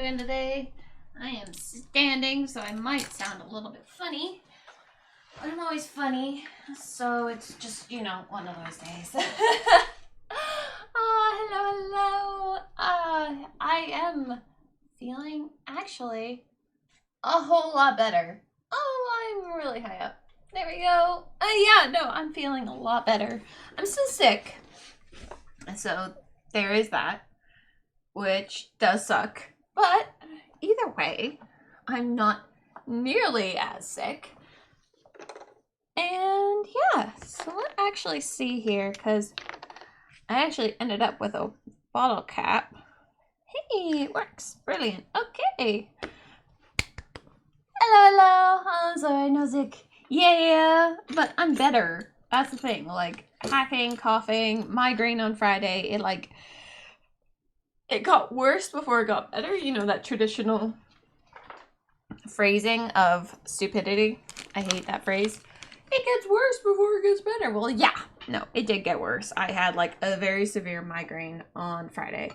doing today? I am standing, so I might sound a little bit funny. But I'm always funny, so it's just, one of those days. Hello. I am feeling actually a whole lot better. Oh, I'm really high up. There we go. I'm feeling a lot better. I'm still sick. So there is that, which does suck. But either way, I'm not nearly as sick. And yeah, so let's actually see here, because I actually ended up with a bottle cap. Hey, it works. Brilliant. Okay. Hello. Oh, sorry, no sick. Yeah, but I'm better. That's the thing. Like, hacking, coughing, migraine on Friday, it got worse before it got better. You know, that traditional phrasing of stupidity. I hate that phrase. It gets worse before it gets better. Well, yeah. No, it did get worse. I had like a very severe migraine on Friday.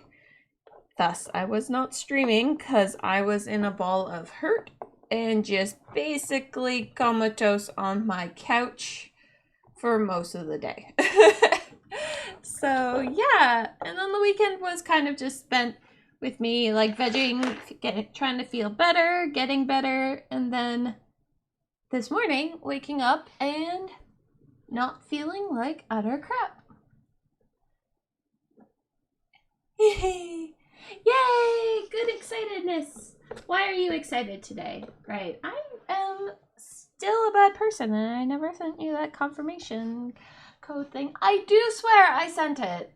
Thus, I was not streaming because I was in a ball of hurt and just basically comatose on my couch for most of the day. So, yeah. And then the weekend was kind of just spent with me like vegging, trying to feel better, getting better, and then this morning waking up and not feeling like utter crap. Yay! Good excitedness. Why are you excited today? Right. I am still a bad person and I never sent you that confirmation code thing. I do swear I sent it.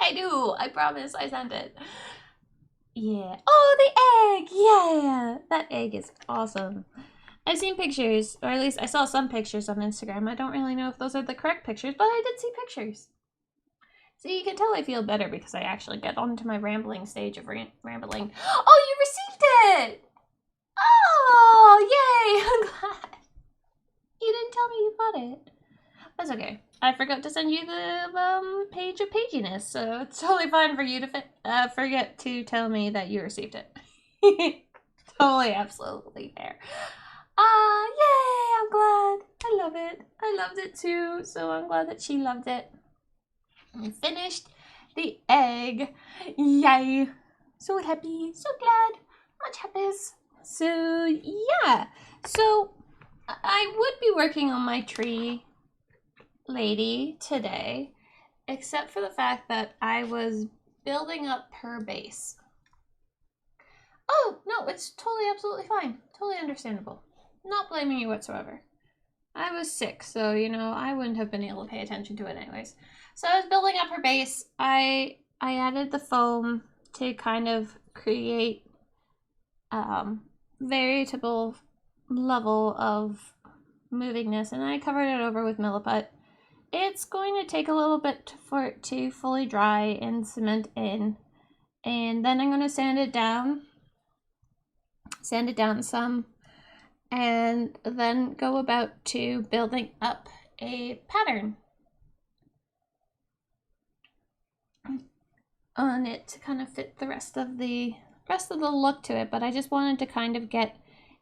I do. I promise I sent it. Yeah. Oh, the egg! Yeah! That egg is awesome. I've seen pictures, or at least I saw some pictures on Instagram. I don't really know if those are the correct pictures, but I did see pictures. So you can tell I feel better because I actually get onto my rambling stage of rambling. Oh, you received it! Oh, yay! I'm glad. You didn't tell me you got it. That's okay. I forgot to send you the page of paginess, so it's totally fine for you to forget to tell me that you received it. Totally, absolutely fair. Yay! I'm glad. I love it. I loved it too, so I'm glad that she loved it. I finished the egg. Yay! So happy. So glad. Much happiness. So, yeah. So, I would be working on my tree lady today, except for the fact that I was building up her base. Oh, no, it's totally, absolutely fine. Totally understandable. Not blaming you whatsoever. I was sick, so, I wouldn't have been able to pay attention to it anyways. So I was building up her base. I added the foam to kind of create variable level of movingness, and I covered it over with milliput. It's going to take a little bit for it to fully dry and cement in, and then I'm going to sand it down some, and then go about to building up a pattern on it to kind of fit the rest of the look to it. But I just wanted to kind of get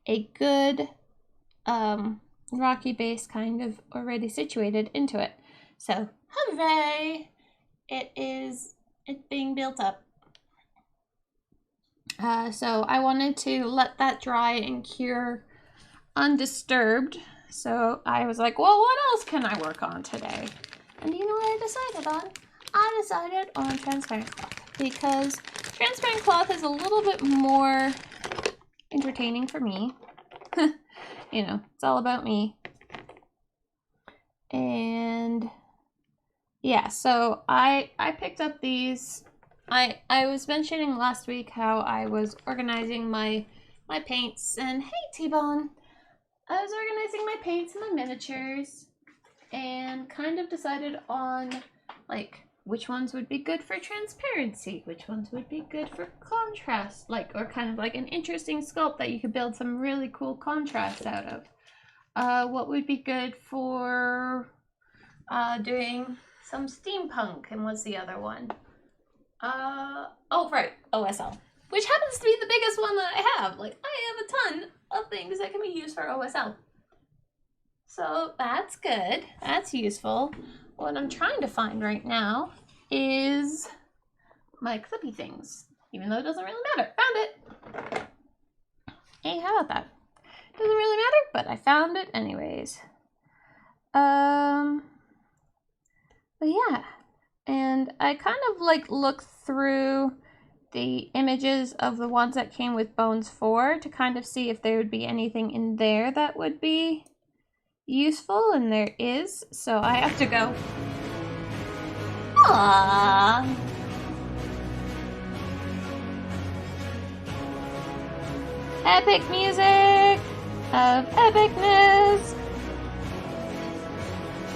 a good rocky base kind of already situated into it. So hooray! It's being built up. So I wanted to let that dry and cure undisturbed. So I was like, well, what else can I work on today? And you know what I decided on? I decided on transparent cloth, because transparent cloth is a little bit more entertaining for me. It's all about me. And yeah, so I picked up these. I was mentioning last week how I was organizing my paints, and hey, T-Bone. I was organizing my paints and my miniatures and kind of decided on like which ones would be good for transparency, which ones would be good for contrast, or kind of like an interesting sculpt that you could build some really cool contrast out of. What would be good for doing some steampunk, and what's the other one? Oh, right, OSL. which happens to be the biggest one that I have. Like, I have a ton of things that can be used for OSL. So that's good. That's useful. What I'm trying to find right now is my clippy things, even though it doesn't really matter. Found it. Hey, how about that? Doesn't really matter, but I found it anyways. But yeah, and I kind of like looked through the images of the ones that came with Bones 4 to kind of see if there would be anything in there that would be useful, and there is, so I have to go. Aww. Epic music of epicness.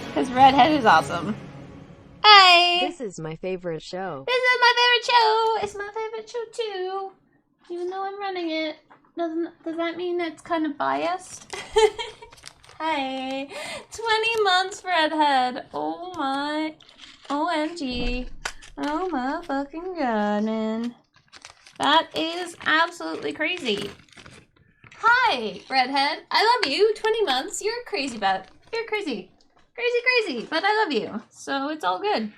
Because Redhead is awesome. Hi! This is my favorite show. This is my favorite show! It's my favorite show too. Even though I'm running it. Does that mean it's kind of biased? Hi! 20 months, Redhead. Oh my. OMG. Oh my fucking god, man. That is absolutely crazy. Hi, Redhead. I love you. 20 months. You're crazy about it. You're crazy. Crazy, but I love you. So it's all good.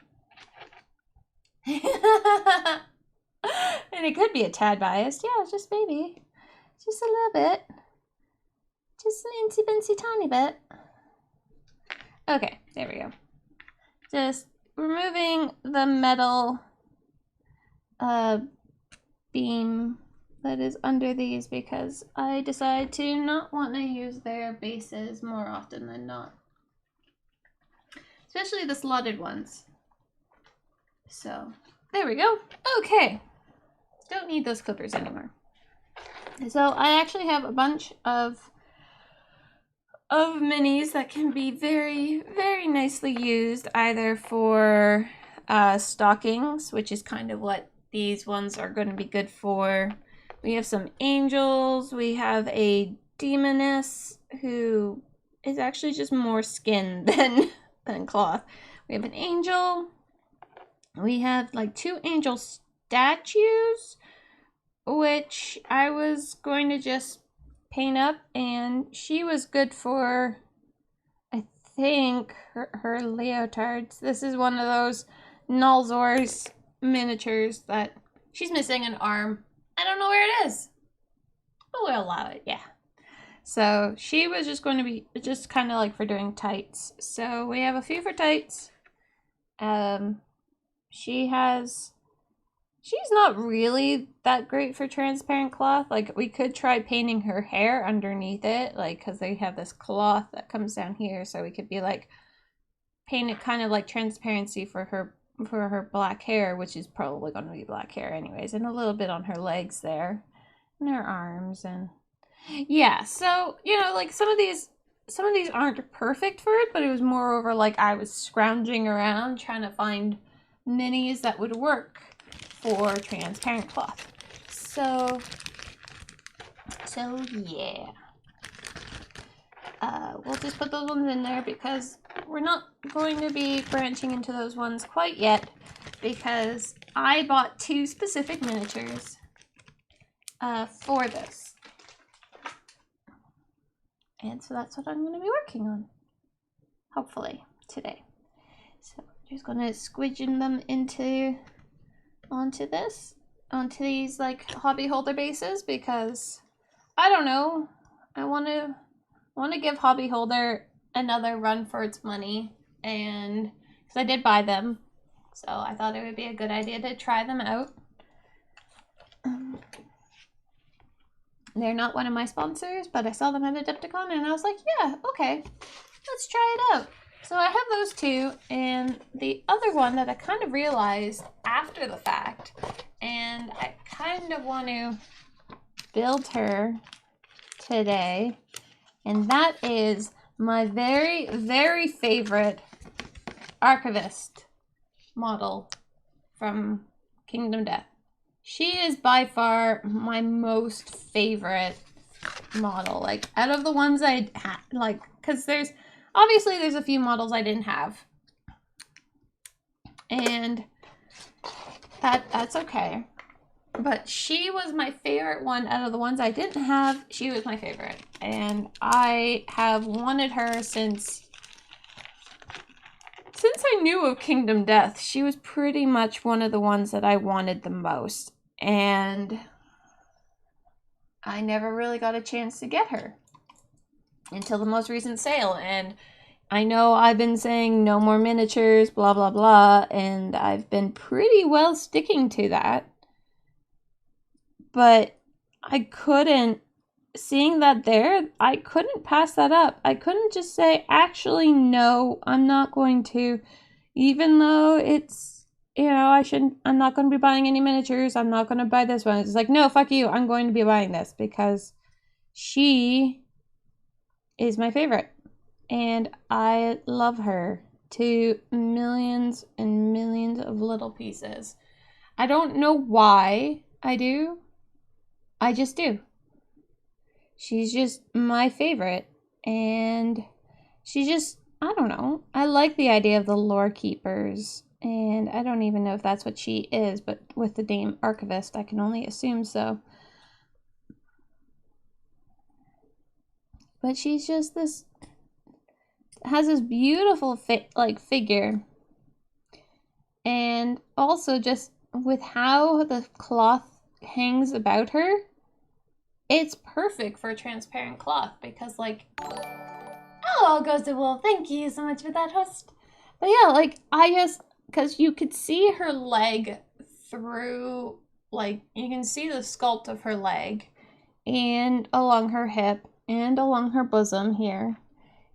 And it could be a tad biased. Yeah, just maybe. Just a little bit. Just an incy bincy tiny bit. Okay, there we go. Just removing the metal beam that is under these because I decide to not want to use their bases more often than not. Especially the slotted ones. So, there we go. Okay. Don't need those clippers anymore. So, I actually have a bunch of minis that can be very, very nicely used either for stockings, which is kind of what these ones are going to be good for. We have some angels. We have a demoness who is actually just more skin than cloth. We have an angel. We have like 2 angel statues, which I was going to just paint up, and she was good for, I think, her leotards. This is one of those Nulzor's miniatures that she's missing an arm. I don't know where it is, but we'll allow it, yeah. So she was just going to be just kind of like for doing tights. So we have a few for tights. She's not really that great for transparent cloth. Like, we could try painting her hair underneath it, like, because they have this cloth that comes down here, so we could be like paint it kind of like transparency for her black hair, which is probably going to be black hair anyways, and a little bit on her legs there and her arms. And yeah, so you know, like some of these aren't perfect for it, but it was moreover like I was scrounging around trying to find minis that would work for transparent cloth. So yeah. We'll just put those ones in there because we're not going to be branching into those ones quite yet because I bought 2 specific miniatures for this. And so that's what I'm going to be working on, hopefully, today. So I'm just going to squidgen them onto these like hobby holder bases because I don't know, I want to give hobby holder another run for its money, and because I did buy them, so I thought it would be a good idea to try them out. They're not one of my sponsors, but I saw them at Adepticon and I was like, yeah, okay, let's try it out. So I have those 2, and the other one that I kind of realized after the fact, and I kind of want to build her today, and that is my very, very favorite archivist model from Kingdom Death. She is by far my most favorite model, like out of the ones I had, like, because there's a few models I didn't have, and that's okay. But she was my favorite one out of the ones I didn't have. She was my favorite. And I have wanted her since I knew of Kingdom Death. She was pretty much one of the ones that I wanted the most. And I never really got a chance to get her until the most recent sale. And I know I've been saying no more miniatures, blah, blah, blah. And I've been pretty well sticking to that. But I couldn't, seeing that there, I couldn't pass that up. I couldn't just say, actually, no, I'm not going to, even though it's, you know, I'm not going to be buying any miniatures. I'm not going to buy this one. It's like, no, fuck you. I'm going to be buying this because she is my favorite. And I love her to millions and millions of little pieces. I don't know why I do. I just do. She's just my favorite. And she just, I don't know. I like the idea of the lore keepers. And I don't even know if that's what she is, but with the name Archivist, I can only assume so. But she's just this, has this beautiful figure. And also just with how the cloth hangs about her, it's perfect for transparent cloth because, like, oh, all goes to Wolf. Thank you so much for that, host. But yeah, like, I just, because you could see her leg through, like, you can see the sculpt of her leg and along her hip and along her bosom here.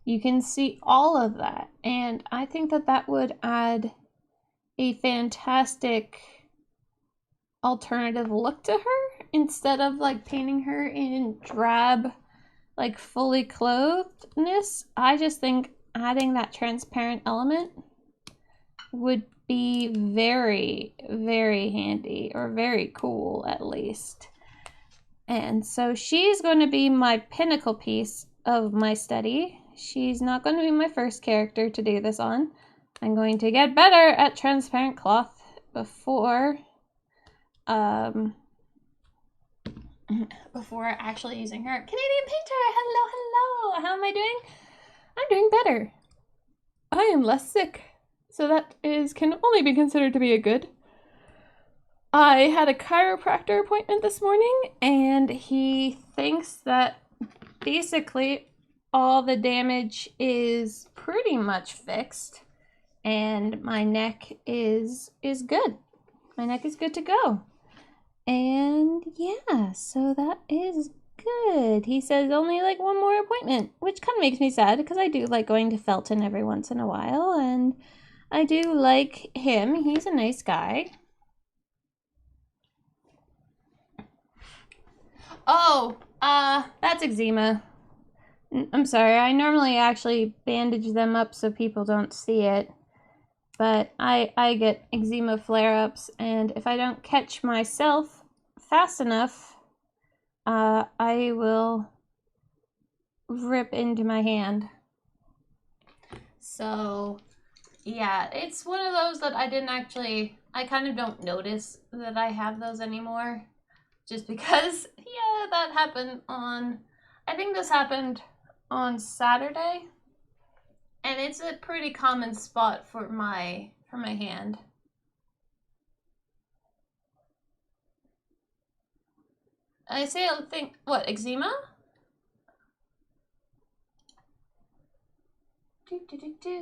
You can see all of that. And I think that that would add a fantastic alternative look to her instead of like painting her in drab, like fully clothedness. I just think adding that transparent element would be very, very handy, or very cool at least. And so she's going to be my pinnacle piece of my study. She's not going to be my first character to do this on. I'm going to get better at transparent cloth before actually using her. Canadian Painter, hello, hello. How am I doing? I'm doing better. I am less sick, so that can only be considered to be a good. I had a chiropractor appointment this morning, and he thinks that basically all the damage is pretty much fixed, and my neck is good. My neck is good to go. And yeah, so that is good. He says only like one more appointment, which kind of makes me sad because I do like going to Felton every once in a while, and I do like him. He's a nice guy. Oh, that's eczema. I'm sorry, I normally actually bandage them up so people don't see it. But I get eczema flare-ups, and if I don't catch myself fast enough, I will rip into my hand. So, yeah, it's one of those that I kind of don't notice that I have those anymore. Just because, yeah, that happened I think this happened on Saturday. And it's a pretty common spot for my hand. I think, what, eczema?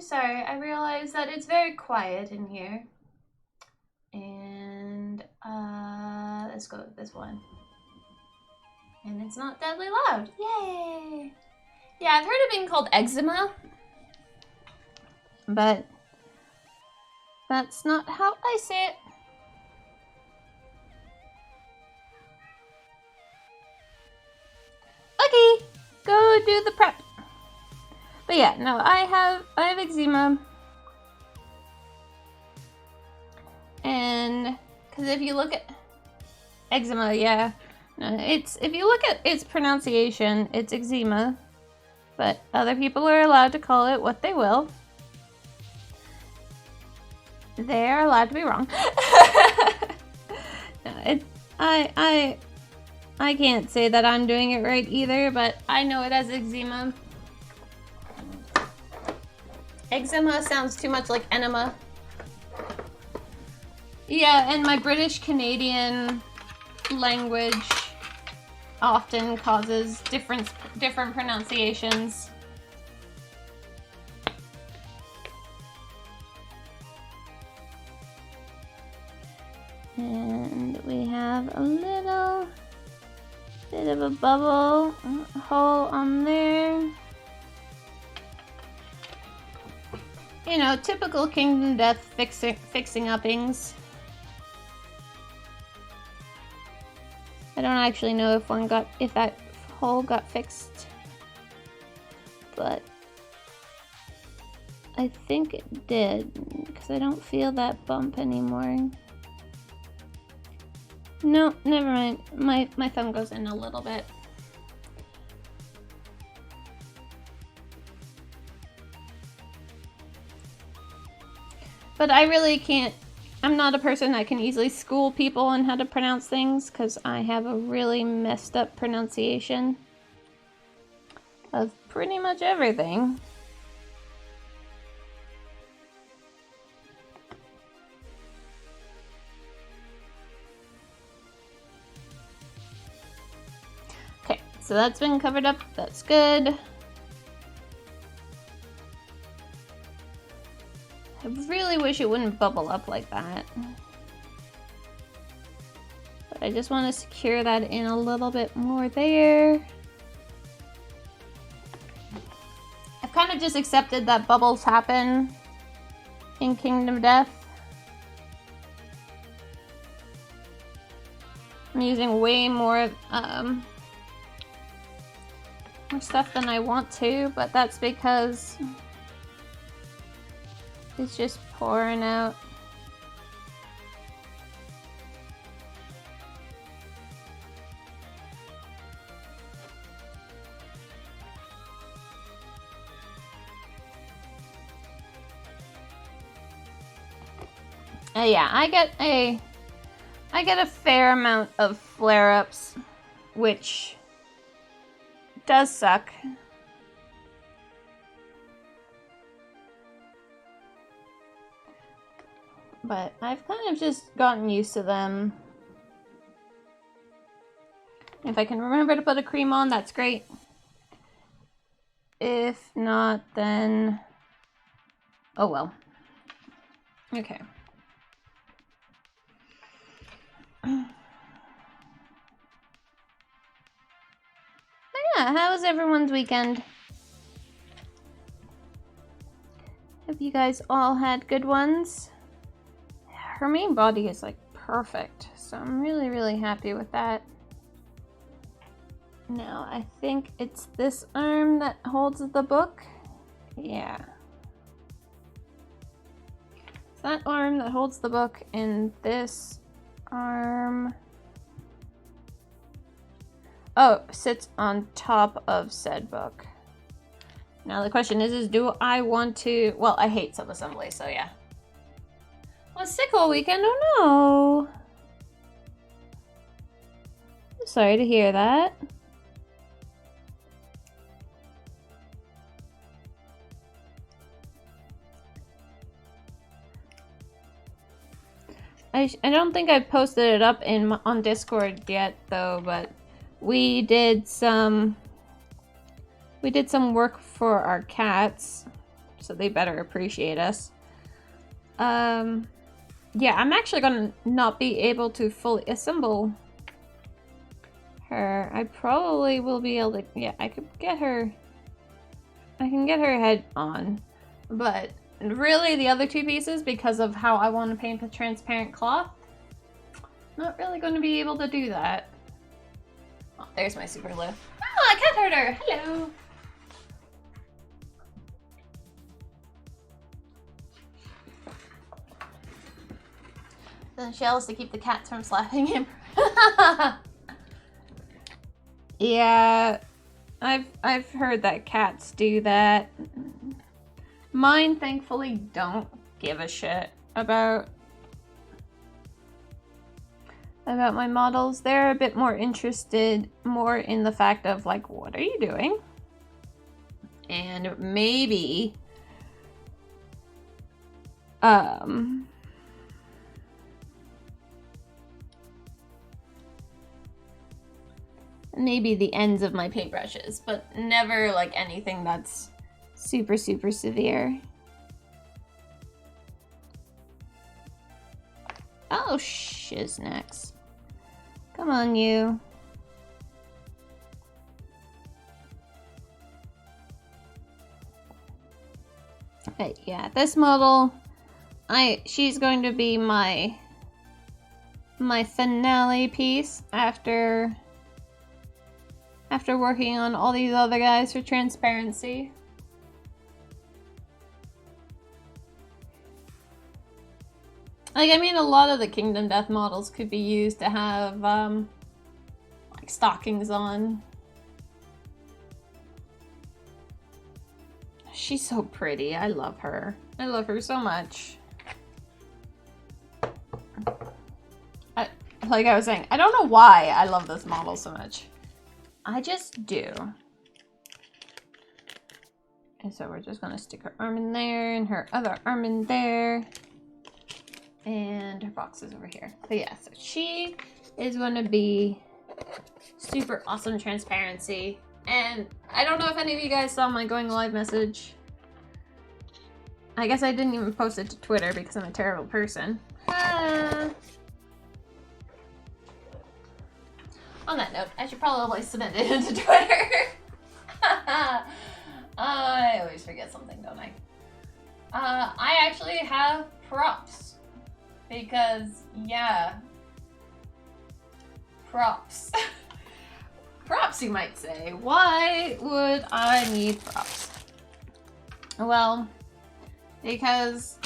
Sorry, I realize that it's very quiet in here. And, let's go with this one. And it's not deadly loud. Yay! Yeah, I've heard it being called eczema. But that's not how I say it. Okay, go do the prep. But yeah, no, I have eczema. And because if you look at eczema, yeah, no, if you look at its pronunciation, it's eczema. But other people are allowed to call it what they will. They are allowed to be wrong. No, I can't say that I'm doing it right either, but I know it as eczema. Eczema sounds too much like enema. Yeah, and my British Canadian language often causes different pronunciations. And we have a little bit of a bubble hole on there. You know, typical Kingdom Death fixing uppings. I don't actually know if that hole got fixed, but I think it did, because I don't feel that bump anymore. No, never mind. My thumb goes in a little bit. But I really can't. I'm not a person that can easily school people on how to pronounce things, because I have a really messed up pronunciation of pretty much everything. Okay, so that's been covered up. That's good. I really wish it wouldn't bubble up like that. But I just want to secure that in a little bit more there. I've kind of just accepted that bubbles happen in Kingdom Death. I'm using way more stuff than I want to, but that's because it's just pouring out. Yeah, I get a fair amount of flare-ups, which does suck. But I've kind of just gotten used to them. If I can remember to put a cream on, that's great. If not, then oh well. Okay. Yeah, how was everyone's weekend? Hope you guys all had good ones. Her main body is like perfect, so I'm really, really happy with that. Now, I think it's this arm that holds the book. Yeah. It's that arm that holds the book, and this arm sits on top of said book. Now the question is do I want to... Well, I hate sub-assembly, so yeah. Was sick all weekend? Oh no! Sorry to hear that. I don't think I've posted it up on Discord yet though, but we did some work for our cats, so they better appreciate us. Yeah, I'm actually gonna not be able to fully assemble her. I probably will be able to, yeah, I can get her head on, but really the other two pieces, because of how I want to paint the transparent cloth, not really going to be able to do that. Oh, there's my super glue. Oh, a cat herder! Hello! The shells to keep the cats from slapping him. Yeah, I've heard that cats do that. Mine thankfully don't give a shit about about my models. They're a bit more interested more in the fact of like, what are you doing? And maybe maybe the ends of my paintbrushes, but never like anything that's super, super severe. Oh, shiznacks. Come on, you. Okay, yeah, this model, she's going to be my finale piece after working on all these other guys for transparency. Like, I mean, a lot of the Kingdom Death models could be used to have, like, stockings on. She's so pretty. I love her. I love her so much. Like I was saying, I don't know why I love this model so much. I just do. And so we're just gonna stick her arm in there and her other arm in there. And her box is over here. But yeah, so she is gonna be super awesome transparency. And I don't know if any of you guys saw my going live message. I guess I didn't even post it to Twitter because I'm a terrible person. On that note, I should probably submit it into Twitter. I always forget something, don't I? I actually have props. Because, yeah. Props. Props, you might say. Why would I need props? Well, because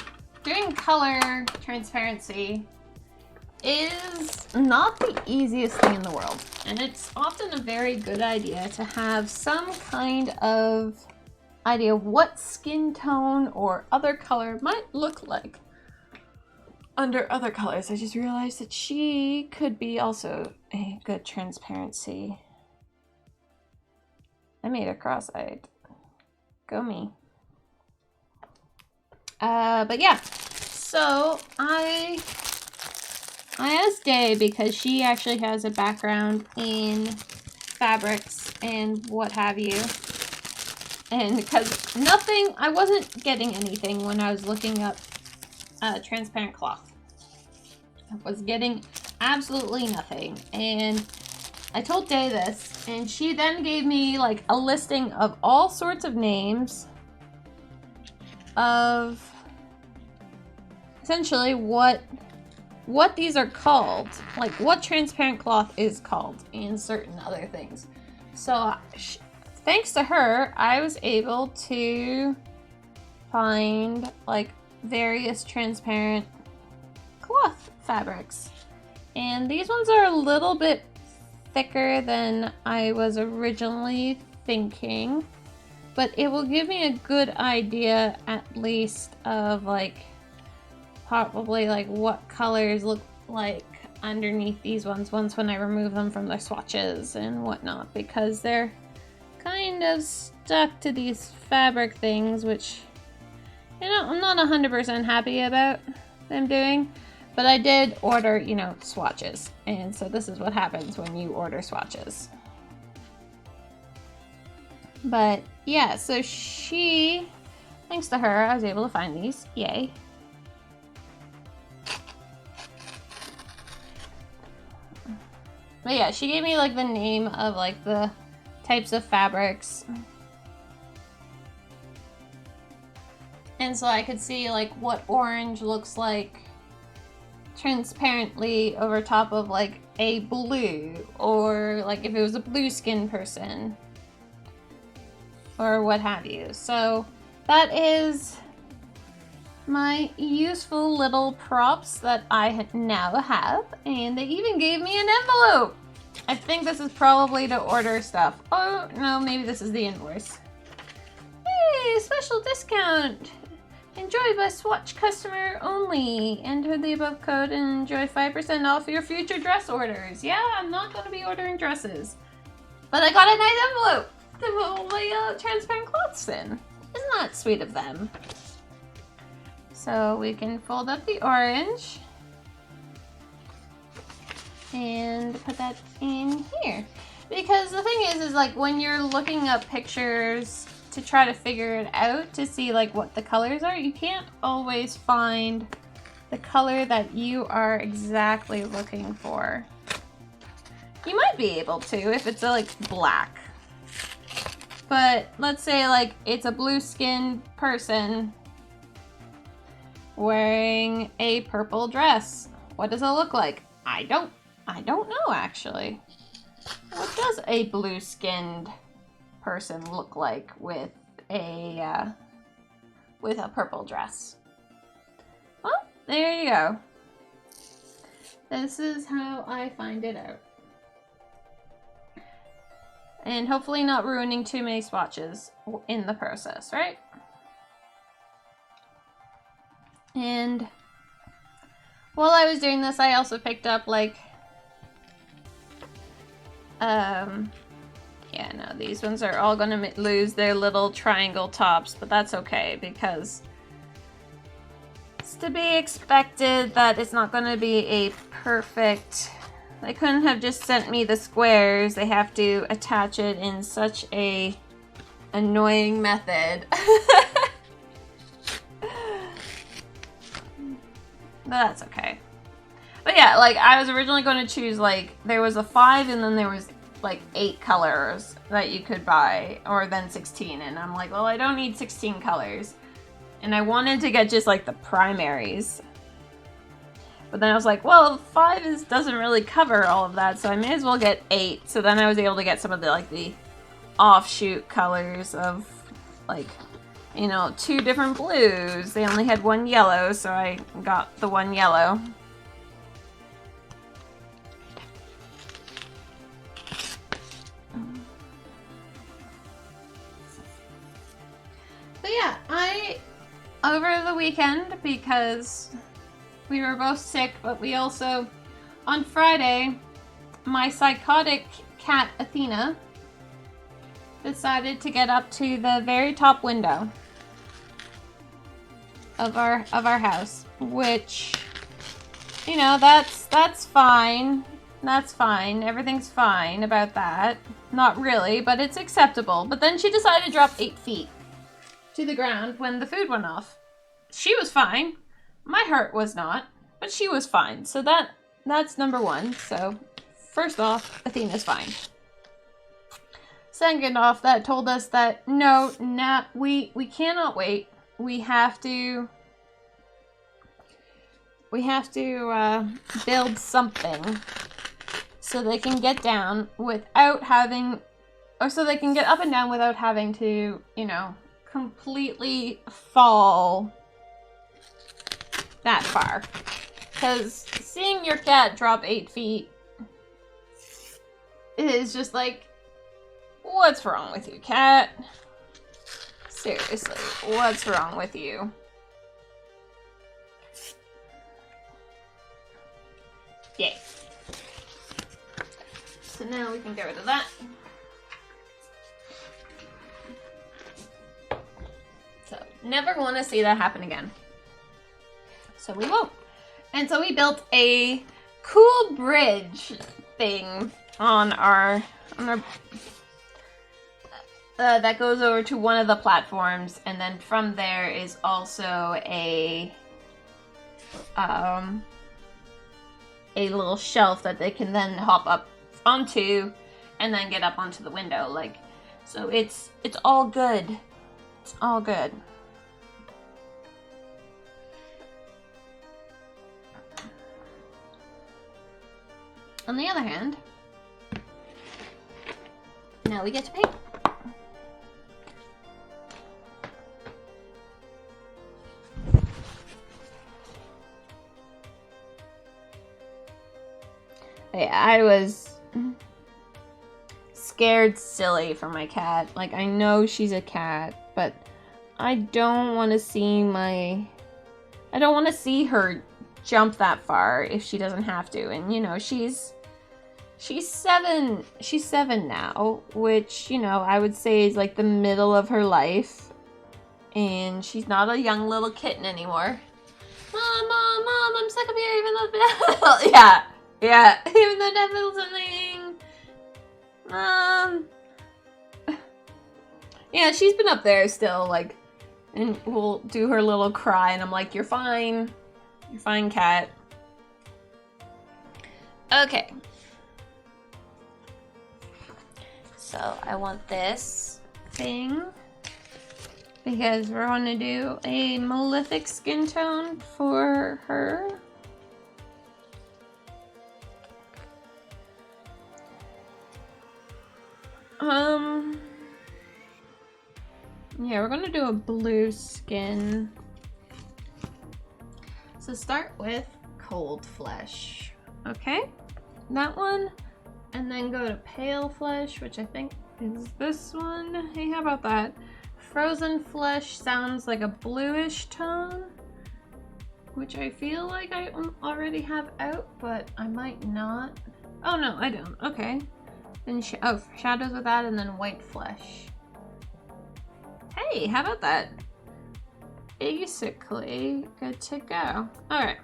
doing color transparency is not the easiest thing in the world. And it's often a very good idea to have some kind of idea of what skin tone or other color might look like under other colors. I just realized that she could be also a good transparency. I made her cross-eyed. Go me. But yeah, so I asked Day because she actually has a background in fabrics and what have you. And because I wasn't getting anything when I was looking up transparent cloth. I was getting absolutely nothing. And I told Day this, and she then gave me like a listing of all sorts of names of essentially what these are called, like what transparent cloth is called, and certain other things. So thanks to her, I was able to find like various transparent cloth fabrics. And these ones are a little bit thicker than I was originally thinking, but it will give me a good idea at least of like probably like what colors look like underneath these ones when I remove them from their swatches and whatnot, because they're kind of stuck to these fabric things, which, you know, I'm not 100% happy about them doing. But I did order, you know, swatches. And so this is what happens when you order swatches. But yeah, so thanks to her, I was able to find these. Yay. But yeah, she gave me like the name of like the types of fabrics. And so I could see like what orange looks like transparently over top of like a blue, or like if it was a blue skin person or what have you. So that is my useful little props that I now have, and they even gave me an envelope. I think this is probably to order stuff. Oh no, maybe this is the invoice. Hey, special discount Enjoy by Swatch customer only. Enter the above code and enjoy 5% off your future dress orders. Yeah, I'm not going to be ordering dresses. But I got a nice envelope to put all my transparent cloths in. Isn't that sweet of them? So we can fold up the orange and put that in here. Because the thing is like when you're looking up pictures to try to figure it out to see like what the colors are, you can't always find the color that you are exactly looking for. You might be able to if it's like black. But let's say like it's a blue-skinned person wearing a purple dress. What does it look like? I don't know actually. What does a blue-skinned person look like with a purple dress? Well, there you go. This is how I find it out. And hopefully not ruining too many swatches in the process, right? And while I was doing this, I also picked up like yeah, no, these ones are all gonna lose their little triangle tops, but that's okay because it's to be expected that it's not gonna be a perfect. They couldn't have just sent me the squares. They have to attach it in such a annoying method. But that's okay. But yeah, like I was originally going to choose like there was a 5 and then there was like 8 colors that you could buy, or then 16, and I'm like, well, I don't need 16 colors. And I wanted to get just like the primaries. But then I was like, well, 5 doesn't really cover all of that, so I may as well get 8. So then I was able to get some of the like the offshoot colors of like, you know, 2 different blues. They only had 1 yellow, so I got the 1 yellow. But yeah, over the weekend, because we were both sick, but we also, on Friday, my psychotic cat, Athena, decided to get up to the very top window of our house, which, you know, that's fine. That's fine. Everything's fine about that. Not really, but it's acceptable. But then she decided to drop 8 feet to the ground when the food went off. She was fine. My heart was not, but she was fine. So that's number 1. So first off, Athena's fine. Second off, that told us that no, we cannot wait. We have to build something so they can get down without having, or so they can get up and down without having to, you know, completely fall that far. Because seeing your cat drop 8 feet is just like, what's wrong with you, cat? Seriously, what's wrong with you? Yay. So now we can get rid of that. So, never want to see that happen again. So we won't. And so we built a cool bridge thing on our that goes over to one of the platforms, and then from there is also a little shelf that they can then hop up onto and then get up onto the window. Like, so it's all good. It's all good. On the other hand, now we get to paint. Yeah, I was scared silly for my cat. Like, I know she's a cat, but I don't want to see I don't want to see her jump that far if she doesn't have to. And, you know, she's 7. She's 7 now, which, you know, I would say is like the middle of her life. And she's not a young little kitten anymore. Mom, I'm stuck up here even though yeah, even though Dad feels something. Yeah, she's been up there still, like, and we'll do her little cry, and I'm like, you're fine, cat. Okay. So I want this thing because we're going to do a malefic skin tone for her. Yeah, we're gonna do a blue skin. So start with cold flesh. Okay, that one. And then go to pale flesh, which I think is this one. Hey, how about that? Frozen flesh sounds like a bluish tone, which I feel like I already have out, but I might not. Oh no, I don't. Okay. Then shadows with that, and then white flesh. Hey, how about that? Basically good to go. All right.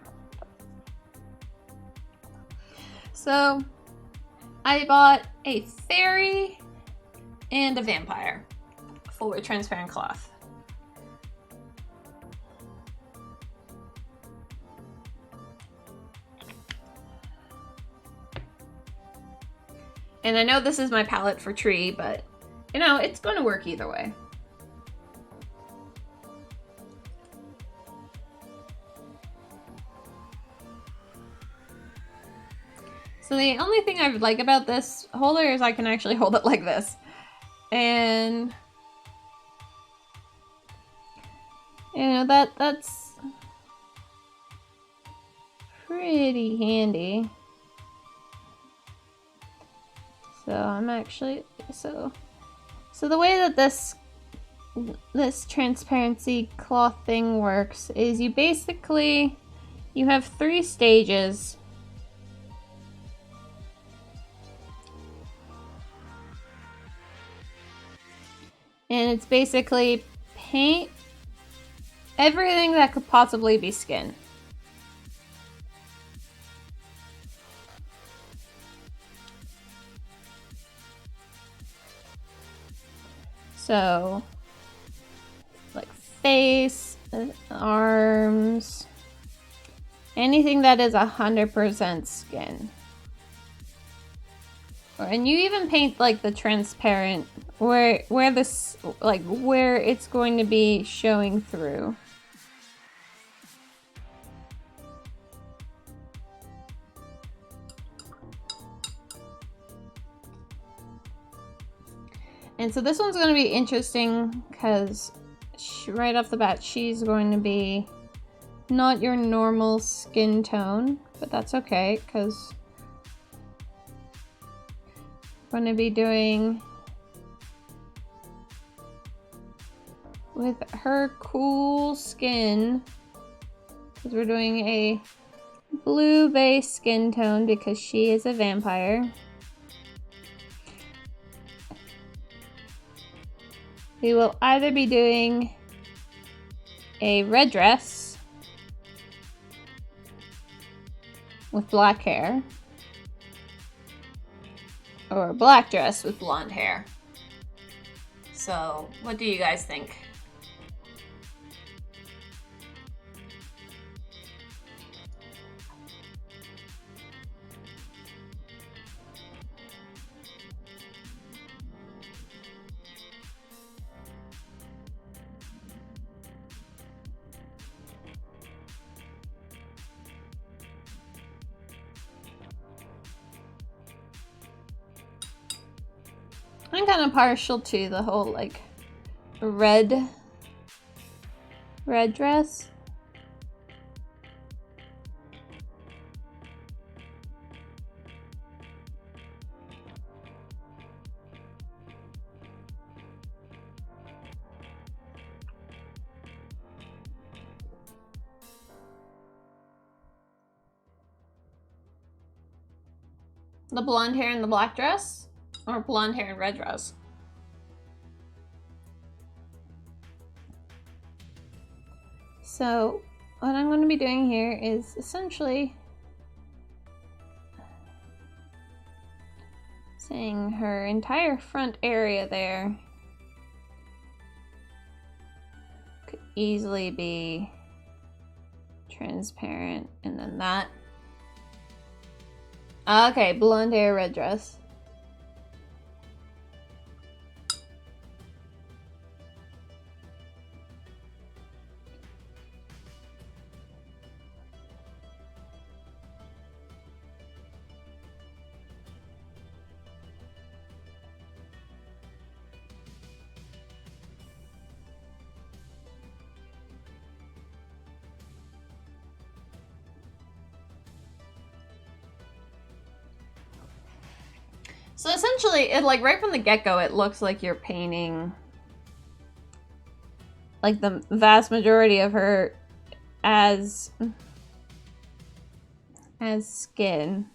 So I bought a fairy and a vampire for transparent cloth. And I know this is my palette for tree, but you know, it's going to work either way. So the only thing I like about this holder is I can actually hold it like this. And you know, that's pretty handy. So I'm actually so the way that this transparency cloth thing works is you have 3 stages. And it's basically paint everything that could possibly be skin. So, like face, arms, anything that is 100% skin. And you even paint like the transparent where this, like where it's going to be showing through. And so this one's going to be interesting because right off the bat, she's going to be not your normal skin tone, but that's okay because we're going to be doing with her cool skin because we're doing a blue base skin tone because she is a vampire. We will either be doing a red dress with black hair or a black dress with blonde hair. So, what do you guys think? I'm kind of partial to the whole like red dress. The blonde hair and the black dress? Or blonde hair and red dress? So, what I'm going to be doing here is essentially saying her entire front area there could easily be transparent, and then that. Okay, blonde hair, red dress. So essentially, it like right from the get-go, it looks like you're painting like the vast majority of her as skin.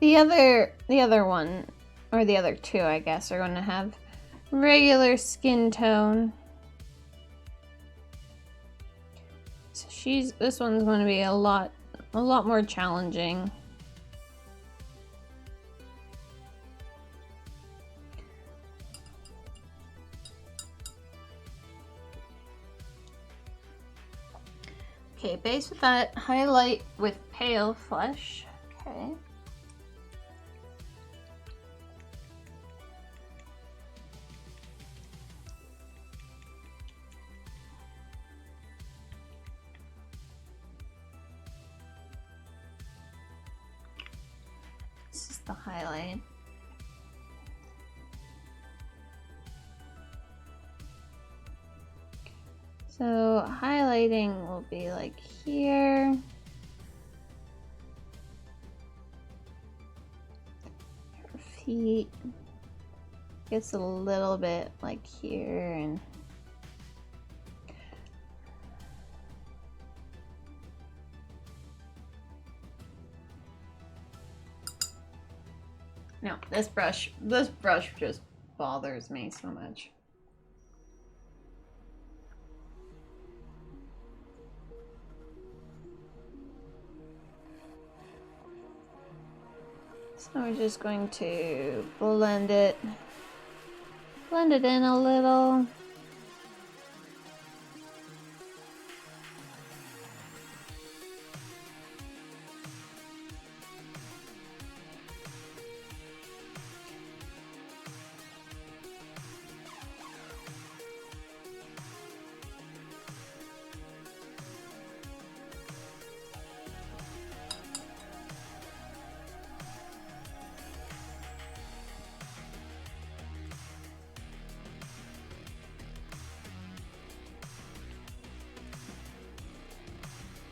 The other one, or the other two, I guess, are going to have regular skin tone. So this one's going to be a lot more challenging. Okay, base with that, highlight with pale flesh. Okay. This is the highlight. So highlighting will be like here. Her feet. Gets a little bit like here and no, this brush just bothers me so much. So we're just going to blend it in a little.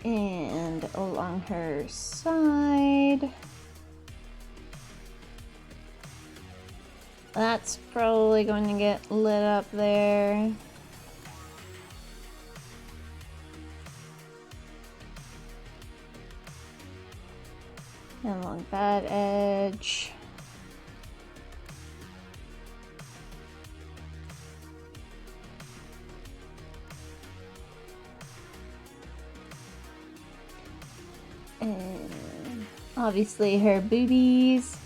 And along her side. That's probably going to get lit up there. And along that edge. Obviously her boobies.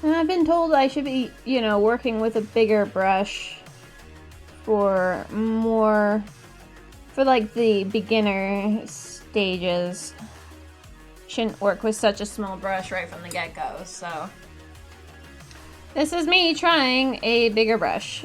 And I've been told I should be, you know, working with a bigger brush for more, for like the beginner stages. Shouldn't work with such a small brush right from the get-go, so. This is me trying a bigger brush.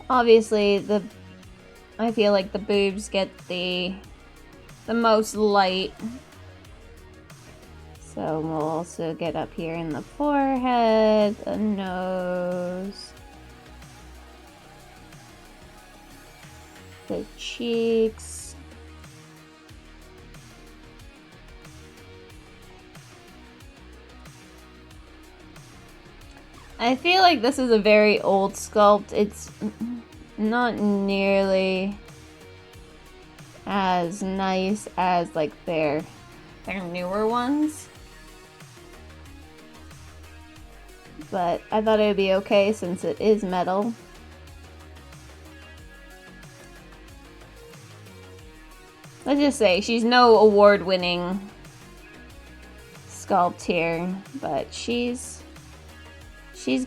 Obviously, I feel like the boobs get the most light. So we'll also get up here in the forehead, the nose, the cheeks. I feel like this is a very old sculpt. It's not nearly as nice as like their newer ones. But I thought it would be okay since it is metal. Let's just say she's no award-winning sculpt here, but she's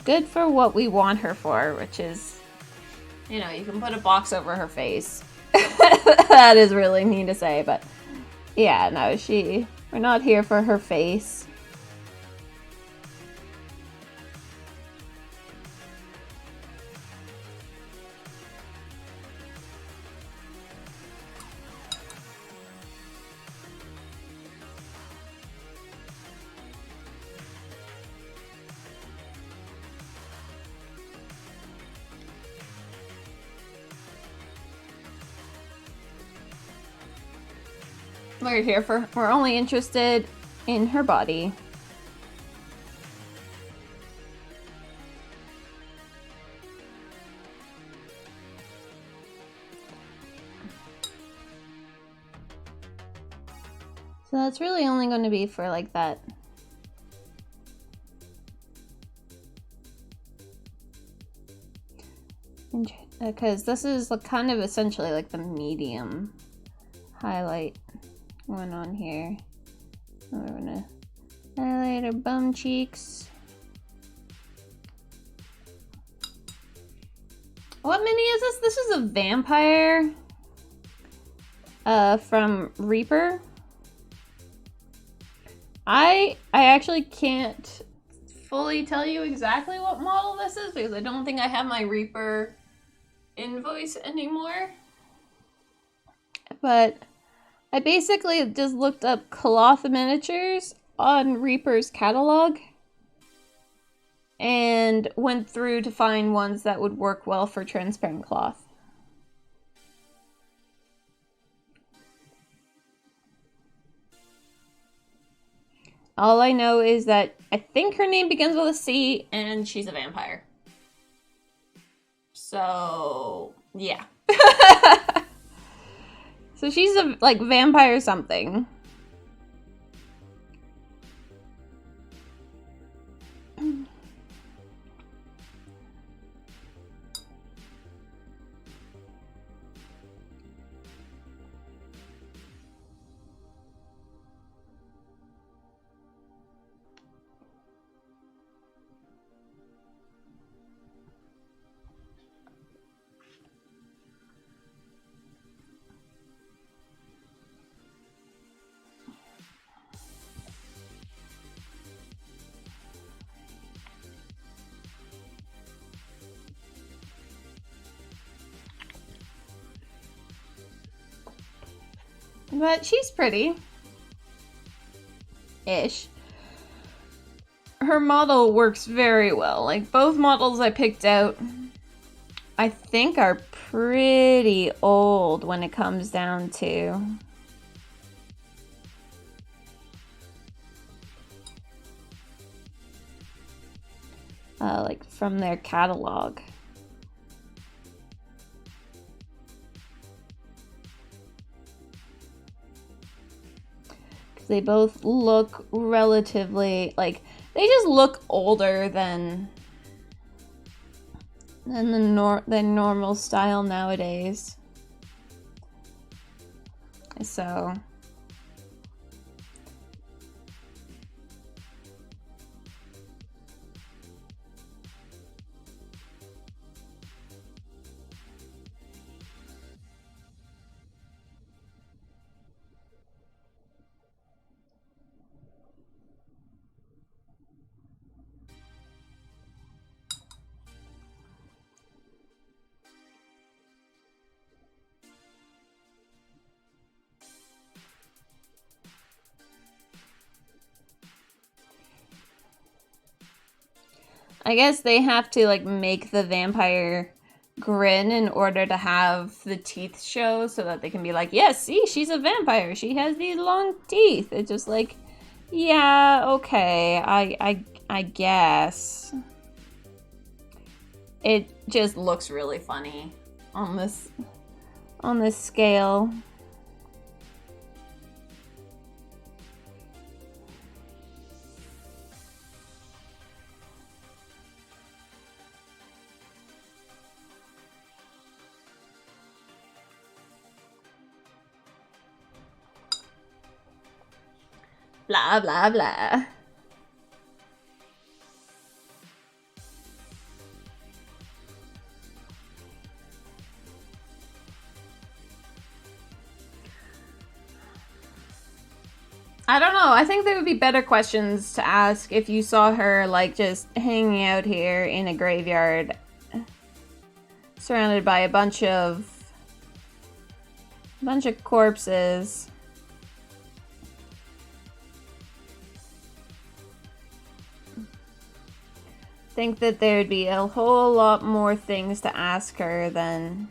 good for what we want her for, which is, you know, you can put a box over her face. That is really mean to say, but yeah, no, we're not here for her face. We're only interested in her body. So that's really only going to be for like that. Because this is kind of essentially like the medium highlight going on here. We're gonna highlight her bum cheeks. What mini is this? This is a vampire from Reaper. I actually can't fully tell you exactly what model this is because I don't think I have my Reaper invoice anymore. But I basically just looked up cloth miniatures on Reaper's catalog and went through to find ones that would work well for transparent cloth. All I know is that I think her name begins with a C and she's a vampire. So, yeah. So she's a, like, vampire something. But she's pretty. Ish. Her model works very well. Like, both models I picked out, I think are pretty old when it comes down to... like, from their catalog. They both look relatively, like, they just look older than the normal style nowadays. So I guess they have to, like, make the vampire grin in order to have the teeth show so that they can be like, yes, see, she's a vampire. She has these long teeth. It's just like, yeah, okay, I guess. It just looks really funny on this scale. Blah, blah, blah. I don't know. I think there would be better questions to ask if you saw her, like, just hanging out here in a graveyard surrounded by a bunch of corpses. Think that there'd be a whole lot more things to ask her than,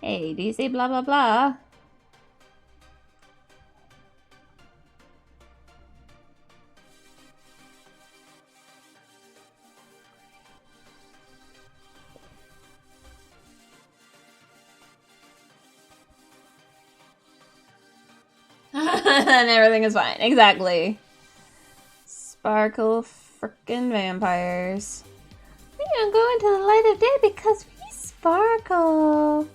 hey, do you say blah blah blah? And everything is fine. Exactly. Sparkle frickin' vampires. We don't go into the light of day because we sparkle.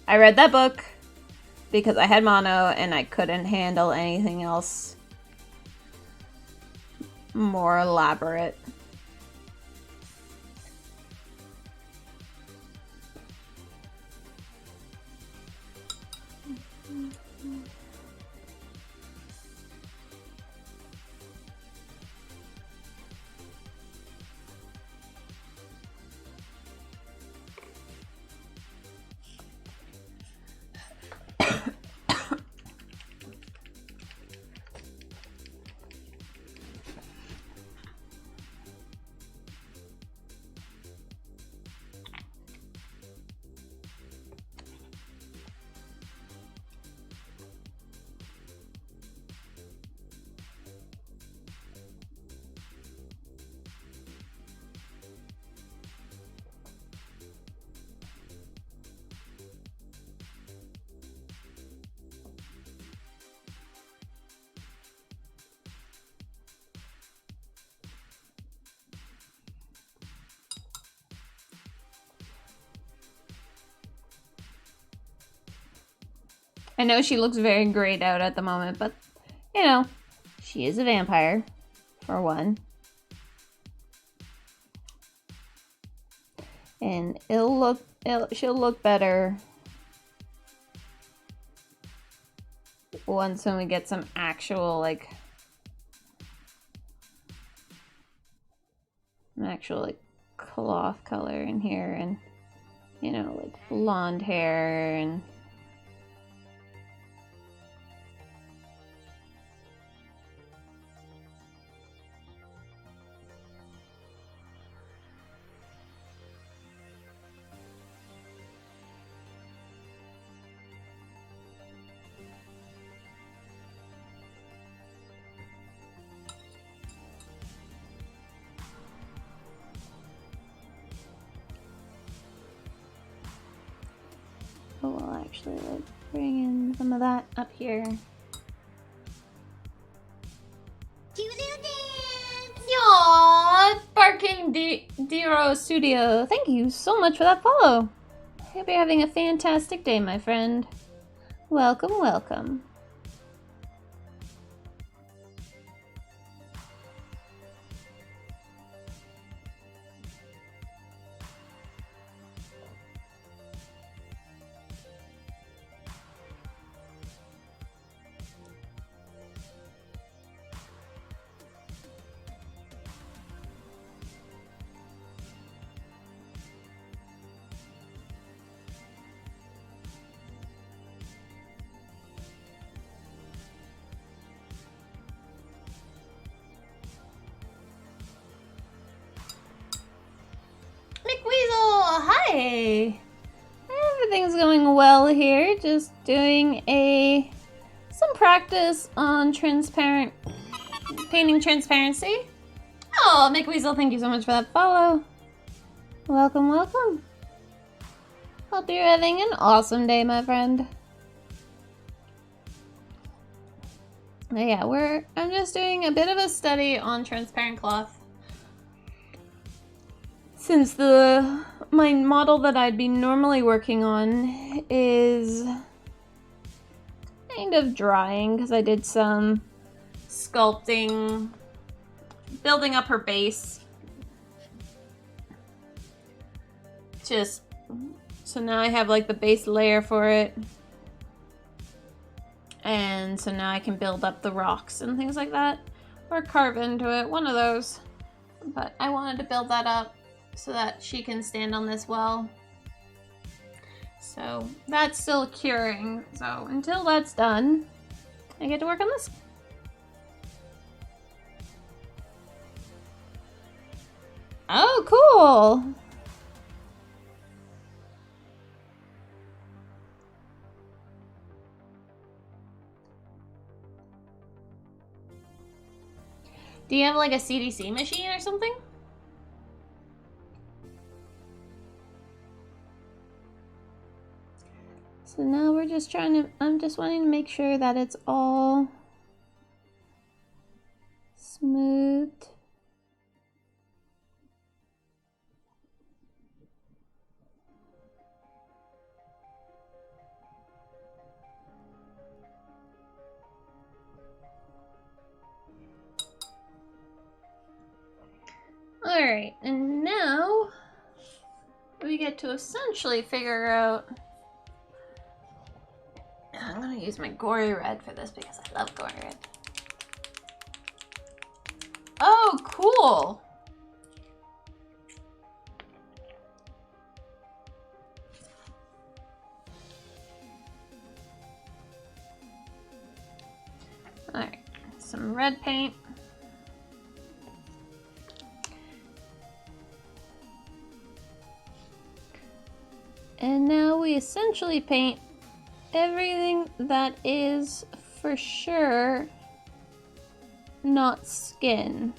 I read that book because I had mono and I couldn't handle anything else more elaborate. I know she looks very grayed out at the moment, but, you know, she is a vampire, for one. And she'll look better once when we get some actual, like, cloth color in here. And you know, like blonde hair and... Oh, I'll actually like bring in some of that up here. Aww, Barking Dero Studio. Thank you so much for that follow. Hope you're having a fantastic day, my friend. Welcome, welcome. McWeasel, hi! Everything's going well here. Just doing some practice on painting transparency. Oh, McWeasel, thank you so much for that follow. Welcome, welcome. Hope you're having an awesome day, my friend. Yeah, I'm just doing a bit of a study on transparent cloth. Since my model that I'd be normally working on is kind of drying because I did some sculpting, building up her base. So now I have like the base layer for it. And so now I can build up the rocks and things like that. Or carve into it, one of those. But I wanted to build that up so that she can stand on this well. So that's still curing. So until that's done, I get to work on this. Oh, cool. Do you have like a CDC machine or something? So now we're just I'm just wanting to make sure that it's all smooth. Alright, and now we get to essentially figure out... I'm gonna use my gory red for this because I love gory red. Oh, cool! Alright, some red paint. And now we essentially paint everything that is for sure not skin.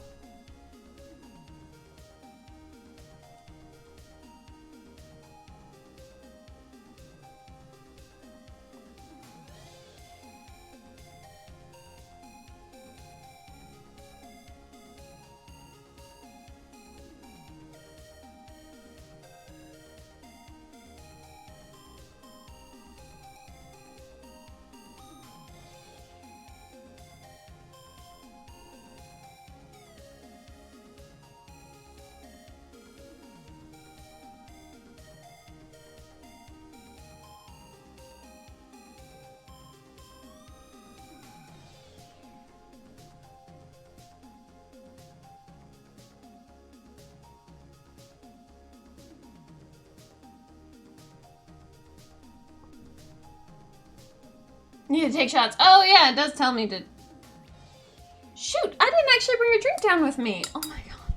Need to take shots. Oh yeah, it does tell me to... Shoot, I didn't actually bring a drink down with me. Oh my god.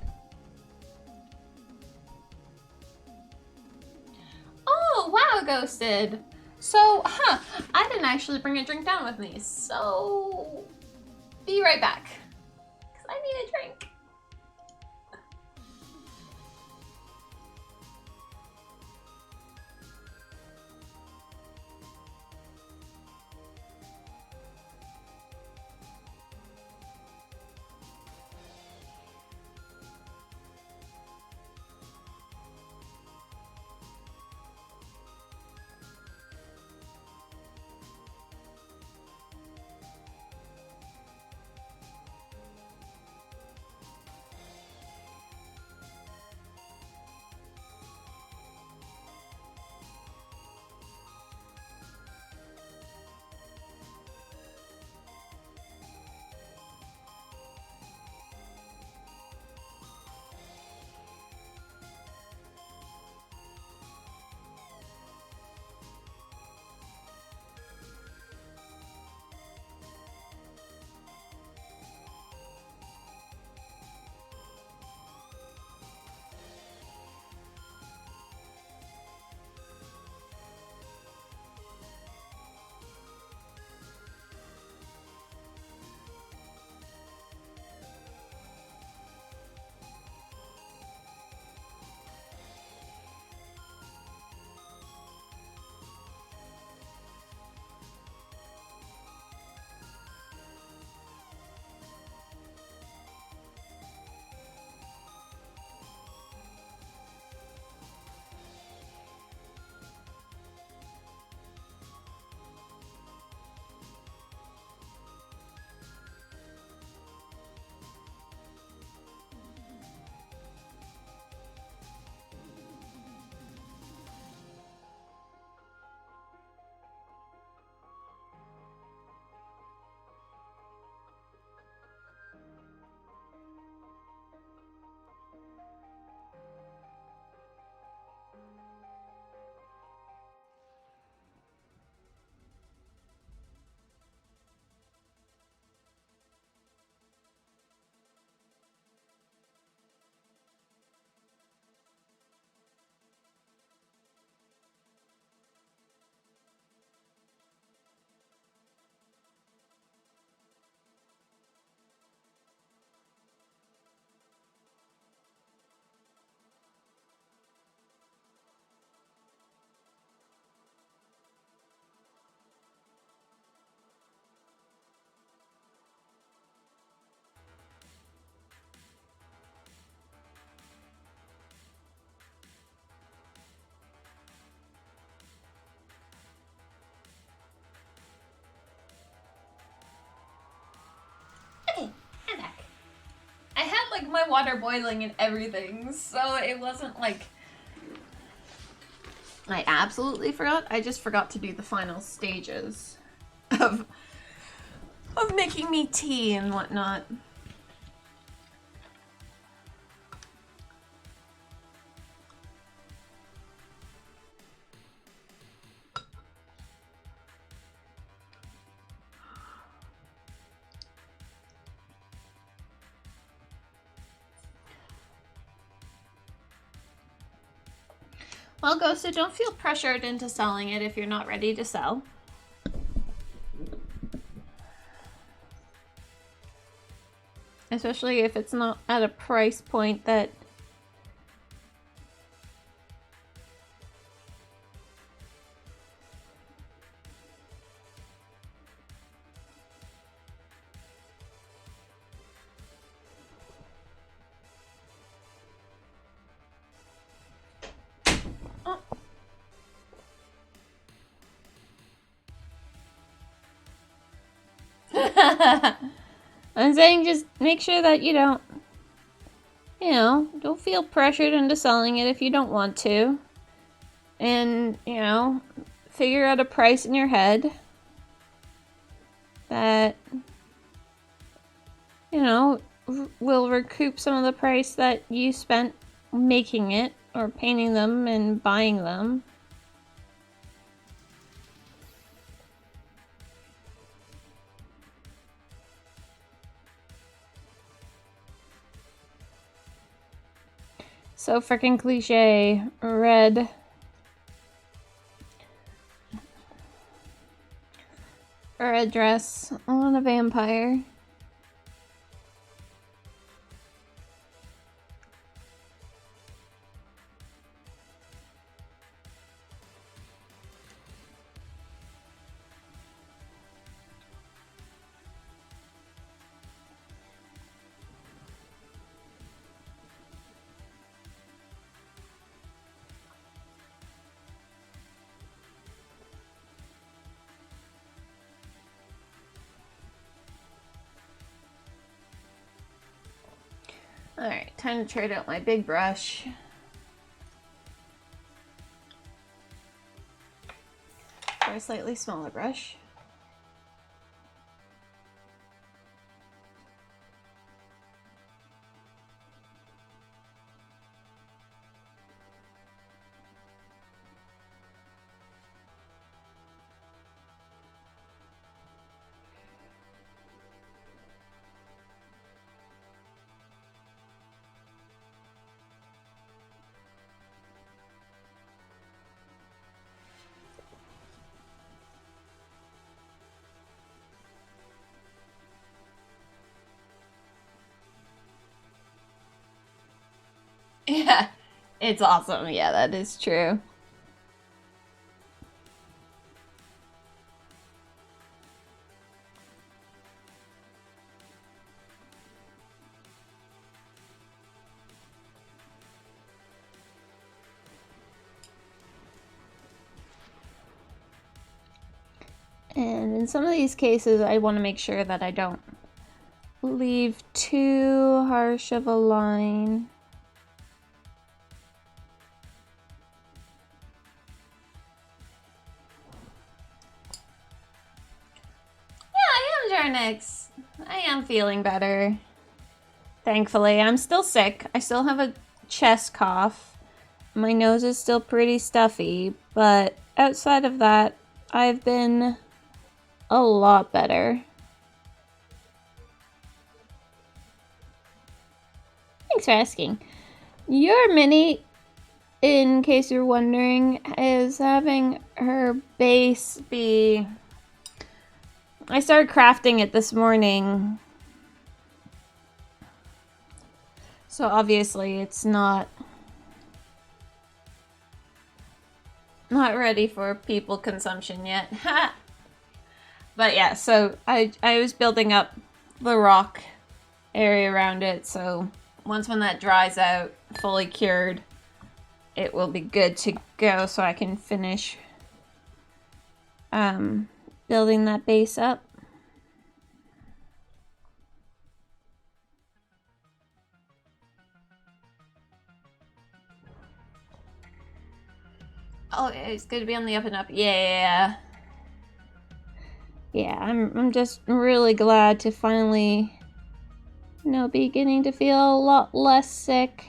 Oh, wow, Ghosted. So, I didn't actually bring a drink down with me. So, be right back. Because I need a drink. Okay, I'm back. I had like my water boiling and everything, so it wasn't like I absolutely forgot. I just forgot to do the final stages of making me tea and whatnot. Well, Ghosted, don't feel pressured into selling it if you're not ready to sell. Especially if it's not at a price point that I'm saying just make sure that you don't feel pressured into selling it if you don't want to. And, figure out a price in your head that, will recoup some of the price that you spent making it or painting them and buying them. So freaking cliche. Red dress on a vampire. Alright, time to trade out my big brush. For a slightly smaller brush. Yeah, it's awesome. Yeah, that is true. And in some of these cases, I want to make sure that I don't leave too harsh of a line. Jarnix, I am feeling better. Thankfully, I'm still sick. I still have a chest cough. My nose is still pretty stuffy, but outside of that, I've been a lot better. Thanks for asking. Your Minnie, in case you're wondering, is having her base be... I started crafting it this morning. So obviously it's not ready for people consumption yet. But yeah, so I was building up the rock area around it, so when that dries out, fully cured, it will be good to go so I can finish building that base up. Oh, it's good to be on the up and up. Yeah. Yeah, I'm just really glad to finally, beginning to feel a lot less sick.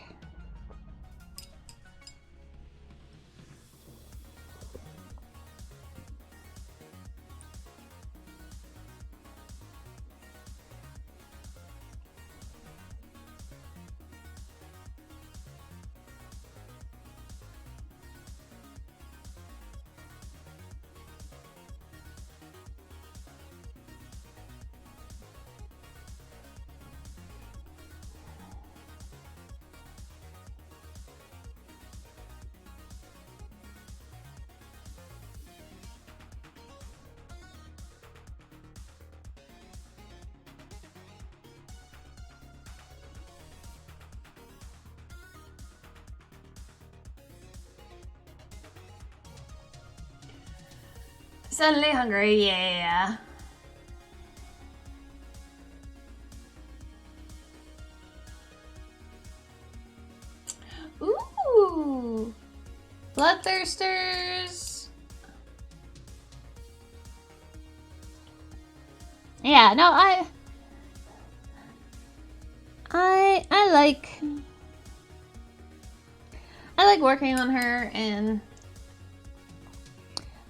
Suddenly hungry, yeah. Ooh! Bloodthirsters! Yeah, no, I like working on her, and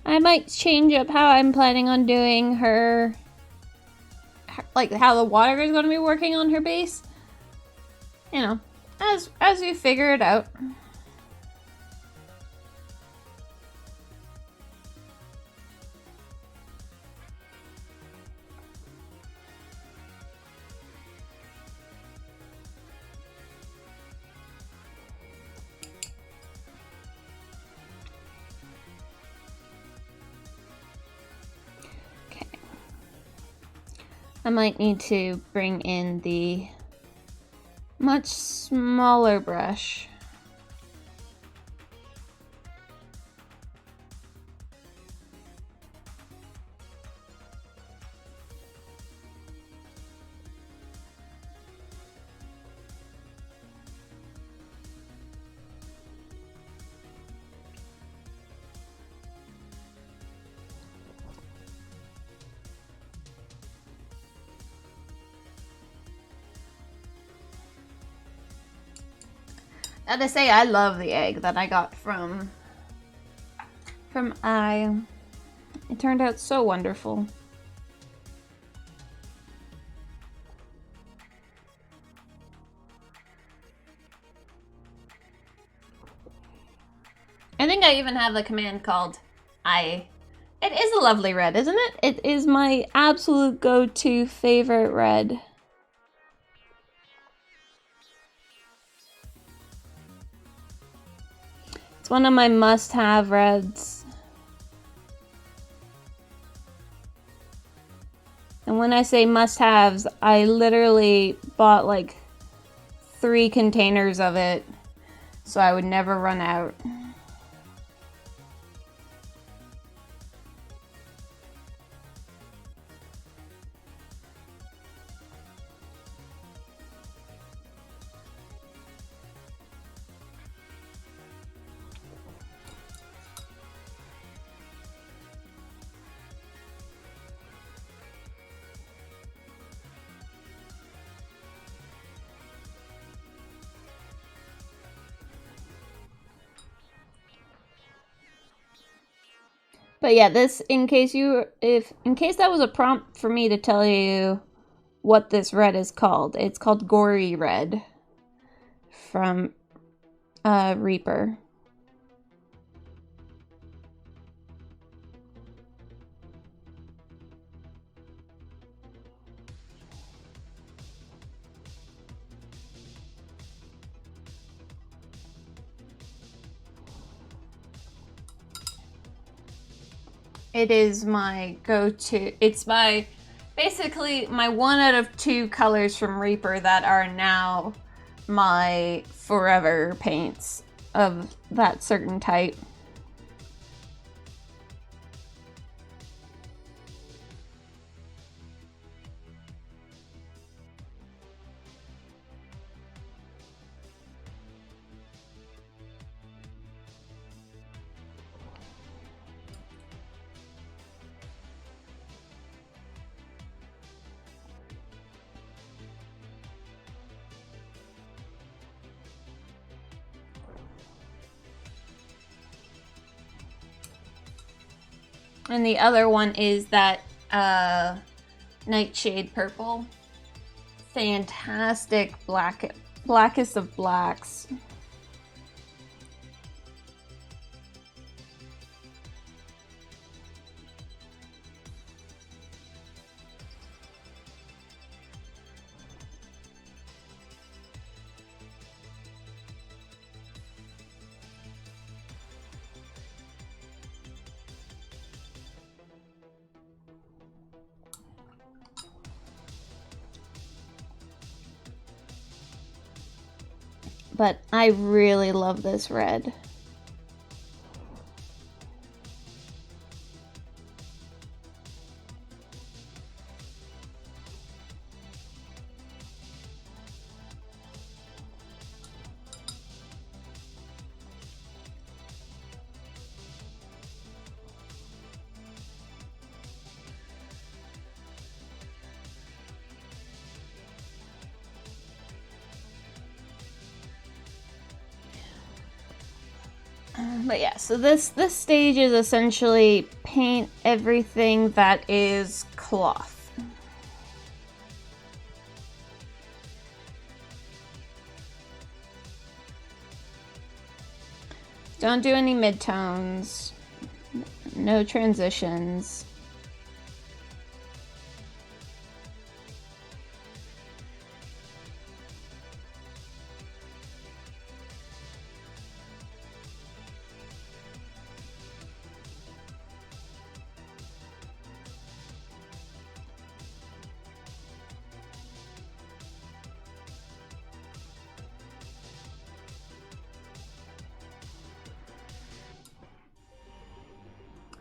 I might change up how I'm planning on doing her, like how the water is going to be working on her base. as you figure it out. I might need to bring in the much smaller brush. Gotta say, I love the egg that I got from I. It turned out so wonderful. I think I even have the command called I. It is a lovely red, isn't it? It is my absolute go-to favorite red. It's one of my must-have reds. And when I say must-haves, I literally bought like 3 containers of it so I would never run out. But yeah, this, in case that was a prompt for me to tell you what this red is called. It's called Gory Red from Reaper. It is my go-to. It's basically my 1 out of 2 colors from Reaper that are now my forever paints of that certain type. And the other one is that Nightshade Purple. Fantastic blackest of blacks. But I really love this red. But yeah, so this stage is essentially paint everything that is cloth. Don't do any midtones. No transitions.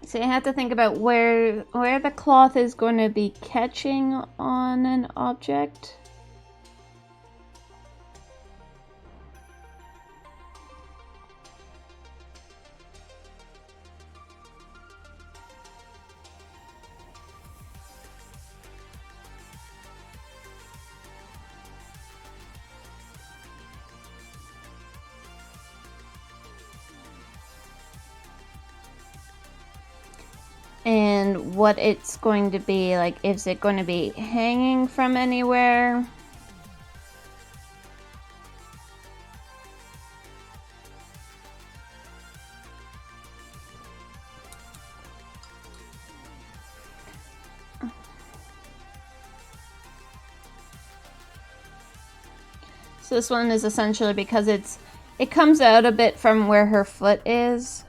So you have to think about where the cloth is going to be catching on an object. And what it's going to be, like, is it going to be hanging from anywhere? So this one is essentially because it comes out a bit from where her foot is.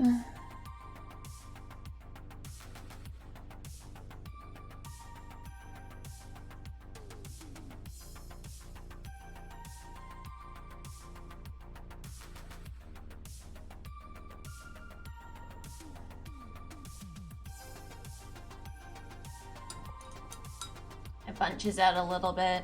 It bunches out a little bit.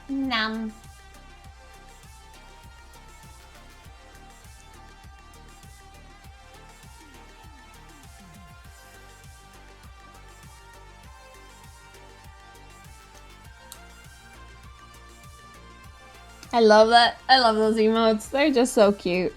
Nom. I love that. I love those emotes. They're just so cute.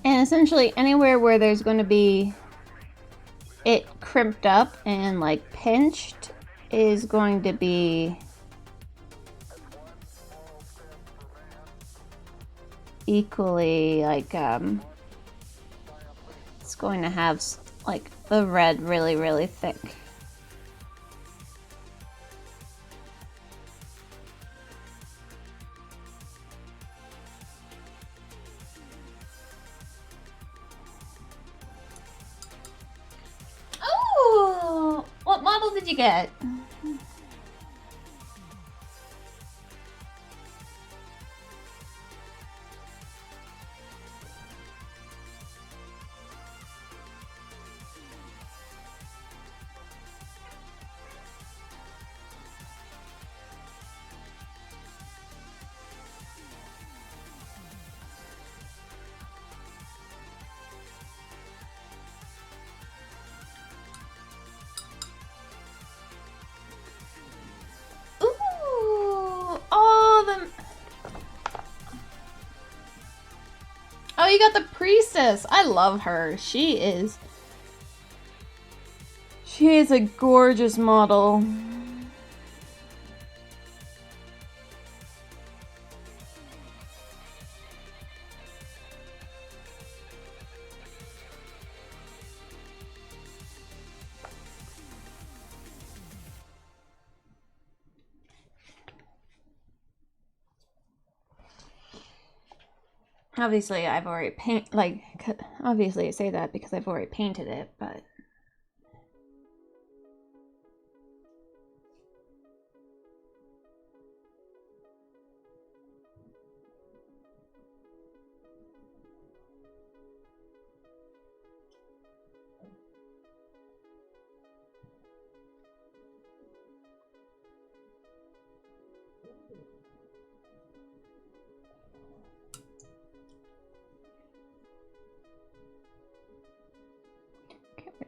And essentially anywhere where there's going to be it crimped up and like pinched is going to be equally like it's going to have like the red really thick. Oh, what model did you get? Oh, you got the priestess. I love her. She is a gorgeous model. Obviously, I've already obviously I say that because I've already painted it, but...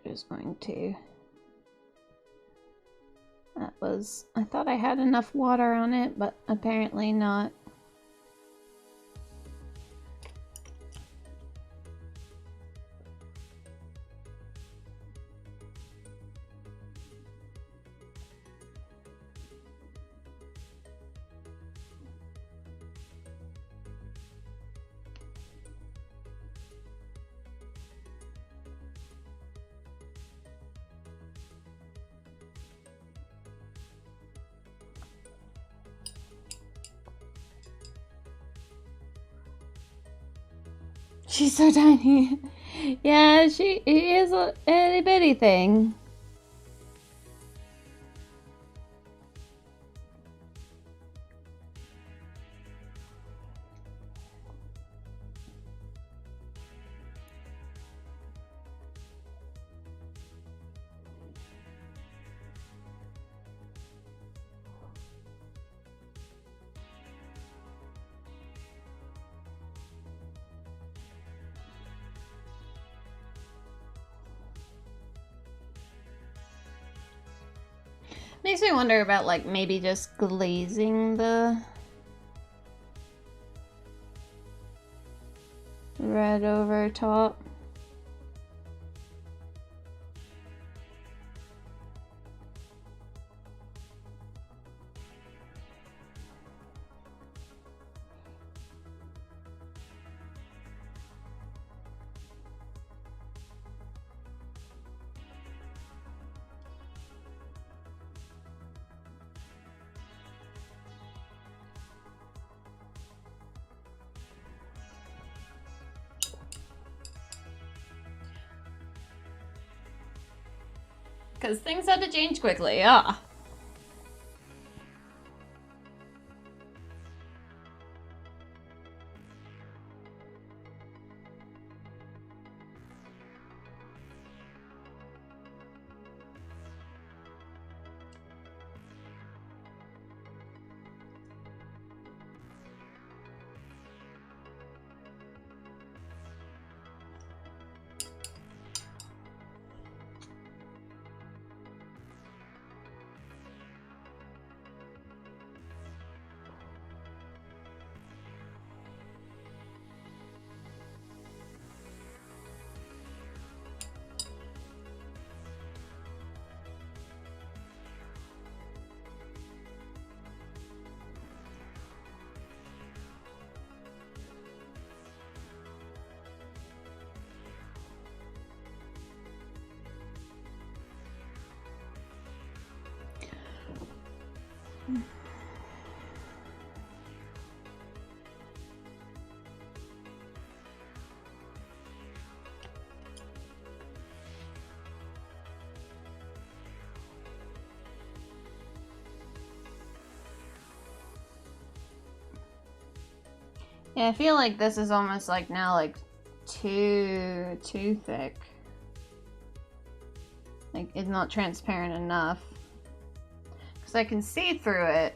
We're just going to... That was... I thought I had enough water on it, but apparently not. She's so tiny. Yeah, she is a itty bitty thing. Makes me wonder about, like, maybe just glazing the red over top. Because things had to change quickly, yeah. Yeah, I feel like this is almost like now like too thick. Like it's not transparent enough. Because I can see through it.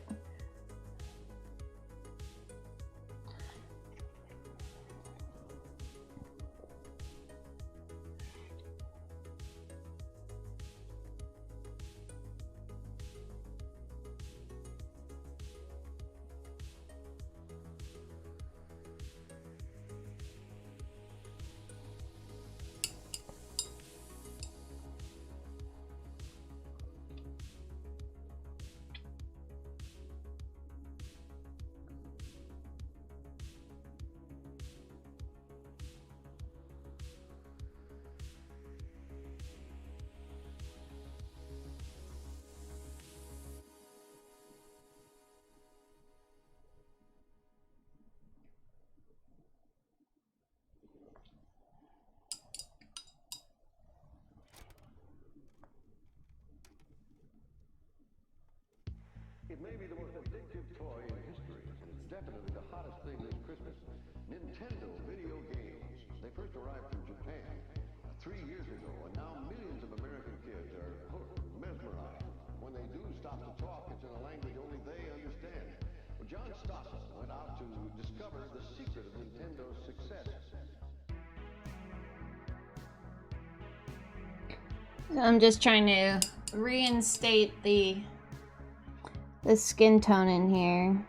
just arrived from Japan 3 years ago, and now millions of American kids are hooked, mesmerized. When they do stop to talk, it's in a language only they understand. Well, John Stossel went out to discover the secret of Nintendo's success. I'm just trying to reinstate the skin tone in here.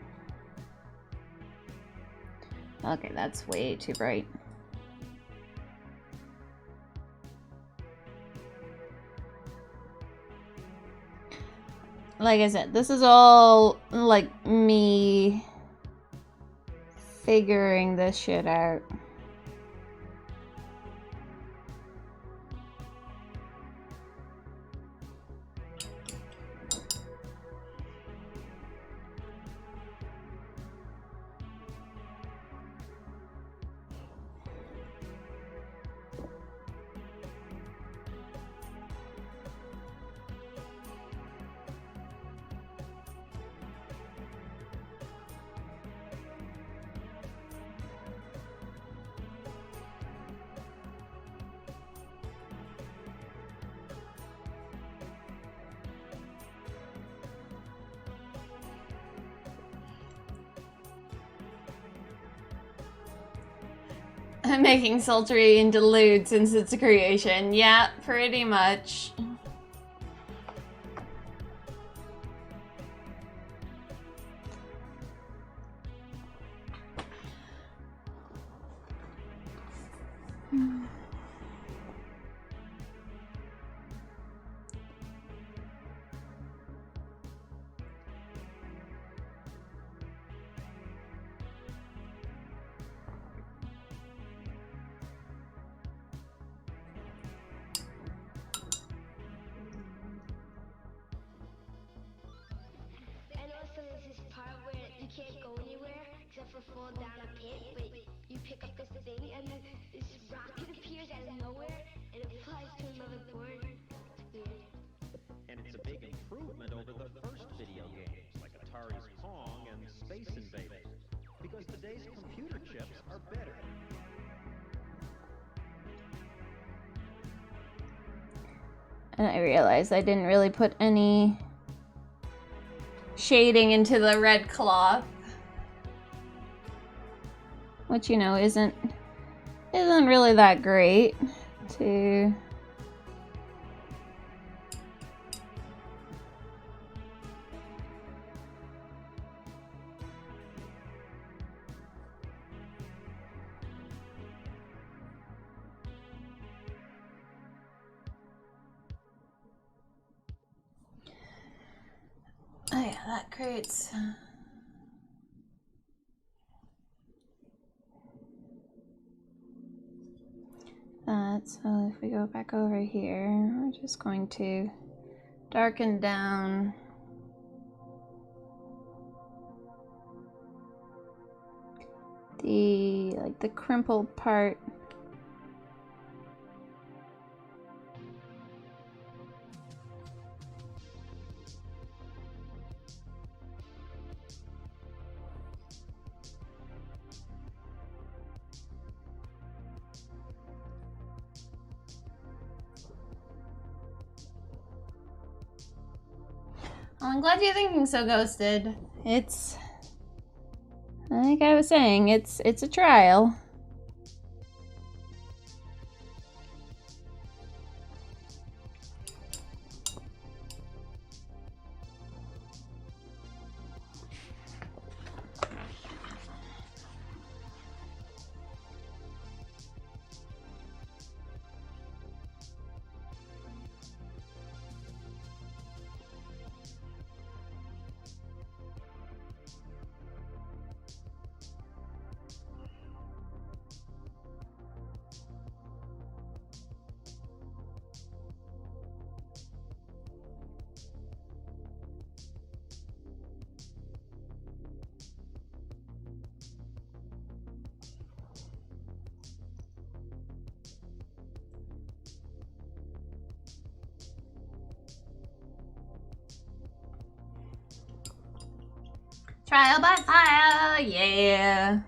Okay, that's way too bright. Like I said, this is all like me figuring this shit out. I'm making sultry into lewd since its creation. Yeah, pretty much. And I realized I didn't really put any shading into the red cloth, which, you know, isn't really that great to oh yeah, that creates that. So if we go back over here, we're just going to darken down the crimpled part. Well, I'm glad you're thinking so, Ghosted. It's, like I was saying, it's a trial. Trial by fire, yeah.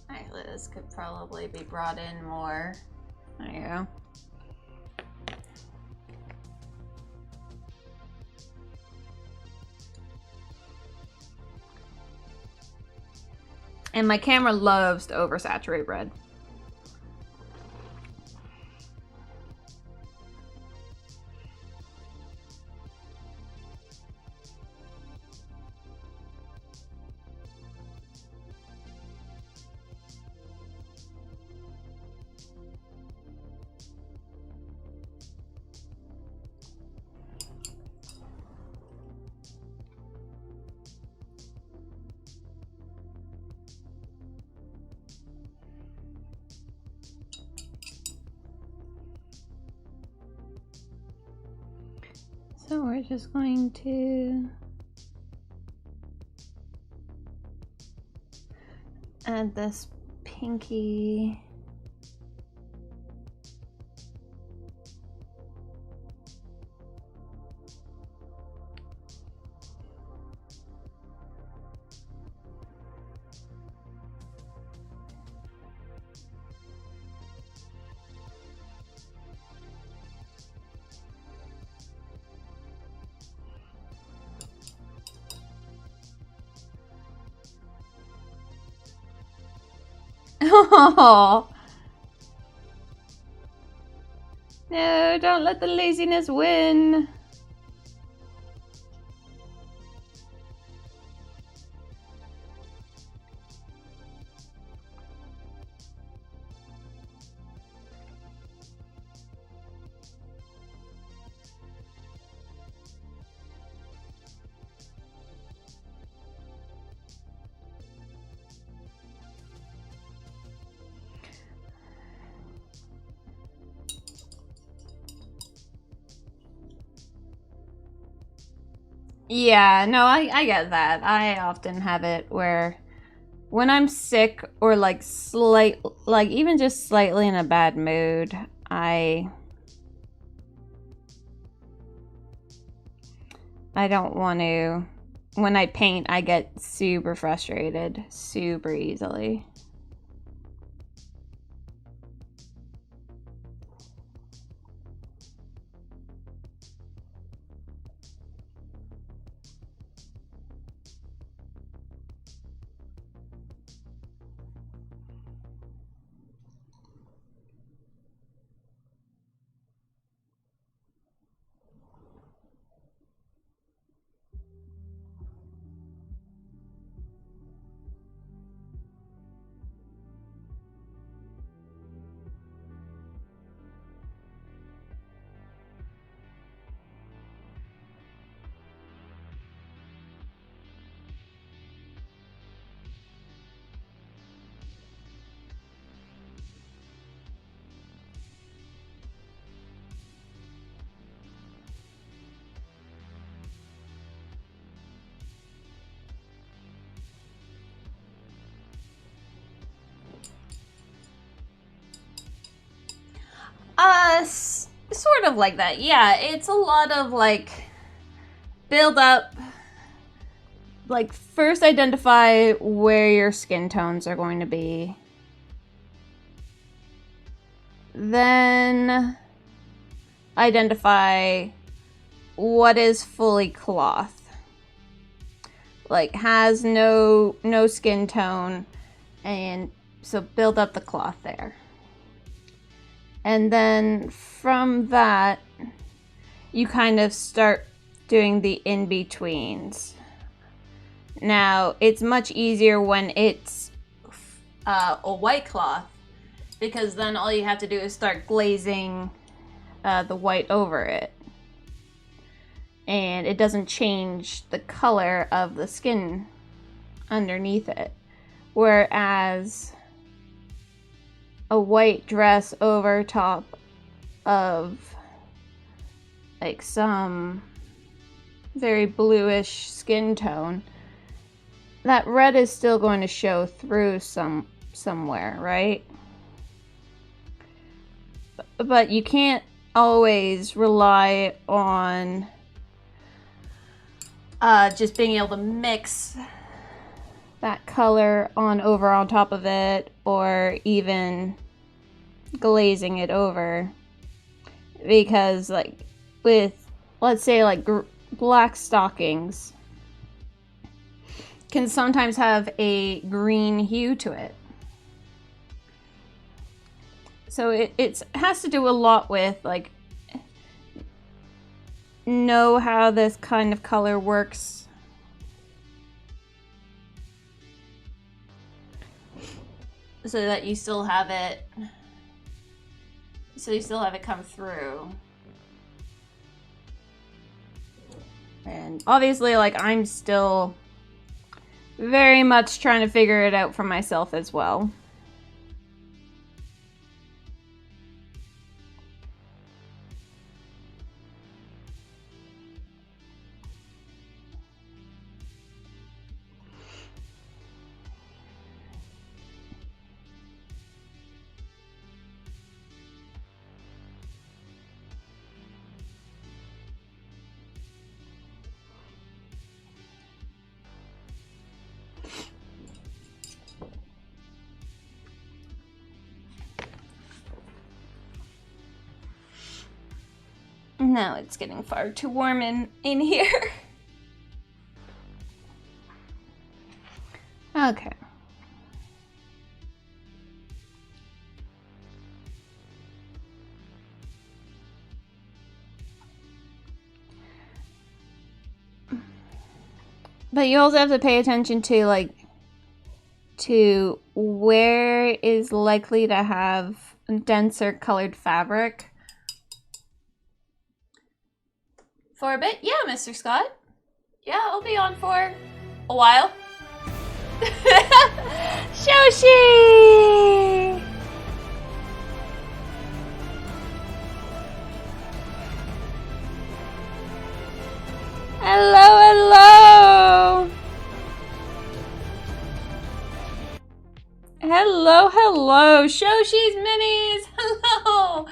Alright, this could probably be brought in more. There you go. And my camera loves to oversaturate red. So we're just going to add this pinky. Oh no, don't let the laziness win. Yeah, no, I get that. I often have it where when I'm sick or like even just slightly in a bad mood, I don't want to. When I paint, I get super frustrated super easily. Sort of like that. Yeah, it's a lot of like build up. Like first identify where your skin tones are going to be. Then identify what is fully cloth. Like has no skin tone, and so build up the cloth there. And then from that, you kind of start doing the in-betweens. Now, it's much easier when it's a white cloth, because then all you have to do is start glazing the white over it. And it doesn't change the color of the skin underneath it. Whereas a white dress over top of like some very bluish skin tone, that red is still going to show through somewhere, right? But you can't always rely on just being able to mix that color over on top of it, or even glazing it over. Because like with, let's say like black stockings can sometimes have a green hue to it. So it has to do a lot with like know how this kind of color works. So that you still have it, come through. And obviously, like, I'm still very much trying to figure it out for myself as well. Now it's getting far too warm in here. Okay. But you also have to pay attention to like where is likely to have denser colored fabric. For a bit? Yeah, Mr. Scott. Yeah, I'll be on for a while. Shoshi! Hello, hello! Hello, hello! Shoshi's Minis! Hello!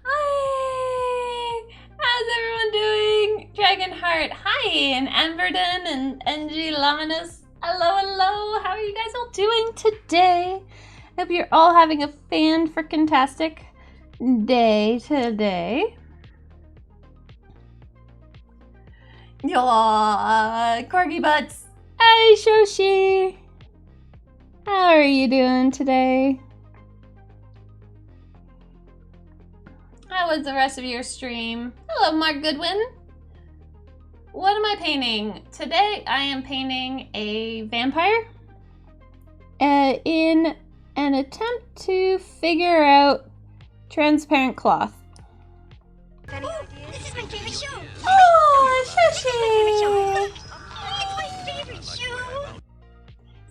Hi! How's everyone doing? Dragonheart, hi! And Amberden and NG Laminus, hello, hello! How are you guys all doing today? Hope you're all having a fan-frickin-tastic day today. Yaw, corgi butts! Hi, Shoshi! How are you doing today? How was the rest of your stream? Hello, Mark Goodwin. What am I painting? Today I am painting a vampire in an attempt to figure out transparent cloth. Any ideas? This is my favorite show. Oh, Shoshi! It's my favorite show.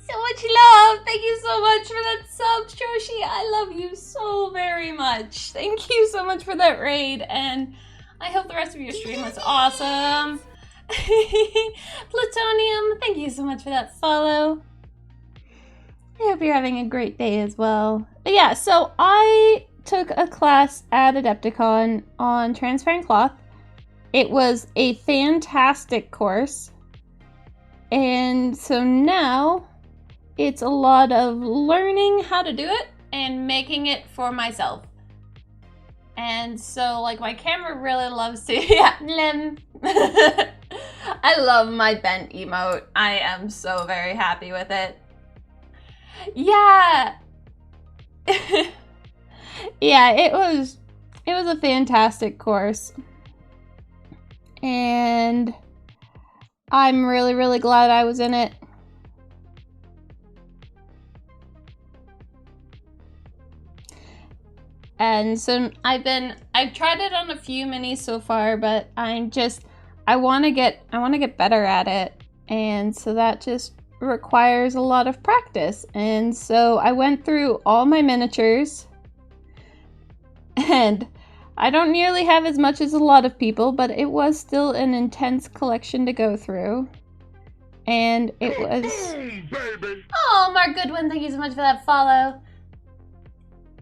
So much love! Thank you so much for that sub, Shoshi! I love you so very much. Thank you so much for that raid, and I hope the rest of your stream was awesome. Plutonium, thank you so much for that follow. I hope you're having a great day as well. But yeah, so I took a class at Adepticon on transparent cloth. It was a fantastic course. And so now it's a lot of learning how to do it and making it for myself. And so like my camera really loves to, yeah, I love my bent emote. I am so very happy with it. Yeah. Yeah, it was a fantastic course. And I'm really, really glad I was in it. And so I've tried it on a few minis so far, but I want to get better at it. And so that just requires a lot of practice. And so I went through all my miniatures, and I don't nearly have as much as a lot of people, but it was still an intense collection to go through. And it was... Oh, Mark Goodwin, thank you so much for that follow.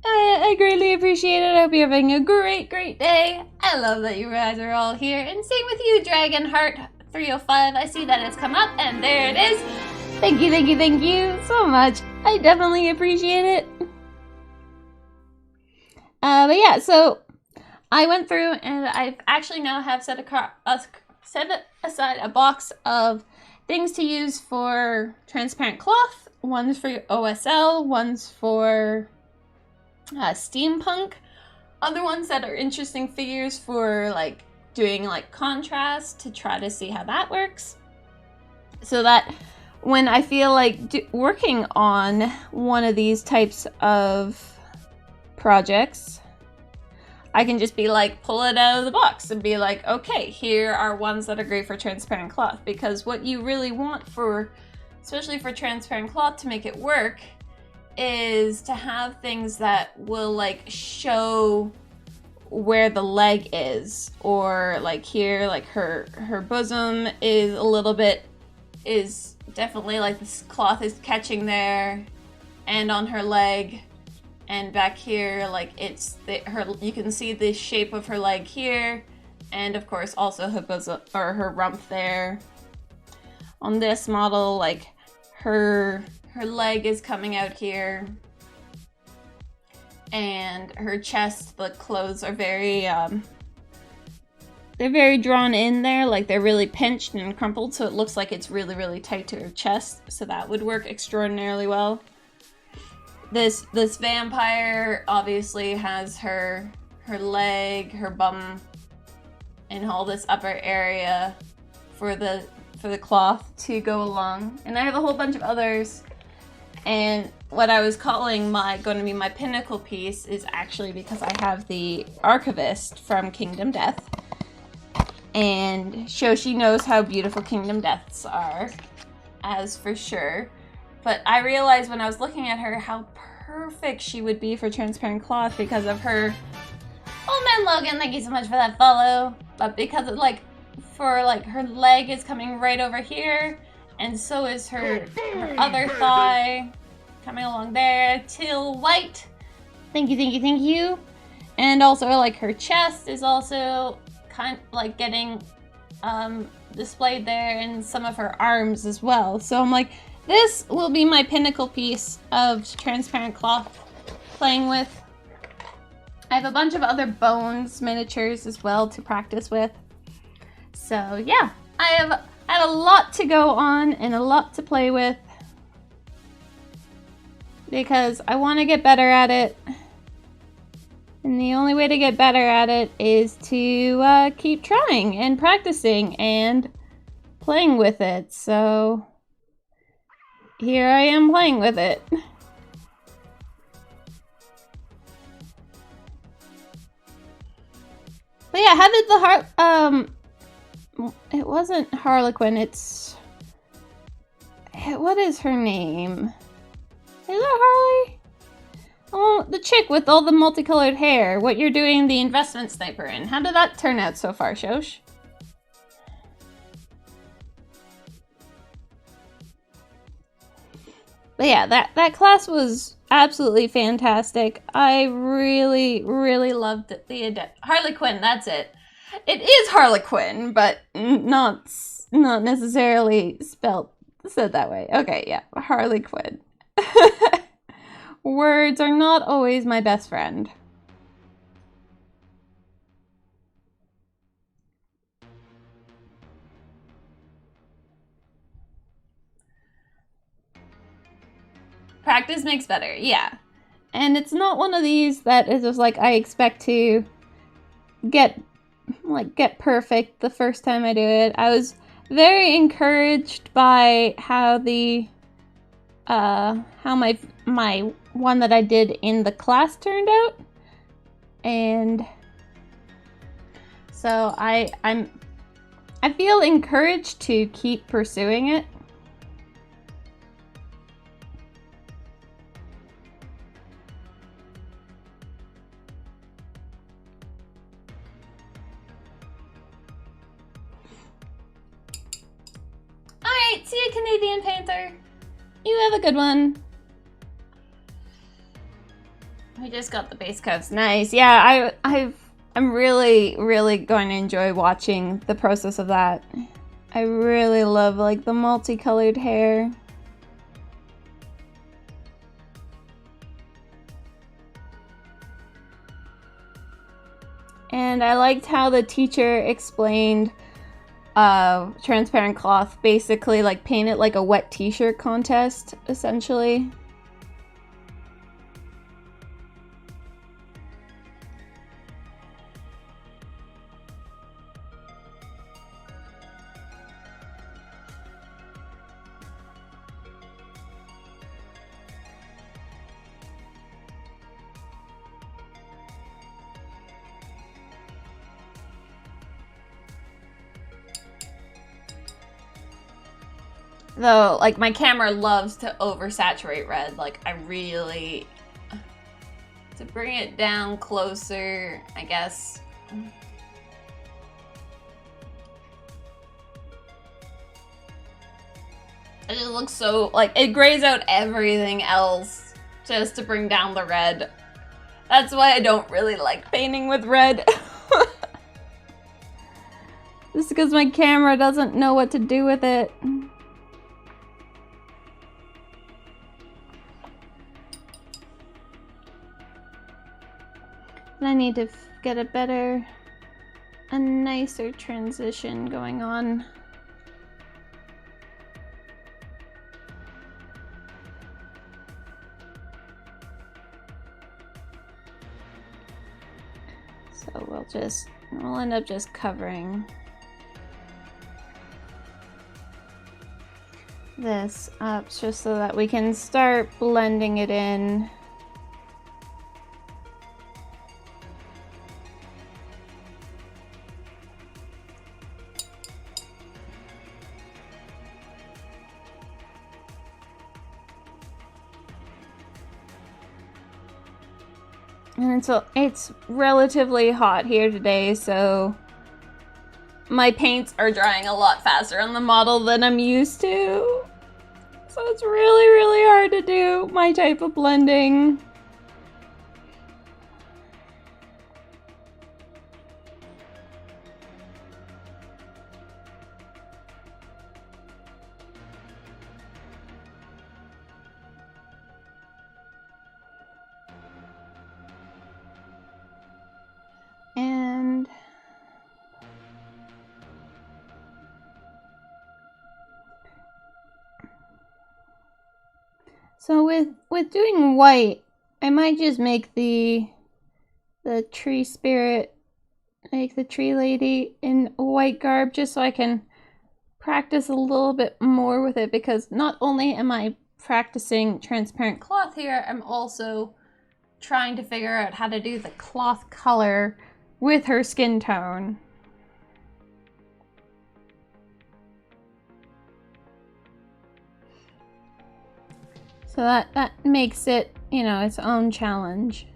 I greatly appreciate it. I hope you're having a great, great day. I love that you guys are all here. And same with you, Dragonheart 305. I see that it's come up, and there it is. Thank you so much. I definitely appreciate it. But yeah, so I went through and I've actually now have set aside a box of things to use for transparent cloth. One's for OSL, one's for steampunk. Other ones that are interesting figures for like doing like contrast to try to see how that works. So that when I feel like working on one of these types of projects, I can just be like, pull it out of the box and be like, okay, here are ones that are great for transparent cloth. Because what you really want for, especially for transparent cloth to make it work, is to have things that will like show where the leg is, or like here, like her bosom is a little bit, is definitely like this cloth is catching there, and on her leg, and back here, like it's her. You can see the shape of her leg here, and of course also her bosom or her rump there. On this model, like her leg is coming out here, and her chest, the clothes are very they're very drawn in there, like they're really pinched and crumpled, so it looks like it's really, really tight to her chest, so that would work extraordinarily well. This vampire obviously has her leg, her bum, and all this upper area for the cloth to go along. And I have a whole bunch of others. And what I was calling going to be my pinnacle piece is actually because I have the Archivist from Kingdom Death. And Shoshi knows how beautiful Kingdom Deaths are, as for sure. But I realized when I was looking at her how perfect she would be for transparent cloth because of her... Oh man, Logan, thank you so much for that follow. But because of her leg is coming right over here, and so is her other thigh coming along there. Teal white. Thank you. And also like her chest is also kind of like getting displayed there, and some of her arms as well. So I'm like, this will be my pinnacle piece of transparent cloth playing with. I have a bunch of other bones miniatures as well to practice with. So yeah, I have had a lot to go on and a lot to play with because I want to get better at it. And the only way to get better at it is to keep trying and practicing and playing with it. So here I am playing with it. But yeah, how did the it wasn't Harlequin, what is her name? Is it Harley? Oh, the chick with all the multicolored hair. What you're doing the investment sniper in. How did that turn out so far, Shosh? But yeah, that class was absolutely fantastic. I really, really loved the Harlequin, that's it. It is Harlequin, but not necessarily said that way. Okay, yeah, Harlequin. Words are not always my best friend. Practice makes better, yeah. And it's not one of these that is just like I expect to get perfect the first time I do it. I was very encouraged by how my one that I did in the class turned out, and so I feel encouraged to keep pursuing it. Alright, see you, Canadian Panther. You have a good one. We just got the base coats. Nice. Yeah, I'm really, really going to enjoy watching the process of that. I really love like the multicolored hair. And I liked how the teacher explained transparent cloth, basically like paint it like a wet t-shirt contest, essentially. Though, like, my camera loves to oversaturate red. Like, I really... To bring it down closer, I guess. It just looks so... Like, it grays out everything else just to bring down the red. That's why I don't really like painting with red. Just because my camera doesn't know what to do with it. And I need to get a nicer transition going on. So we'll end up just covering this up just so that we can start blending it in. And it's relatively hot here today, so my paints are drying a lot faster on the model than I'm used to. So it's really, really hard to do my type of blending. And so with doing white, I might just make the tree spirit, make the tree lady in white garb just so I can practice a little bit more with it, because not only am I practicing transparent cloth here, I'm also trying to figure out how to do the cloth color with her skin tone. So that makes it, you know, its own challenge.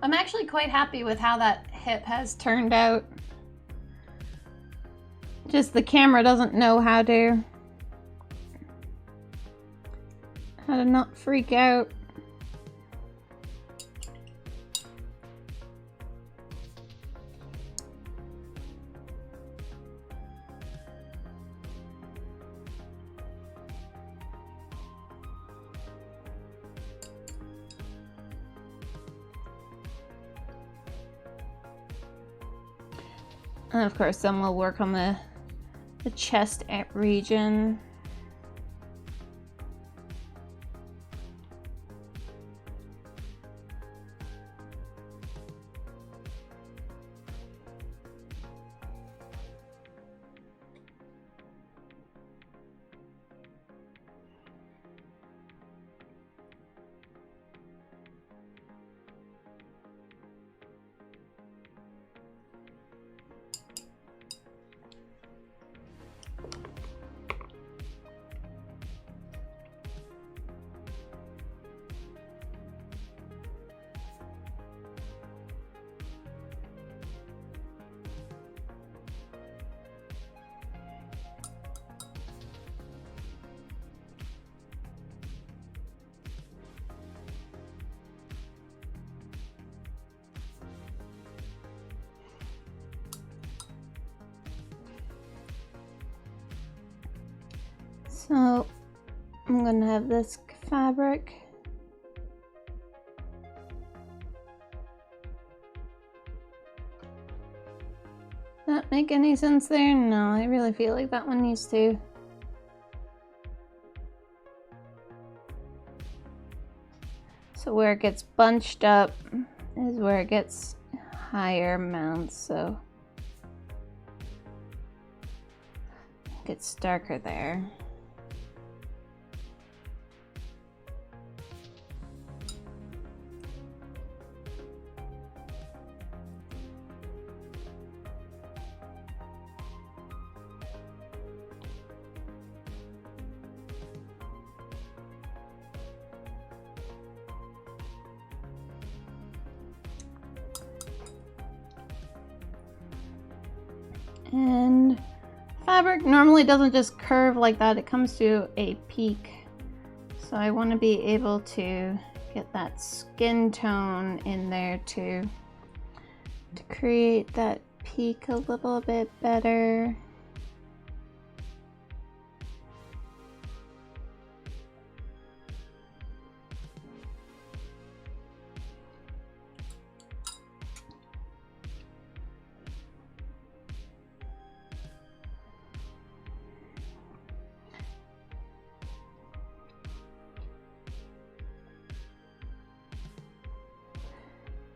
I'm actually quite happy with how that hip has turned out. Just the camera doesn't know how to not freak out. And of course, then we'll work on the chest region. So I'm gonna have this fabric. That make any sense there? No, I really feel like that one needs to. So where it gets bunched up is where it gets higher amounts, so it gets darker there. And fabric normally doesn't just curve like that, it comes to a peak. So I want to be able to get that skin tone in there to create that peak a little bit better.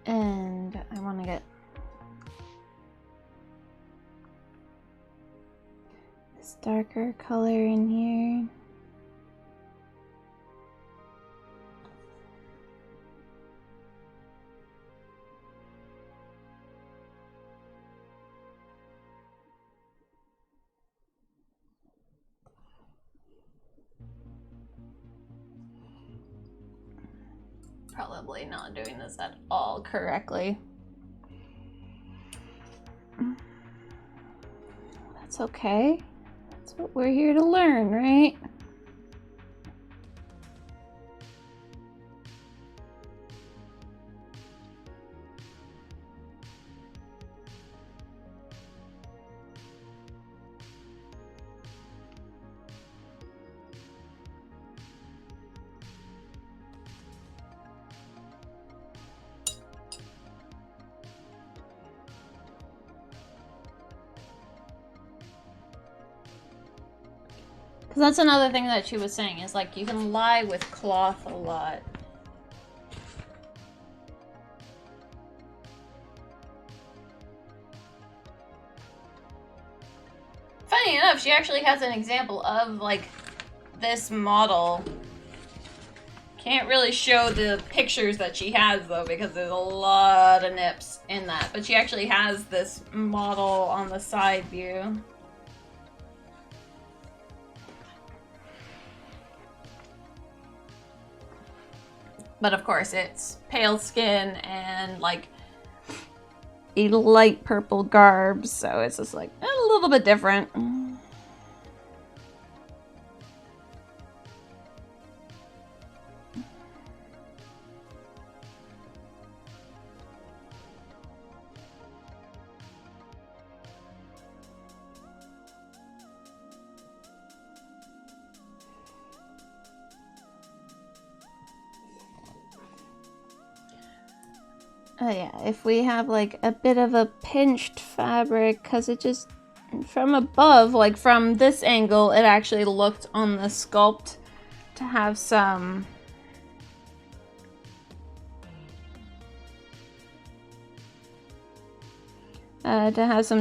And I want to get this darker color in here. Probably not doing this at all correctly. That's okay. That's what we're here to learn, right? Because that's another thing that she was saying, is like you can lie with cloth a lot. Funny enough, she actually has an example of like this model. Can't really show the pictures that she has though, because there's a lot of nips in that. But she actually has this model on the side view. But of course, it's pale skin and like a light purple garb, so it's just like a little bit different. Oh yeah, if we have like a bit of a pinched fabric, because it just, from above, like from this angle, it actually looked on the sculpt to have some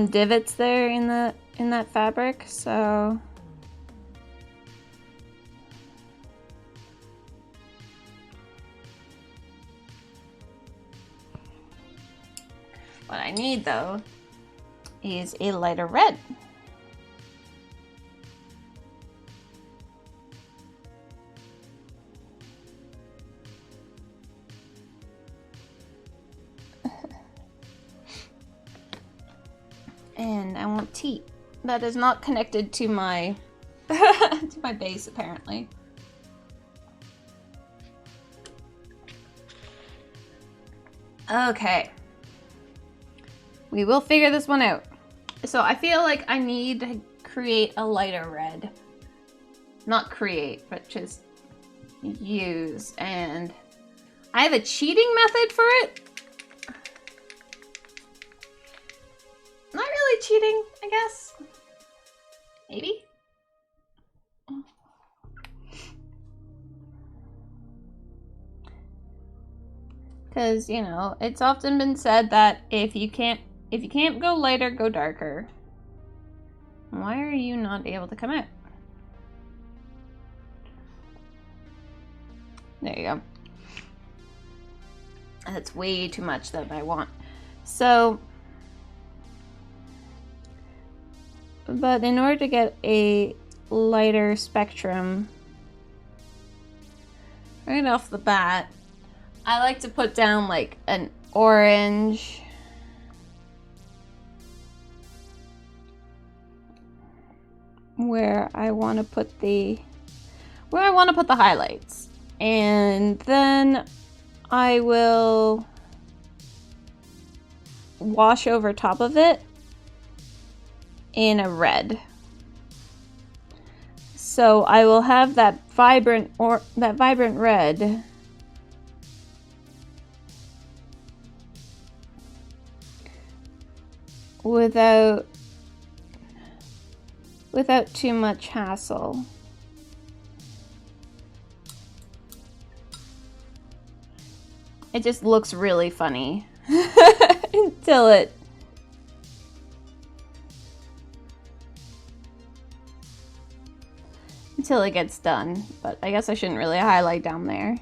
divots there in that fabric, so what I need, though, is a lighter red. And I want tea. That is not connected to my to my base, apparently. Okay. We will figure this one out. So I feel like I need to create a lighter red. not create, but just use. And I have a cheating method for it. Not really cheating, I guess. Maybe? Because, you know, it's often been said that if you can't go lighter, go darker. Why are you not able to come out? There you go. That's way too much that I want. So, but in order to get a lighter spectrum, right off the bat, I like to put down like an orange, where I want to put the highlights, and then I will wash over top of it in a red. So I will have that vibrant red without too much hassle. It just looks really funny until it gets done. But I guess I shouldn't really highlight down there.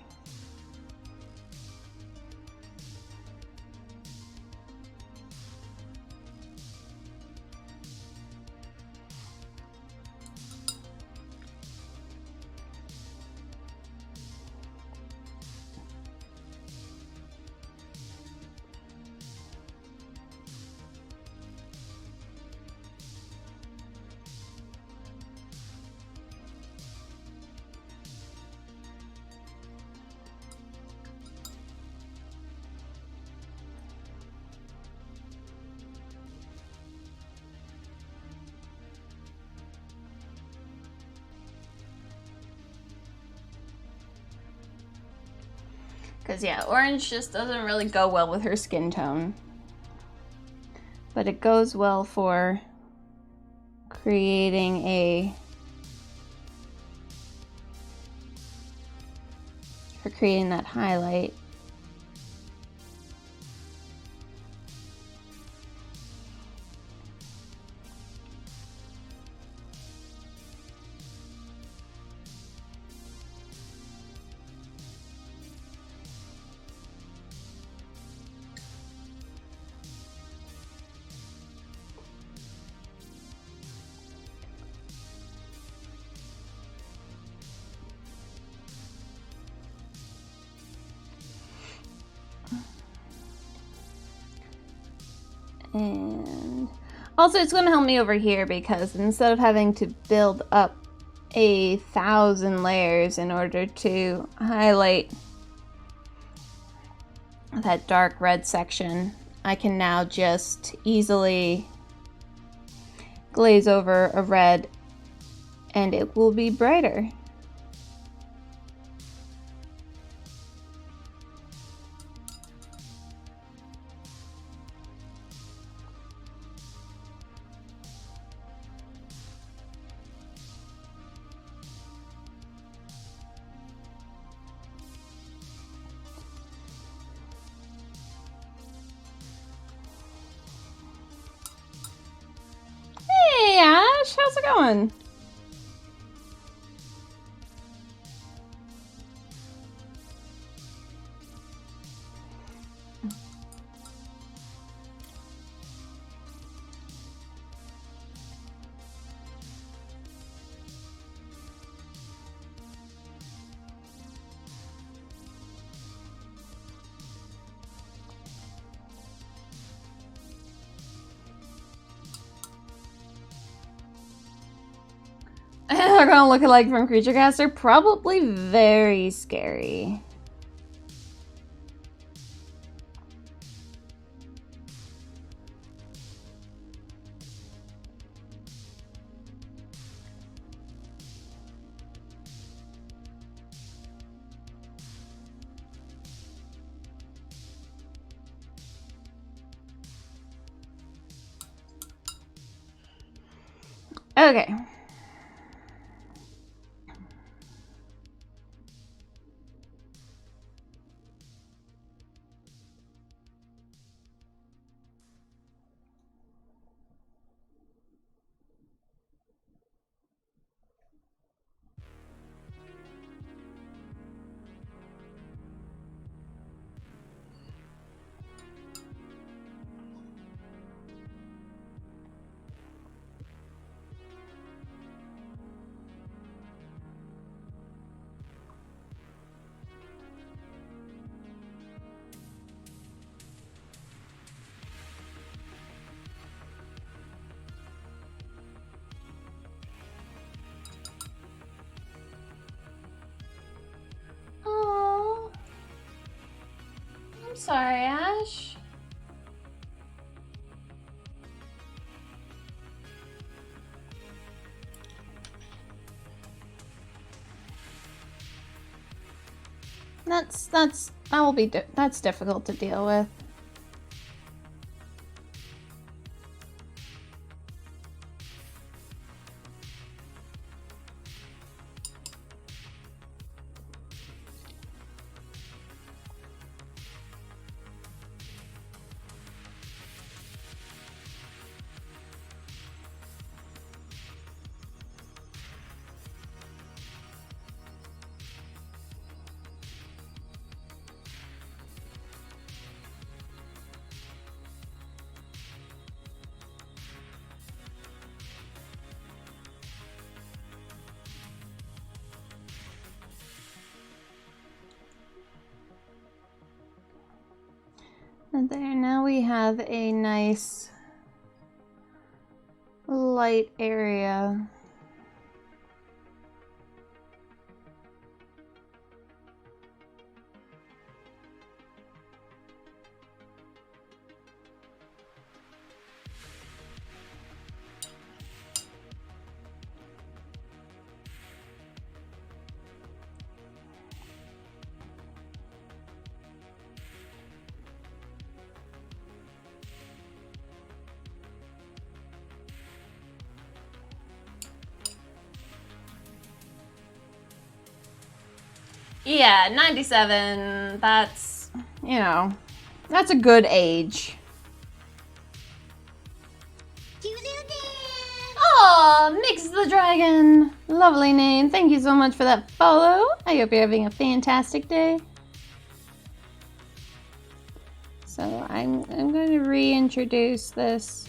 Because, yeah, orange just doesn't really go well with her skin tone. But it goes well for creating that highlight. And also it's going to help me over here because instead of having to build up 1,000 layers in order to highlight that dark red section, I can now just easily glaze over a red and it will be brighter. Hey Ash, how's it going? They're gonna look alike from Creature Caster. Probably very scary. Okay. Oh, I'm sorry, Ash. That's difficult to deal with. And there, now we have a nice light area. Yeah, 97, that's, you know, that's a good age. Aw, Mix the Dragon. Lovely name. Thank you so much for that follow. I hope you're having a fantastic day. So I'm going to reintroduce this.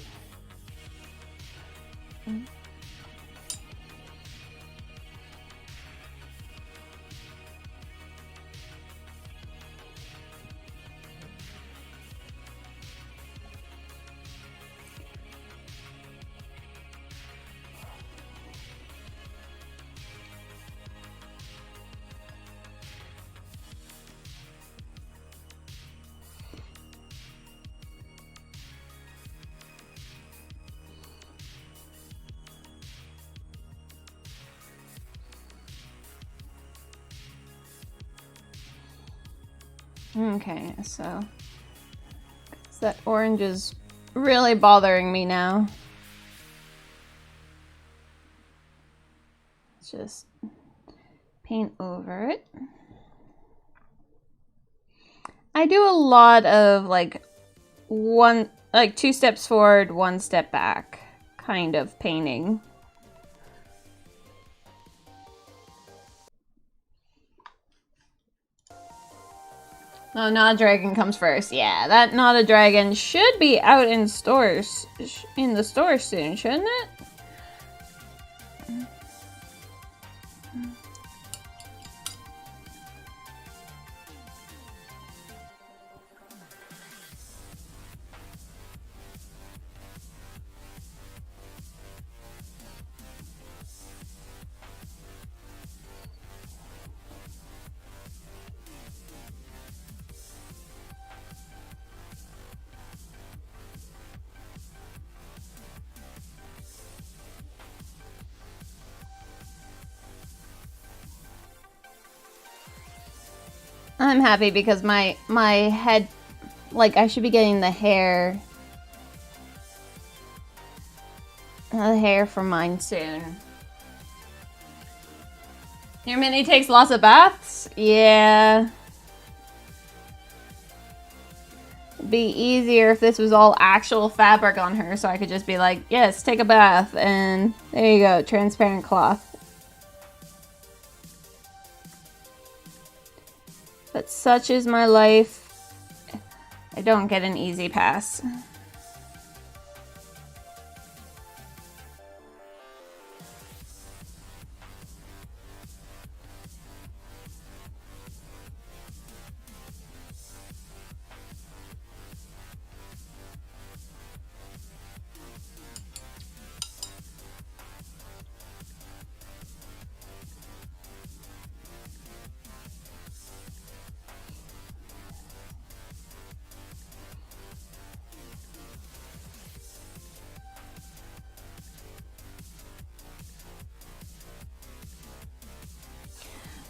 Okay, so that orange is really bothering me now. Let's just paint over it. I do a lot of like two steps forward, one step back kind of painting. Oh, Not a Dragon comes first. Yeah, that Not a Dragon should be out in stores, in the store soon, shouldn't it? I'm happy because my head, like, I should be getting the hair the hair from mine soon. Your mini takes lots of baths? Yeah. It'd be easier if this was all actual fabric on her, so I could just be like, yes, take a bath, and there you go, transparent cloth. But such is my life, I don't get an easy pass.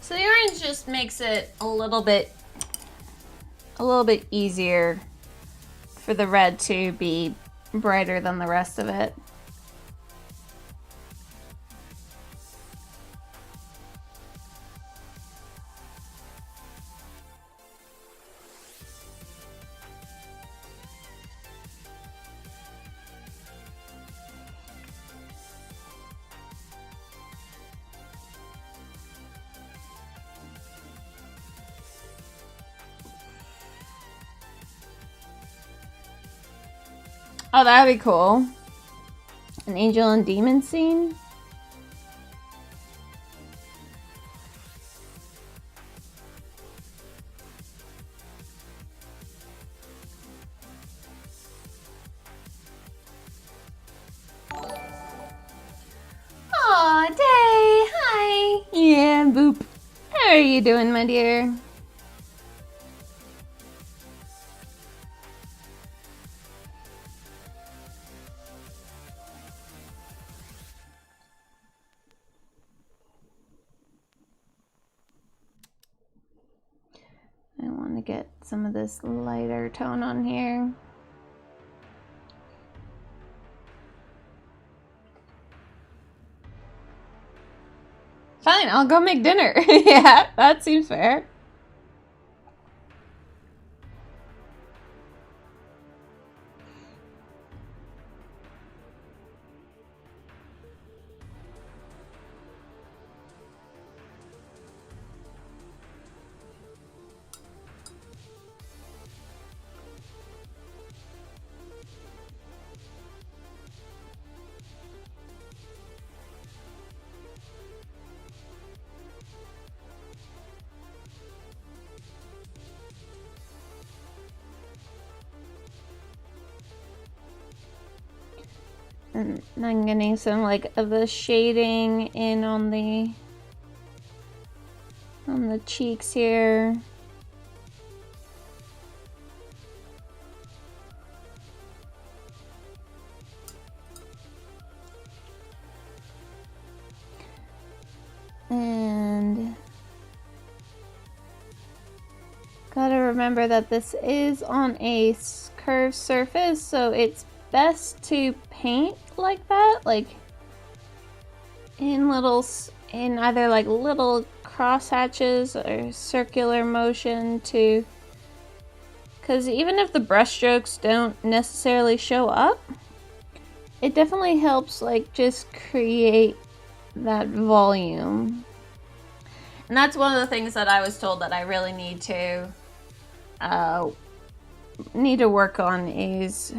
So the orange just makes it a little bit easier for the red to be brighter than the rest of it. Oh, that'd be cool. An angel and demon scene? Aw, Day! Hi! Yeah, Boop. How are you doing, my dear? I want to get some of this lighter tone on here. Fine, I'll go make dinner. Yeah, that seems fair. And I'm getting some like of the shading in on the cheeks here. And gotta remember that this is on a curved surface, so it's best to paint like that, like in either like little cross hatches or circular motion to, because even if the brush strokes don't necessarily show up, it definitely helps like just create that volume. And that's one of the things that I was told that I really need to work on is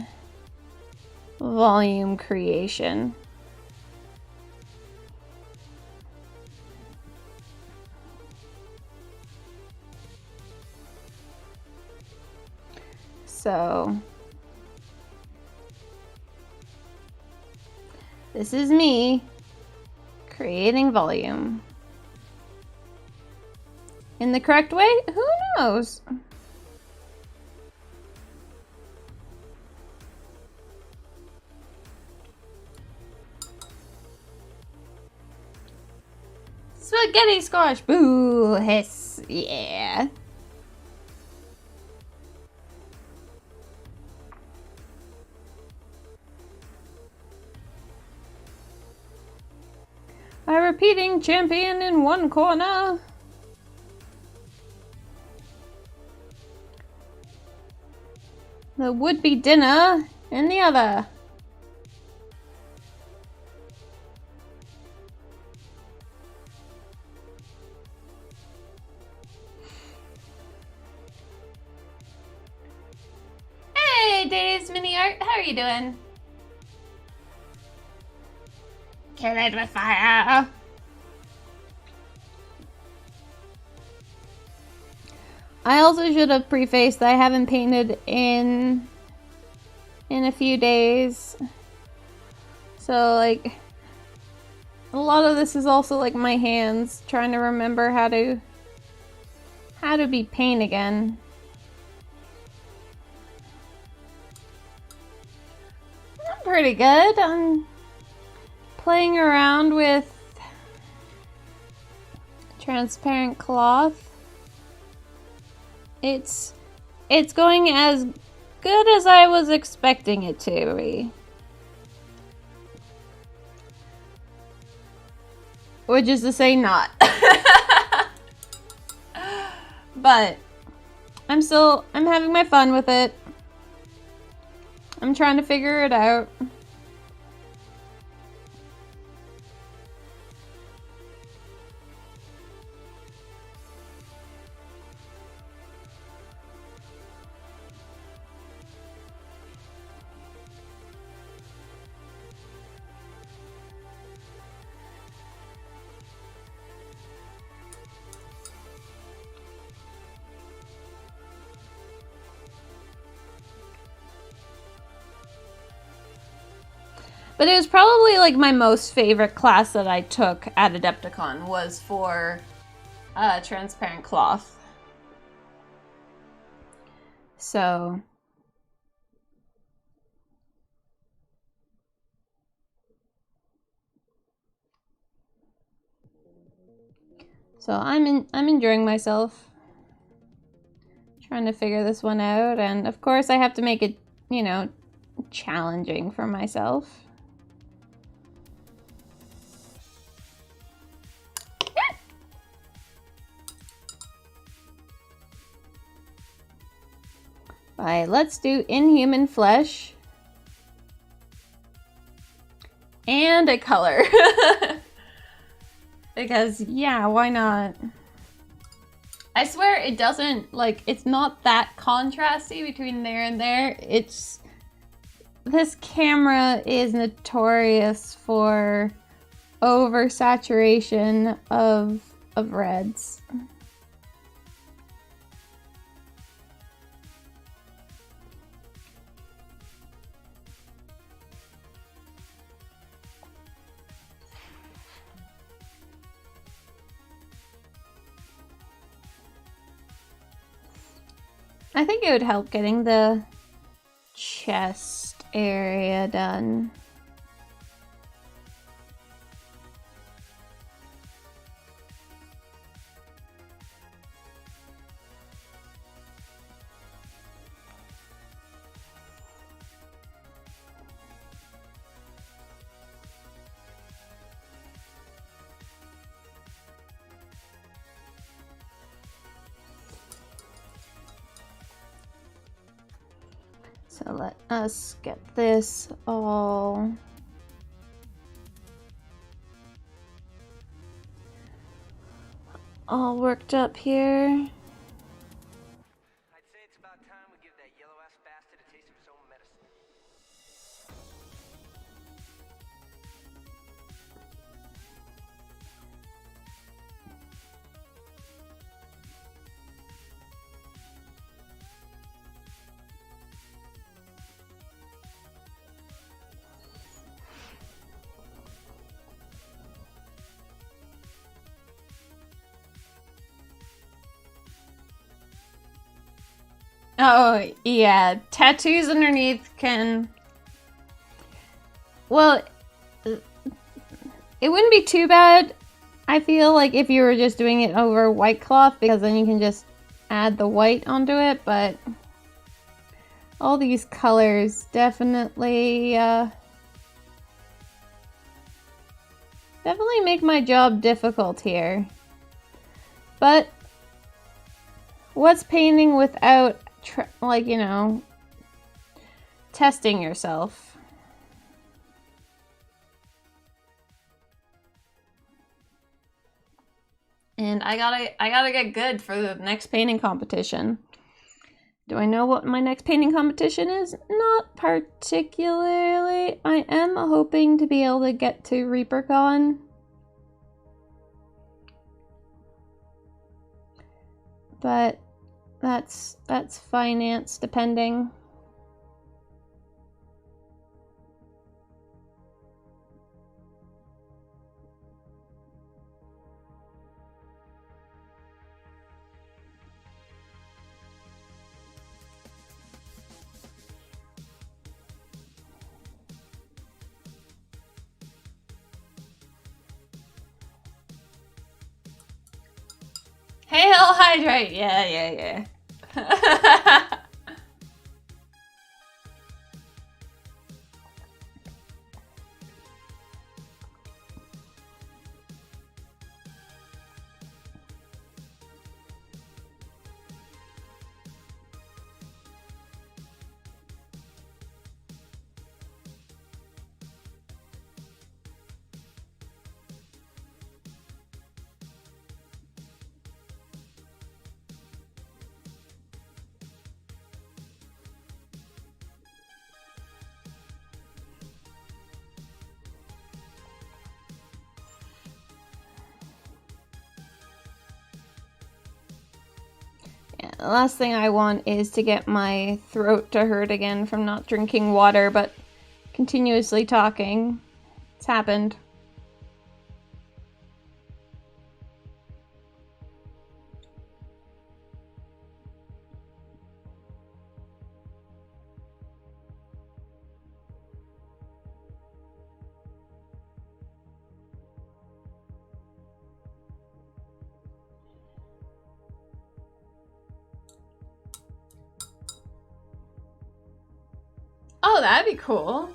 volume creation. So this is me creating volume. In the correct way? Who knows? Spaghetti squash. Boo. Hiss. Yeah. A repeating champion in one corner. The would-be dinner in the other. Hey, Days Mini Art, how are you doing? Kill it with fire. I also should have prefaced that I haven't painted in a few days. So like a lot of this is also like my hands trying to remember how to be paint again. I'm pretty good. I'm playing around with transparent cloth. It's going as good as I was expecting it to be. Which is to say not. But I'm having my fun with it. I'm trying to figure it out. But it was probably like my most favorite class that I took at Adepticon was for transparent cloth. So I'm enjoying myself. Trying to figure this one out, and of course I have to make it, you know, challenging for myself. Alright, let's do inhuman flesh. And a color. Because, yeah, why not? I swear it doesn't, like, it's not that contrasty between there and there. It's... This camera is notorious for oversaturation of reds. I think it would help getting the chest area done. So let us get this all worked up here. I'd say it's about time we give that yellow-ass bastard a taste of his own medicine. Oh, yeah. Tattoos underneath can... Well, it wouldn't be too bad, I feel like, if you were just doing it over white cloth, because then you can just add the white onto it, but all these colors definitely Definitely make my job difficult here. But what's painting without, like, you know, testing yourself? And I gotta get good for the next painting competition. Do I know what my next painting competition is? Not particularly. I am hoping to be able to get to ReaperCon. But that's finance depending. Hail hydrate! Yeah. The last thing I want is to get my throat to hurt again from not drinking water, but continuously talking. It's happened. Oh, that'd be cool.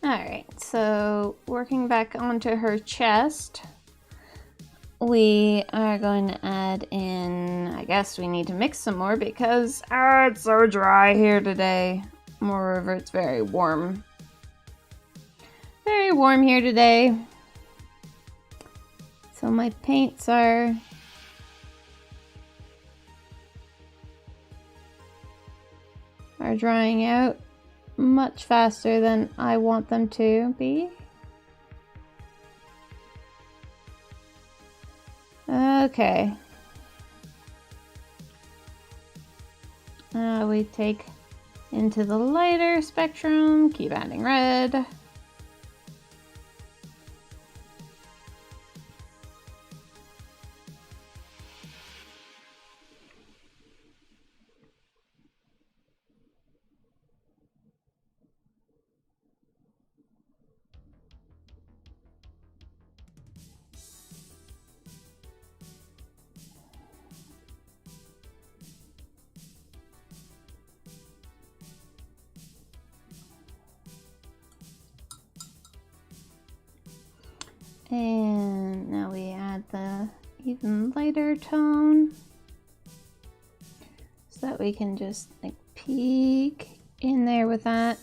Alright, so working back onto her chest, we are going to add in, I guess we need to mix some more because it's so dry here today. Moreover, it's very warm. Very warm here today. So my paints are drying out much faster than I want them to be. Okay. We take into the lighter spectrum, keep adding red. And now we add the even lighter tone so that we can just like peek in there with that.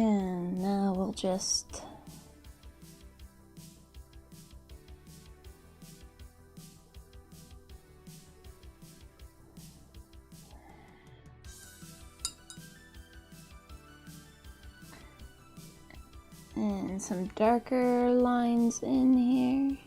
And now we'll just and some darker lines in here.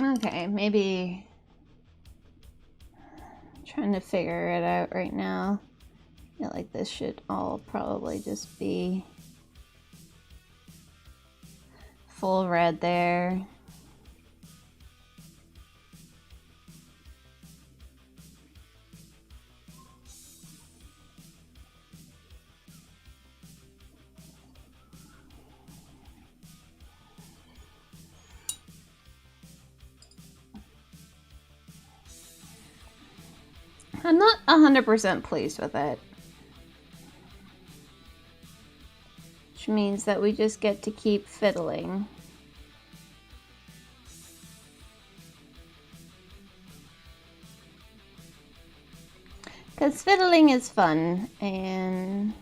Okay, maybe I'm trying to figure it out right now. I feel like this should all probably just be full red there. I'm not 100% pleased with it. Which means that we just get to keep fiddling. Because fiddling is fun, and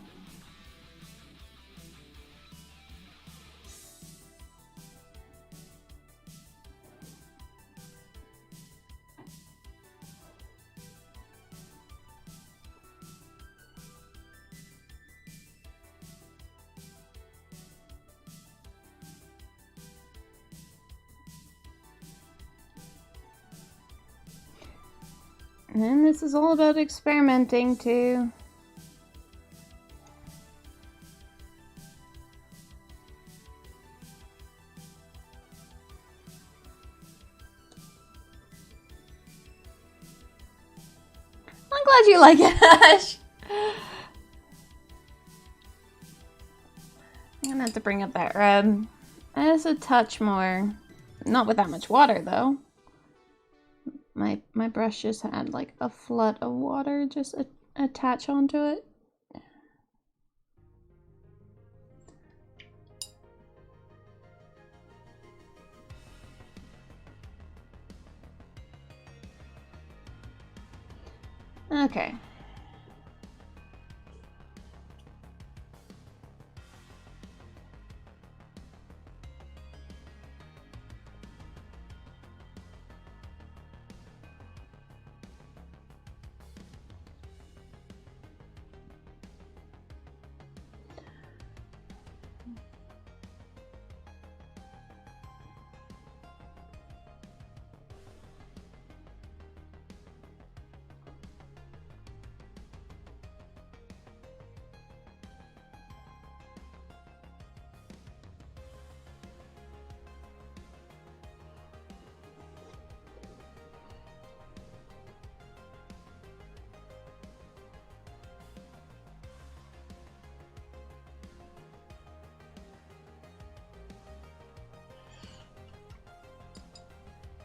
then this is all about experimenting too. I'm glad you like it, Ash. I'm gonna have to bring up that red. As a touch more. Not with that much water though. My brush just had like a flood of water just attach onto it. Okay.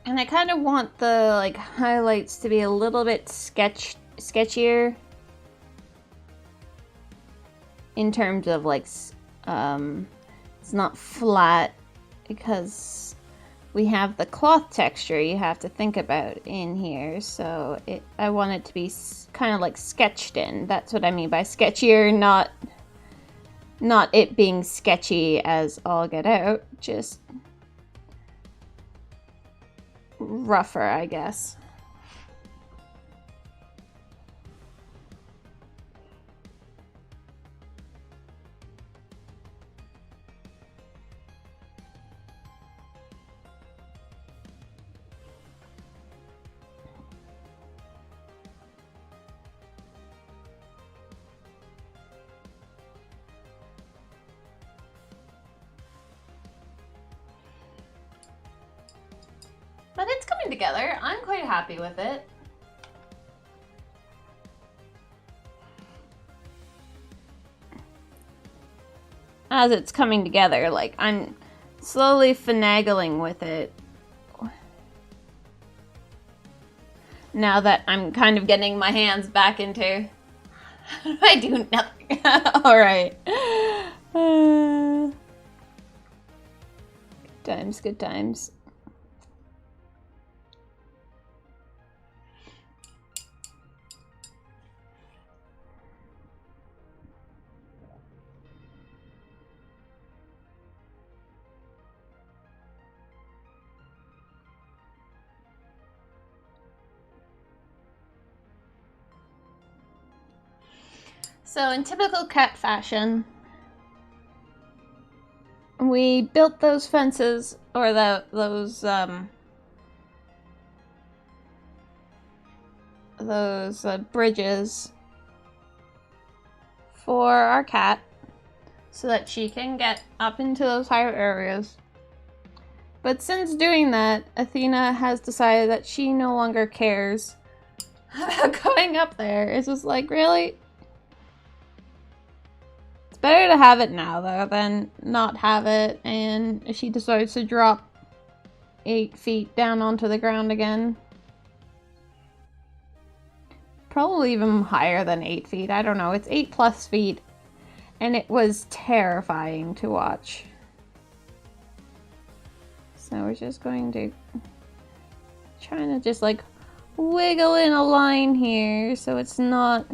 And I kind of want the like highlights to be a little bit sketchier in terms of like it's not flat, because we have the cloth texture you have to think about in here. So I want it to be kind of like sketched in. That's what I mean by sketchier, not it being sketchy as all get out, just rougher, I guess. coming together. I'm quite happy with it. As it's coming together, like, I'm slowly finagling with it. Now that I'm kind of getting my hands back into... I do nothing. Alright. Good times, good times. So in typical cat fashion, we built those fences, or those bridges for our cat so that she can get up into those higher areas. But since doing that, Athena has decided that she no longer cares about going up there. It's just like, really? It's better to have it now, though, than not have it, and she decides to drop 8 feet down onto the ground again. Probably even higher than 8 feet. I don't know. It's 8+ feet, and it was terrifying to watch. So we're just going to... trying to just, like, wiggle in a line here so it's not...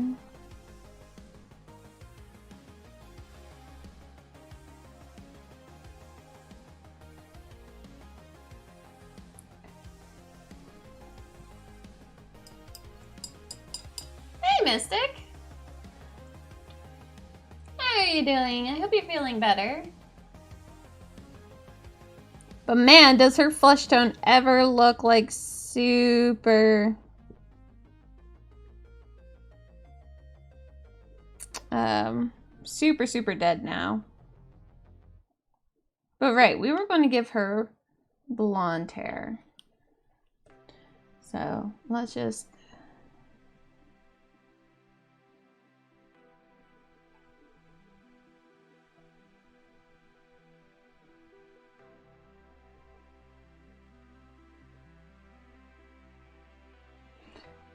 Hey, Mystic! How are you doing? I hope you're feeling better. But man, does her flesh tone ever look like super... super dead now. But right, we were going to give her blonde hair. So, let's just...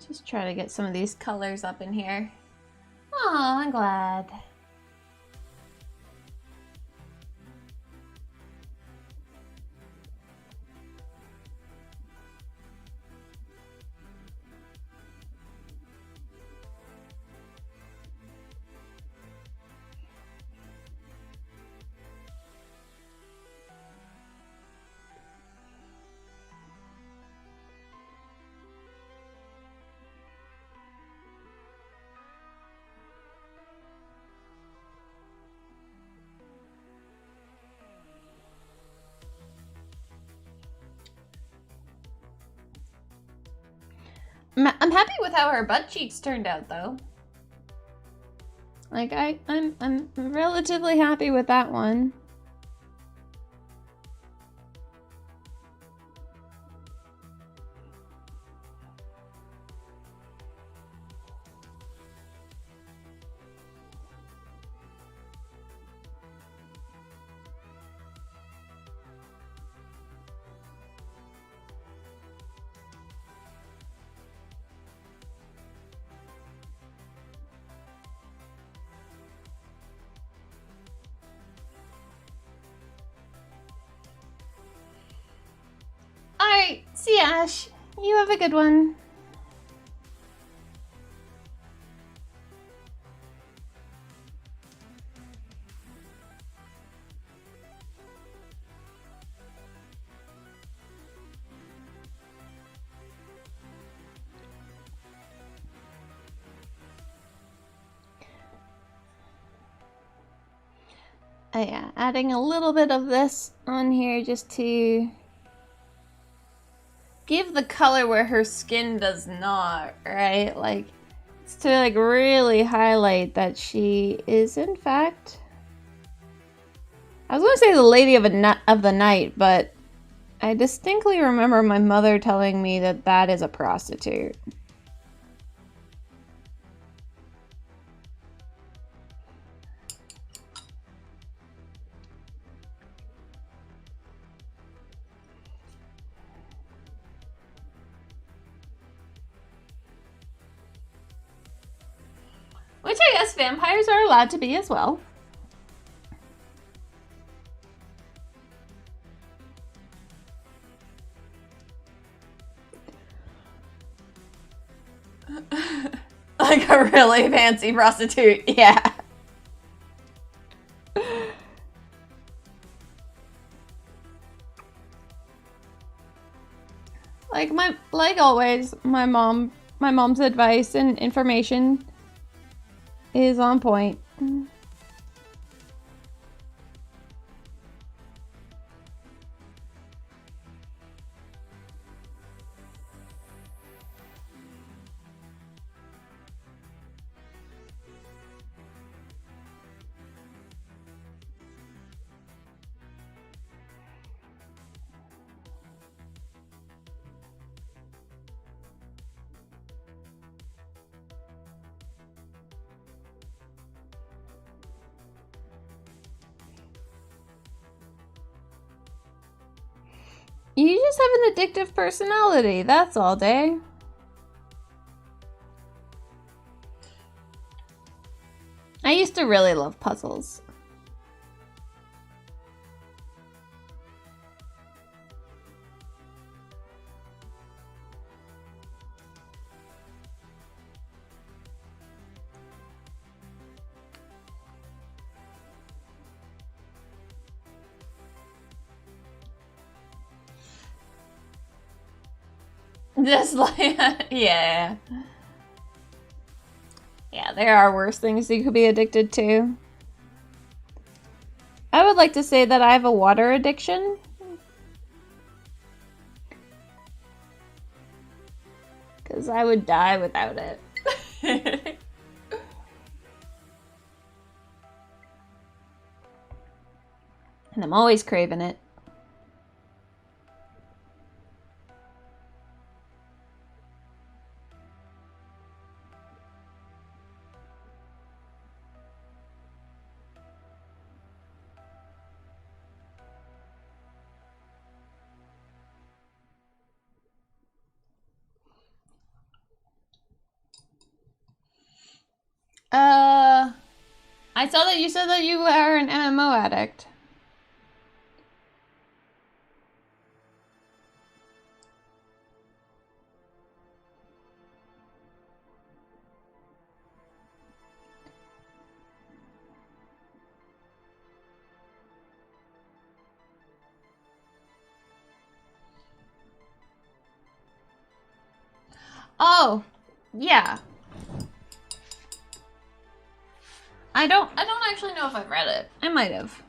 just try to get some of these colors up in here. Oh, I'm glad. I'm happy with how her butt cheeks turned out, though. Like, I'm relatively happy with that one. Alright, see ya, Ash. You have a good one. Oh yeah, adding a little bit of this on here just to give the color where her skin does not, right? Like, it's to like really highlight that she is in fact, I was gonna say the lady of the night, but I distinctly remember my mother telling me that that is a prostitute. Which I guess vampires are allowed to be as well. Like a really fancy prostitute, yeah. Like always, my mom's advice and information is on point. You just have an addictive personality, that's all, Day. I used to really love puzzles. Just like, yeah. Yeah, there are worse things you could be addicted to. I would like to say that I have a water addiction. Because I would die without it. And I'm always craving it. I saw that you said that you are an MMO addict. Oh, yeah. I don't actually know if I've read it. I might have.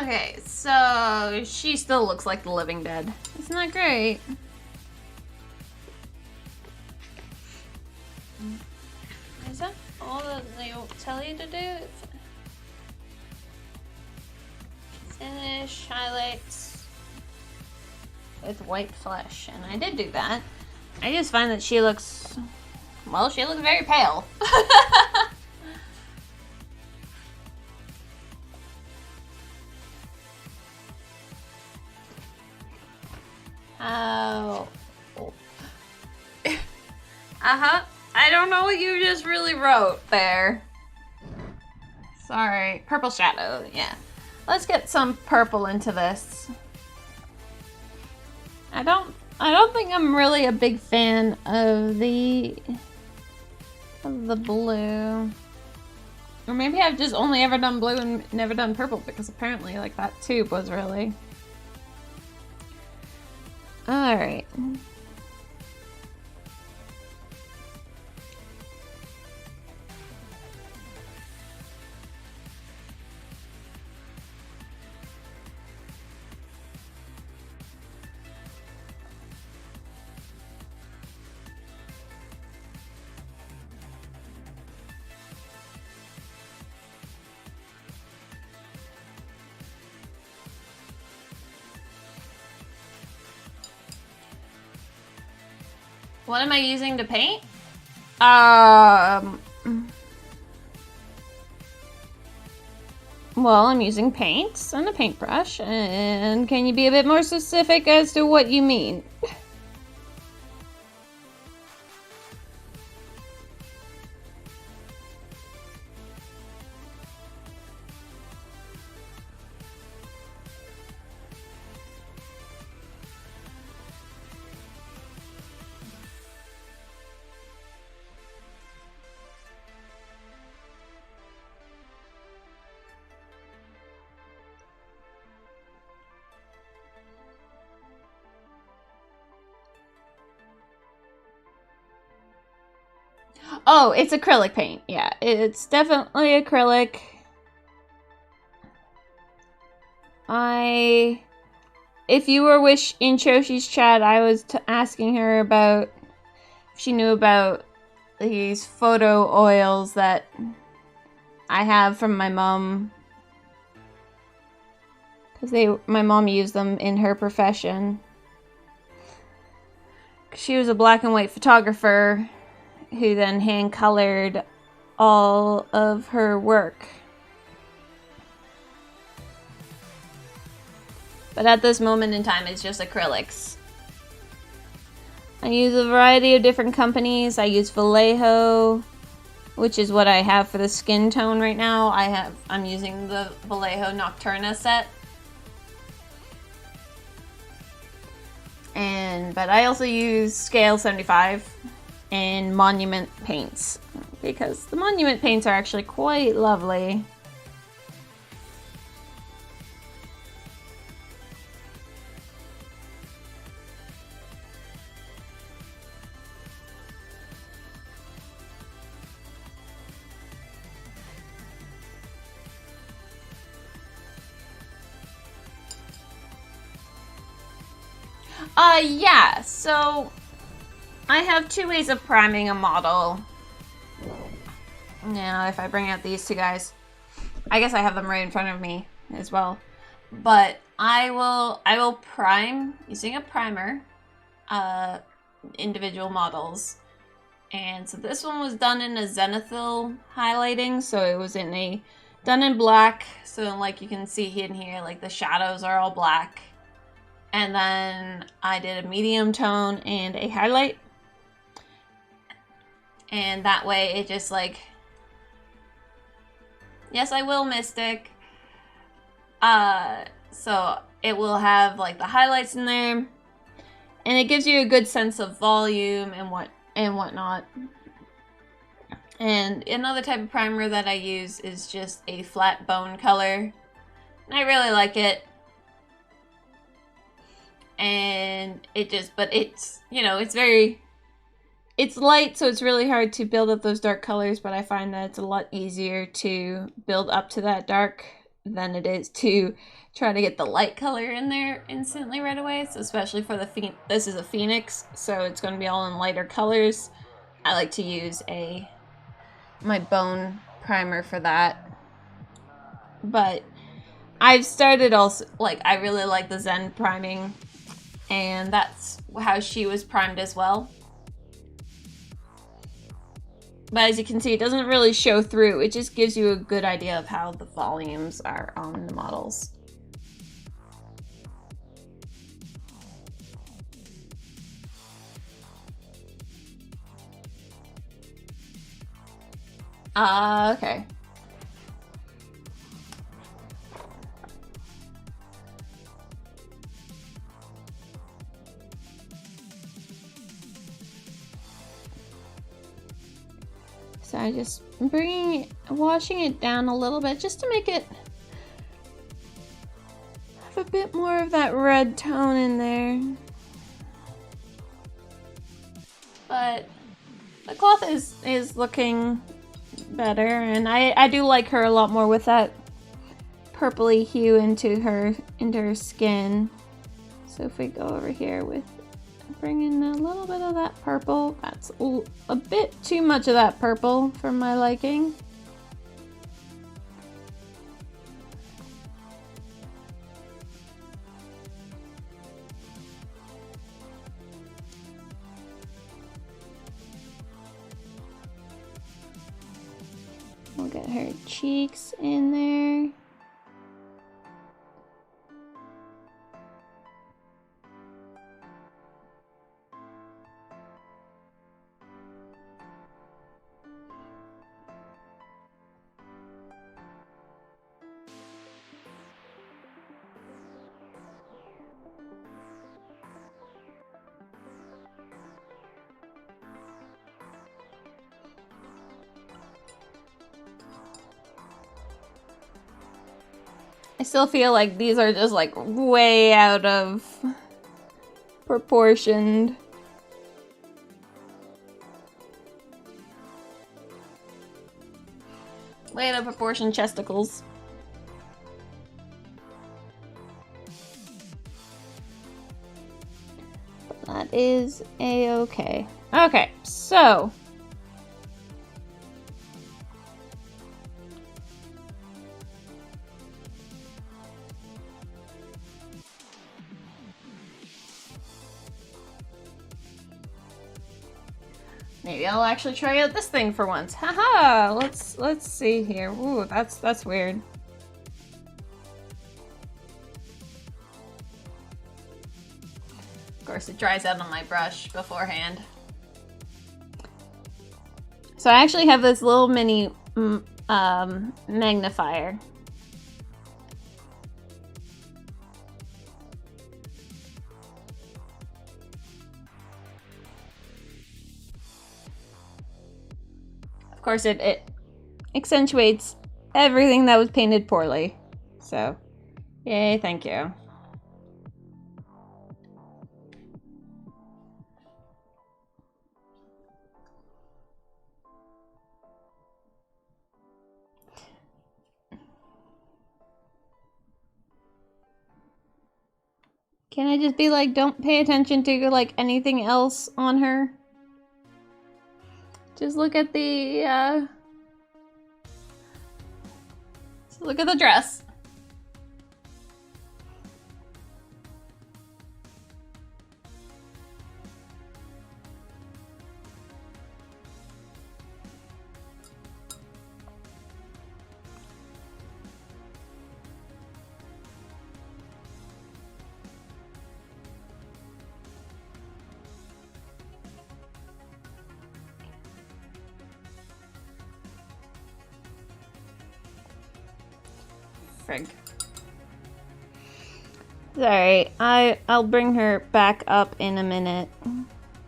Okay, so she still looks like the living dead. Isn't that great? Is that all that they tell you to do? Finish highlights with white flesh, and I did do that. I just find that she looks, well, she looks very pale. Oh. I don't know what you just really wrote there. Sorry. Purple shadow, yeah. Let's get some purple into this. I don't think I'm really a big fan of the blue. Or maybe I've just only ever done blue and never done purple, because apparently like that tube was really Alright. What am I using to paint? Well, I'm using paints and a paintbrush, and can you be a bit more specific as to what you mean? Oh, it's acrylic paint. Yeah, it's definitely acrylic. If you were in Choshi's chat, I was asking her about if she knew about these photo oils that I have from my mom. Because my mom used them in her profession. She was a black and white photographer who then hand colored all of her work. But at this moment in time, it's just acrylics. I use a variety of different companies. I use Vallejo, which is what I have for the skin tone right now. I'm using the Vallejo Nocturna set. But I also use Scale 75 and Monument paints, because the Monument paints are actually quite lovely. Yeah, so I have two ways of priming a model. Now, if I bring out these two guys, I guess I have them right in front of me as well. But I will prime using a primer individual models. And so this one was done in a zenithal highlighting, so it was done in black. So like you can see in here, like the shadows are all black. And then I did a medium tone and a highlight. And that way it just like, yes, I will Mystic. So it will have like the highlights in there. And it gives you a good sense of volume and whatnot. And another type of primer that I use is just a flat bone color. And I really like it. And it's, you know, it's light, so it's really hard to build up those dark colors, but I find that it's a lot easier to build up to that dark than it is to try to get the light color in there instantly right away. So especially for this is a Phoenix, so it's going to be all in lighter colors. I like to use my bone primer for that. But I've started also, like, I really like the Zen priming, and that's how she was primed as well. But as you can see, it doesn't really show through. It just gives you a good idea of how the volumes are on the models. Okay. So I just washing it down a little bit just to make it have a bit more of that red tone in there. but the cloth is looking better, and I do like her a lot more with that purpley hue into her skin. So if we go over here with bring in a little bit of that purple, that's a bit too much of that purple for my liking. We'll get her cheeks in there. I still feel like these are just like way out of proportioned. Way out of proportion chesticles. But that is a-okay. Okay, so maybe I'll actually try out this thing for once. Haha! Let's see here. Ooh, that's weird. Of course, it dries out on my brush beforehand. So I actually have this little mini magnifier. Of course, it accentuates everything that was painted poorly. So, yay, thank you. Can I just be like, don't pay attention to like anything else on her? Just look at the look at the dress. Frig. Sorry, I'll bring her back up in a minute.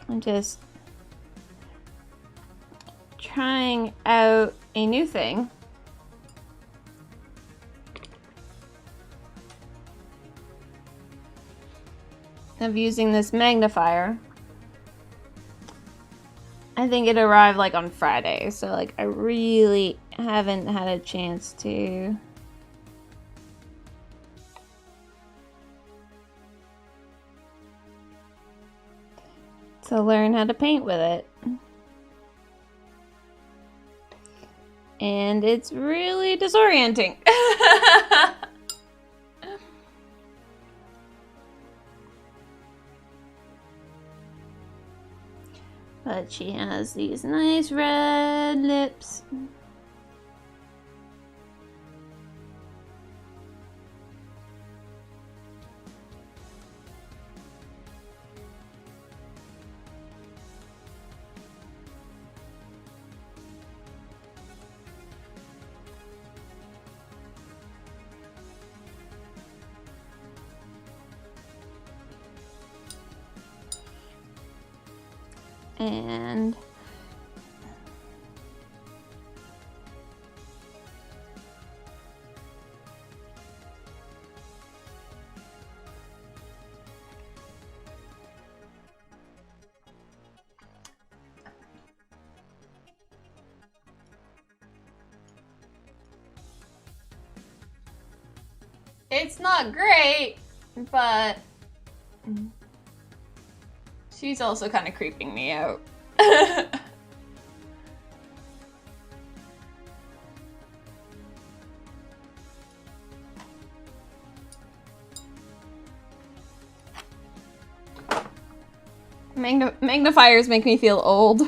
I'm just trying out a new thing. Of using this magnifier. I think it arrived like on Friday, so like I really haven't had a chance to learn how to paint with it. And it's really disorienting. But she has these nice red lips. And It's not great, but she's also kind of creeping me out. Magnifiers make me feel old.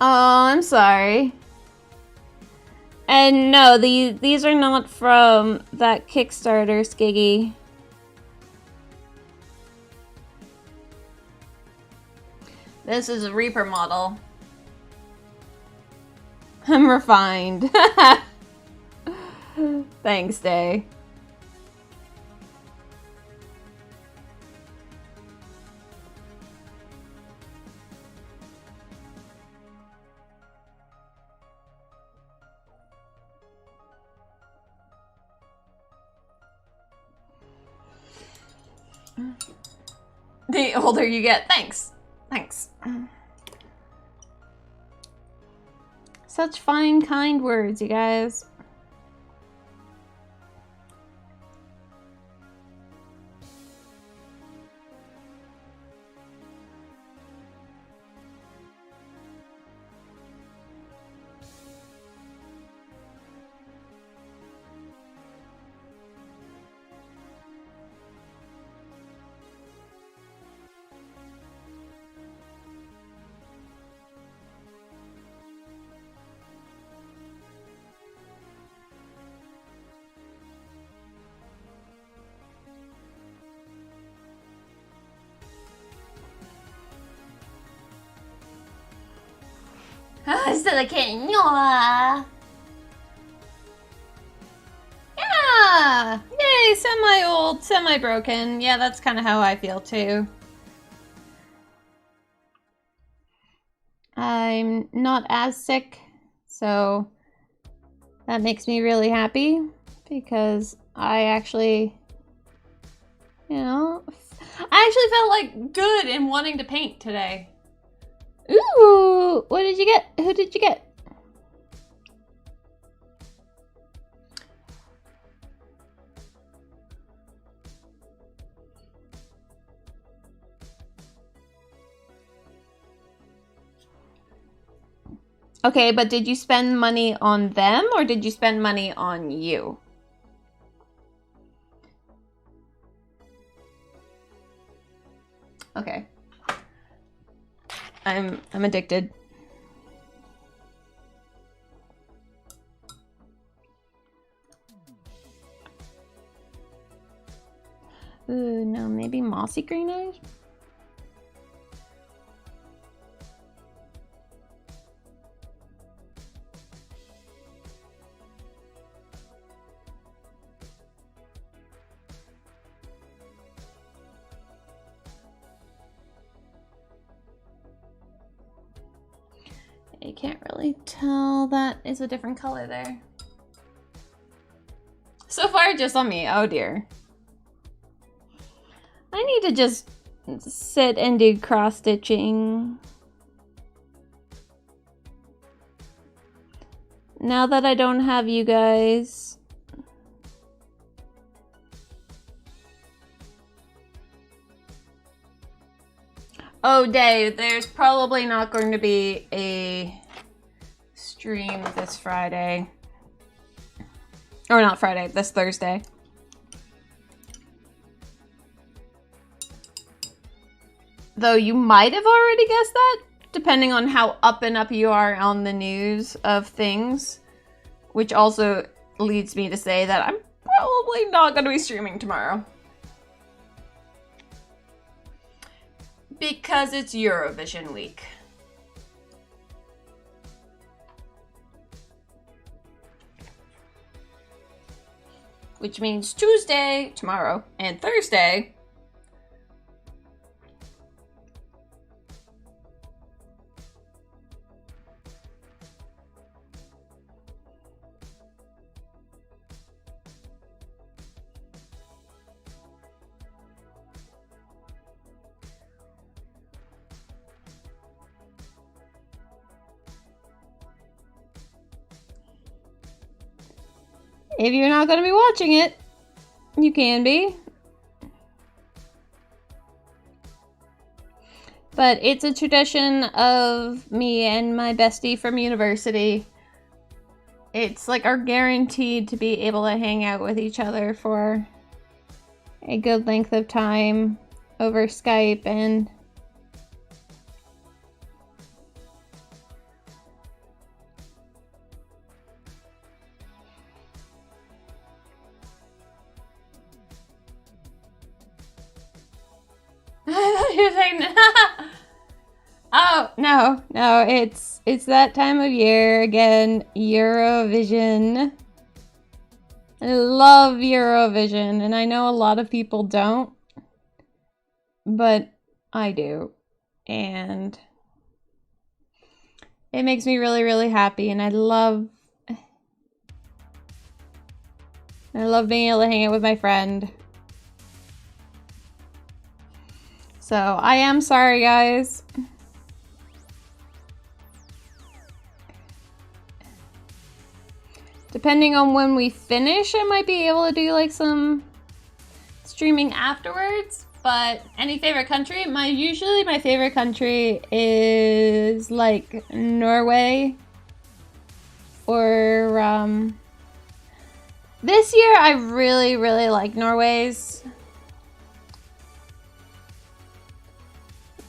Oh, I'm sorry. And no, these are not from that Kickstarter, Skiggy. This is a Reaper model. I'm refined. Thanks, Day. The older you get. Thanks. Thanks. Such fine, kind words, you guys. Yeah! Yay, semi-old, semi-broken. Yeah, that's kind of how I feel too. I'm not as sick, so that makes me really happy because I actually, you know, I actually felt like good in wanting to paint today. Ooh, what did you get? Who did you get? Okay, but did you spend money on them or did you spend money on you? Okay. I'm addicted. Ooh, no, maybe mossy green eyes? You can't really tell that is a different color there. So far, just on me. Oh dear. I need to just sit and do cross stitching. Now that I don't have you guys. Oh, Dave, there's probably not going to be a stream this Friday. Or not Friday, this Thursday. Though you might have already guessed that, depending on how up and up you are on the news of things. Which also leads me to say that I'm probably not going to be streaming tomorrow. Because it's Eurovision week. Which means Tuesday, tomorrow, and Thursday. if you're not going to be watching it, you can be. But it's a tradition of me and my bestie from university. It's like our guaranteed to be able to hang out with each other for a good length of time over Skype and I thought you were saying oh, no, it's that time of year again, Eurovision. I love Eurovision, and I know a lot of people don't, but I do, and it makes me really, really happy, and I love being able to hang out with my friend. So, I am sorry, guys. Depending on when we finish, I might be able to do like some streaming afterwards. But any favorite country? Usually my favorite country is like Norway or this year I really, really like Norway's.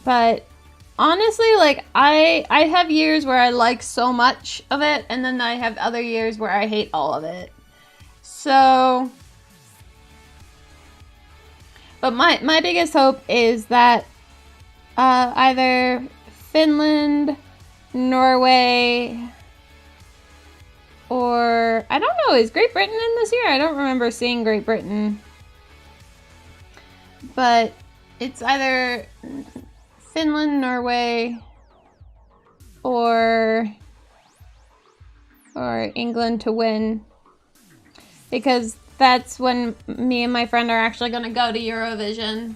But honestly, like, I have years where I like so much of it, and then I have other years where I hate all of it. So, but my biggest hope is that either Finland, Norway, or, I don't know, is Great Britain in this year? I don't remember seeing Great Britain. But it's either Finland, Norway, or England to win, because that's when me and my friend are actually going to go to Eurovision.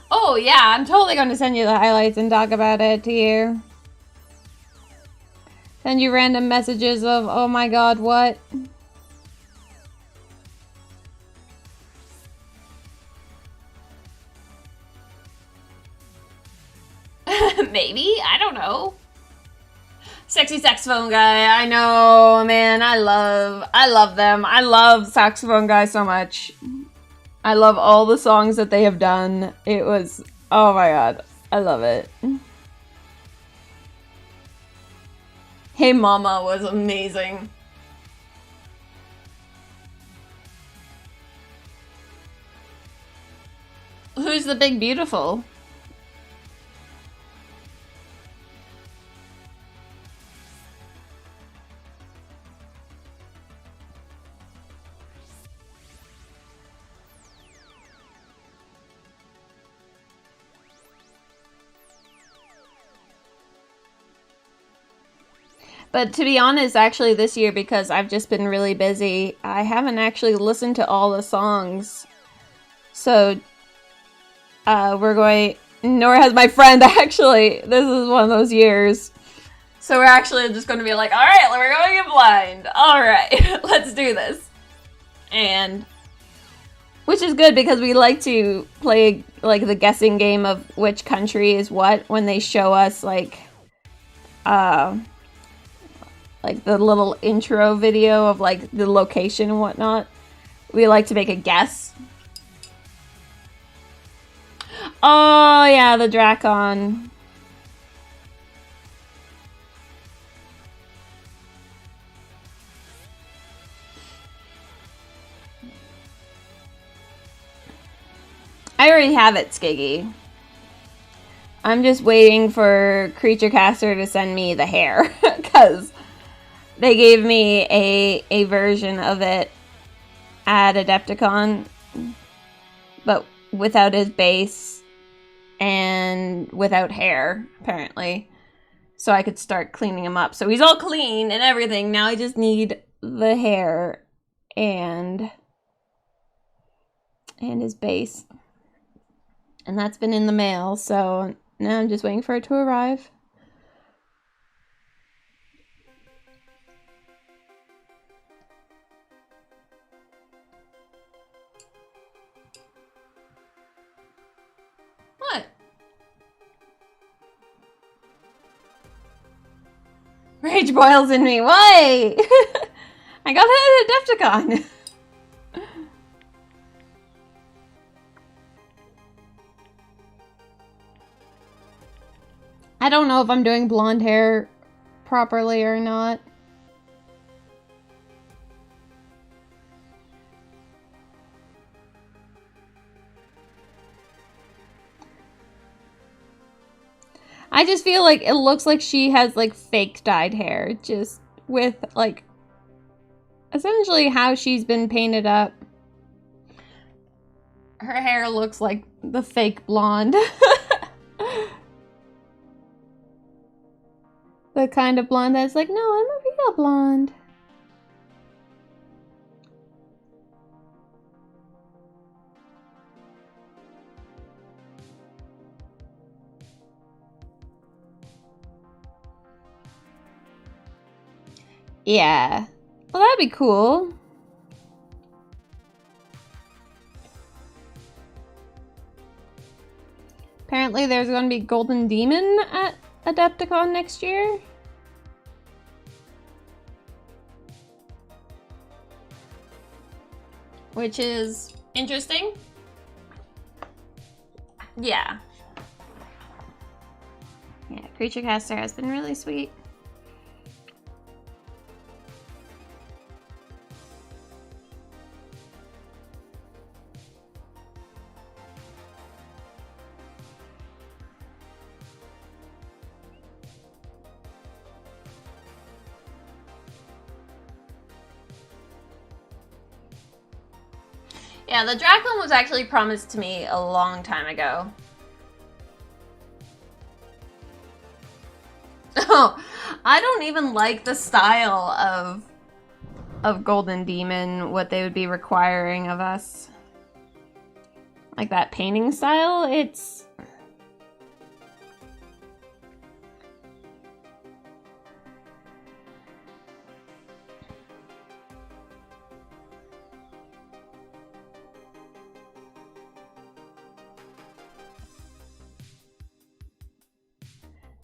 Oh yeah, I'm totally going to send you the highlights and talk about it to you. Send you random messages of, oh my god, what? Maybe, I don't know. Sexy saxophone guy, I know, man, I love them. I love saxophone guy so much. I love all the songs that they have done. It was, oh my god, I love it. Hey Mama was amazing. Who's the big beautiful? But to be honest, actually this year, because I've just been really busy, I haven't actually listened to all the songs. So, nor has my friend actually. This is one of those years. So we're actually just going to be like, alright, we're going in blind. Alright, let's do this. And, which is good because we like to play like the guessing game of which country is what when they show us like the little intro video of like the location and whatnot. We like to make a guess. Oh yeah, the Drakon. I already have it, Skiggy. I'm just waiting for Creature Caster to send me the hair because they gave me a version of it at Adepticon, but without his base and without hair, apparently. So I could start cleaning him up. So he's all clean and everything. Now I just need the hair and his base. And that's been in the mail, so now I'm just waiting for it to arrive. Rage boils in me. Why? I got that at Adepticon. I don't know if I'm doing blonde hair properly or not. I just feel like it looks like she has like fake dyed hair, just with like essentially how she's been painted up. Her hair looks like the fake blonde. The kind of blonde that's like, no, I'm a real blonde. Yeah. Well, that'd be cool. Apparently there's going to be Golden Demon at Adepticon next year. Which is interesting. Yeah. Yeah, Creature Caster has been really sweet. Yeah, the Draclin was actually promised to me a long time ago. Oh, I don't even like the style of Golden Demon, what they would be requiring of us. Like that painting style, it's...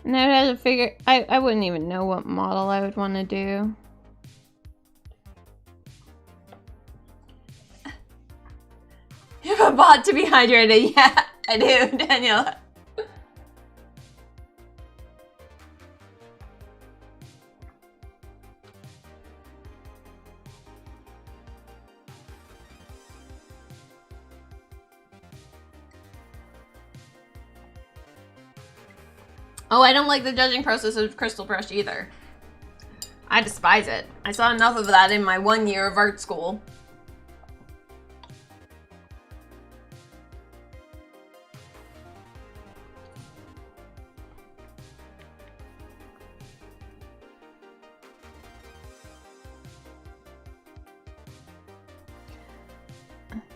And I would have to figure... I wouldn't even know what model I would want to do. You have a bot to be hydrated. Yeah, I do, Daniel. Oh, I don't like the judging process of Crystal Brush either. I despise it. I saw enough of that in my 1 year of art school.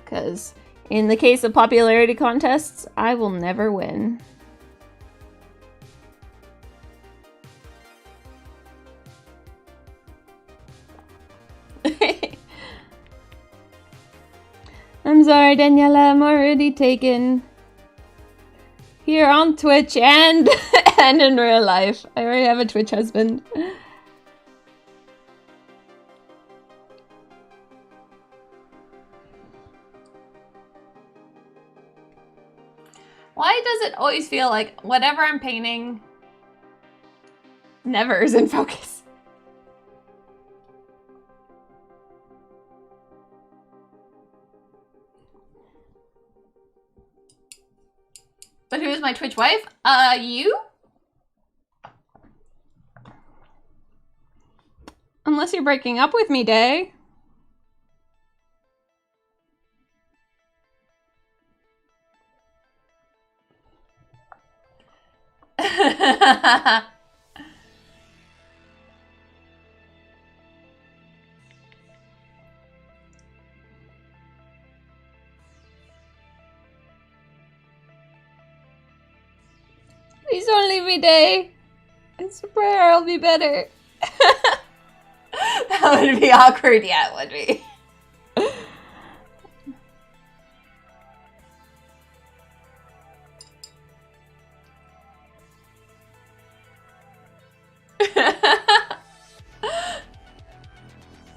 Because in the case of popularity contests, I will never win. I'm sorry, Daniela, I'm already taken. Here on Twitch and and in real life. I already have a Twitch husband. Why does it always feel like whatever I'm painting never is in focus? But who is my Twitch wife? You? Unless you're breaking up with me, Day. Please don't leave me, Day. I swear I'll be better. That would be awkward. Yeah, it would be.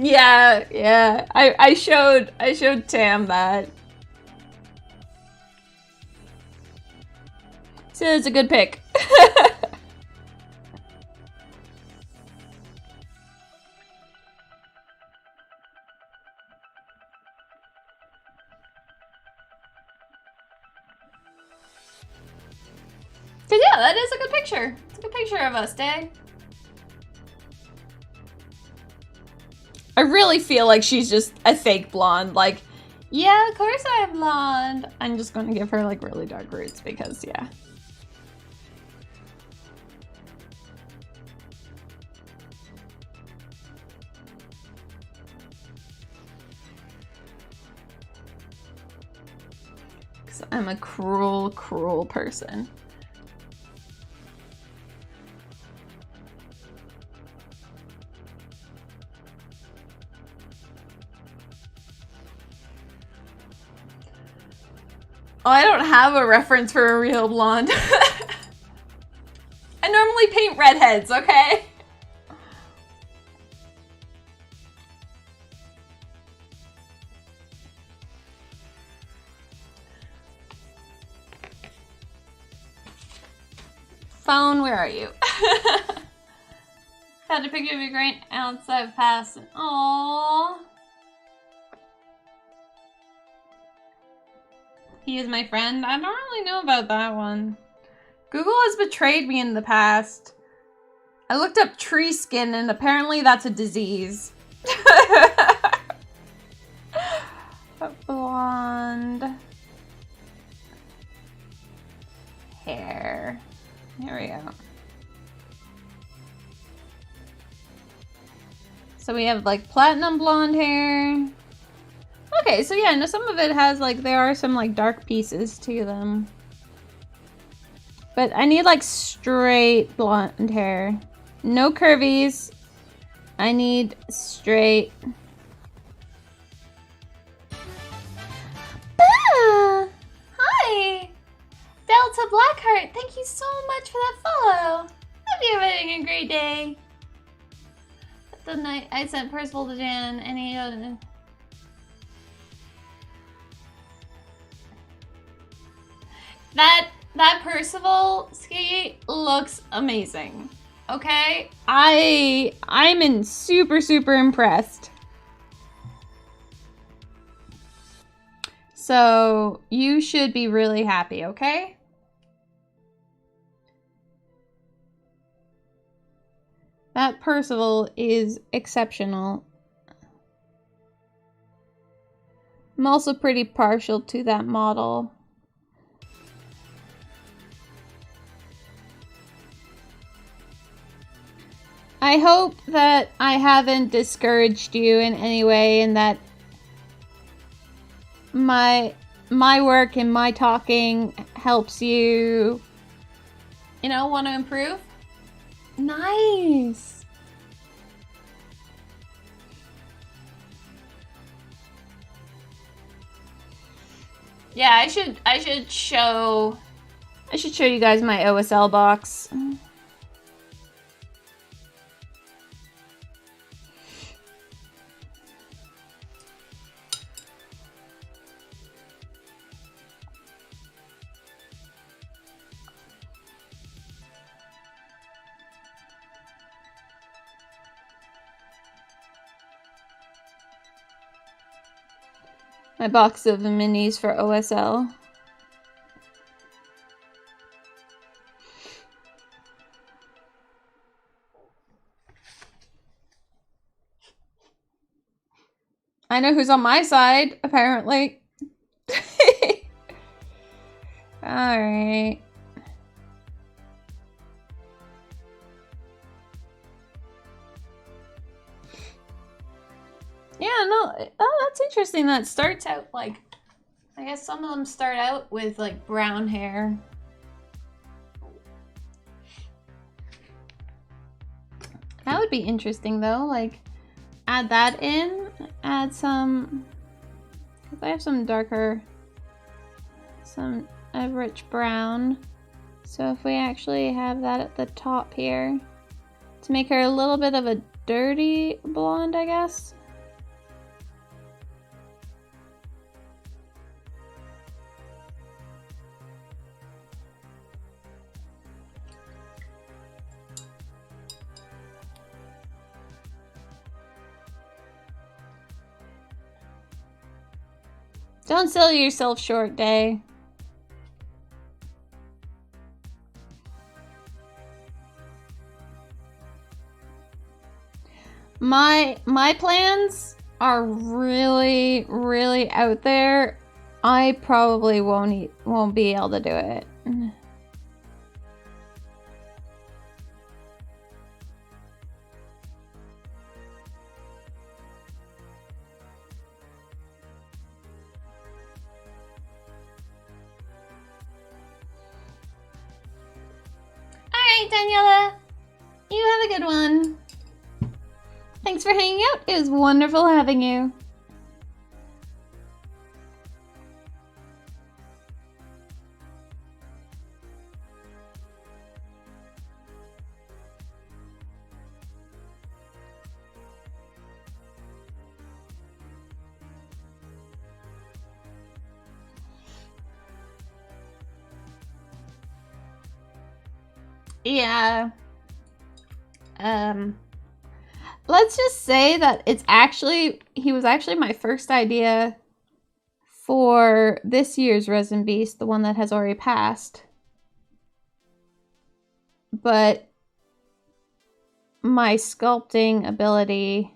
Yeah, yeah. I showed Tam that. So it's a good pick. Cause yeah, that is a good picture. It's a good picture of us, Dag. I really feel like she's just a fake blonde. Like, yeah, of course I'm blonde. I'm just gonna give her like really dark roots because yeah. Because I'm a cruel, cruel person. Oh, I don't have a reference for a real blonde. I normally paint redheads, okay? Phone, where are you? Found a picture of your great outside pass. Aww. He is my friend. I don't really know about that one. Google has betrayed me in the past. I looked up tree skin and apparently that's a disease. Blonde hair. Here we go. So we have like platinum blonde hair. Okay, so yeah, no, some of it has like, there are some like dark pieces to them. But I need like straight blonde hair. No curvies. I need straight. Ah, hi! Delta Blackheart, thank you so much for that follow. Hope you're having a great day. The night I sent Percival to Jan and he that Percival ski looks amazing. Okay? I'm super impressed. So you should be really happy, okay? That Percival is exceptional. I'm also pretty partial to that model. I hope that I haven't discouraged you in any way and that my work and my talking helps you, you know, want to improve. Nice. Yeah, I should show you guys my OSL box. My box of minis for OSL. I know who's on my side, apparently. Alright. Yeah, no, oh, that's interesting. That starts out like, I guess some of them start out with like brown hair. That would be interesting though, like add that in, add some, because I have some darker, a rich brown. So if we actually have that at the top here, to make her a little bit of a dirty blonde, I guess. Don't sell yourself short, Day. My plans are really, really out there. I probably won't be able to do it. Alright, Daniela. You have a good one. Thanks for hanging out. It was wonderful having you. Yeah. Let's just say that he was actually my first idea for this year's Resin Beast, the one that has already passed. But my sculpting ability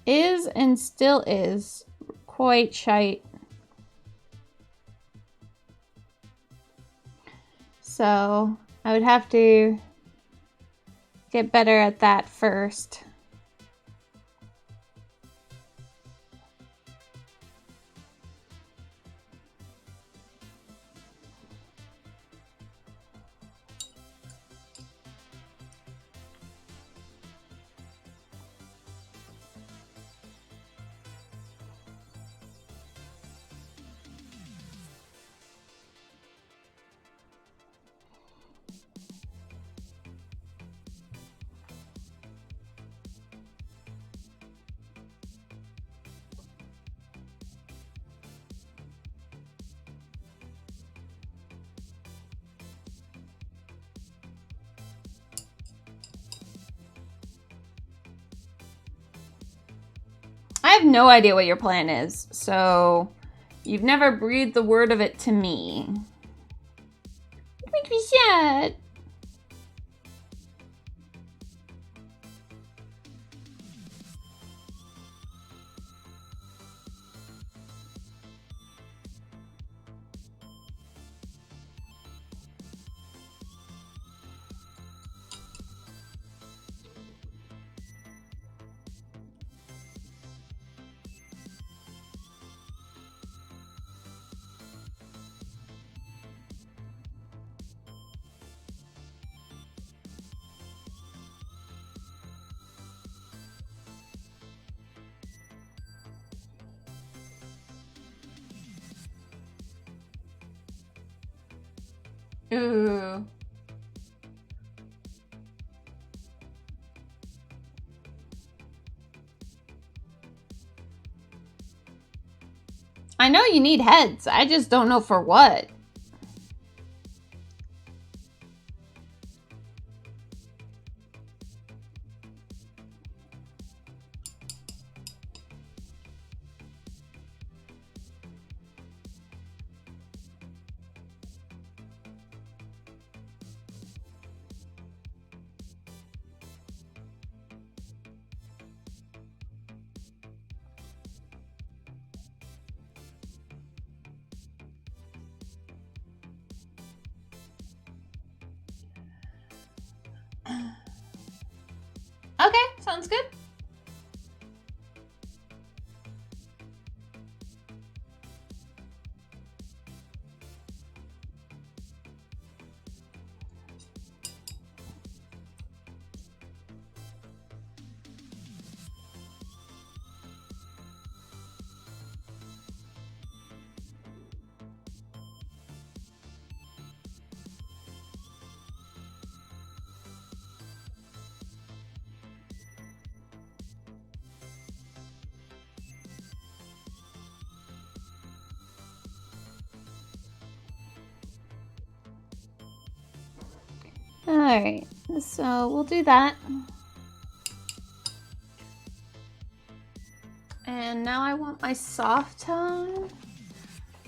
is and still is quite shite. So I would have to get better at that first. I have no idea what your plan is, so you've never breathed the word of it to me. It makes me sad. Ooh. I know you need heads. I just don't know for what. Okay, sounds good. Alright, so we'll do that. And now I want my soft tone.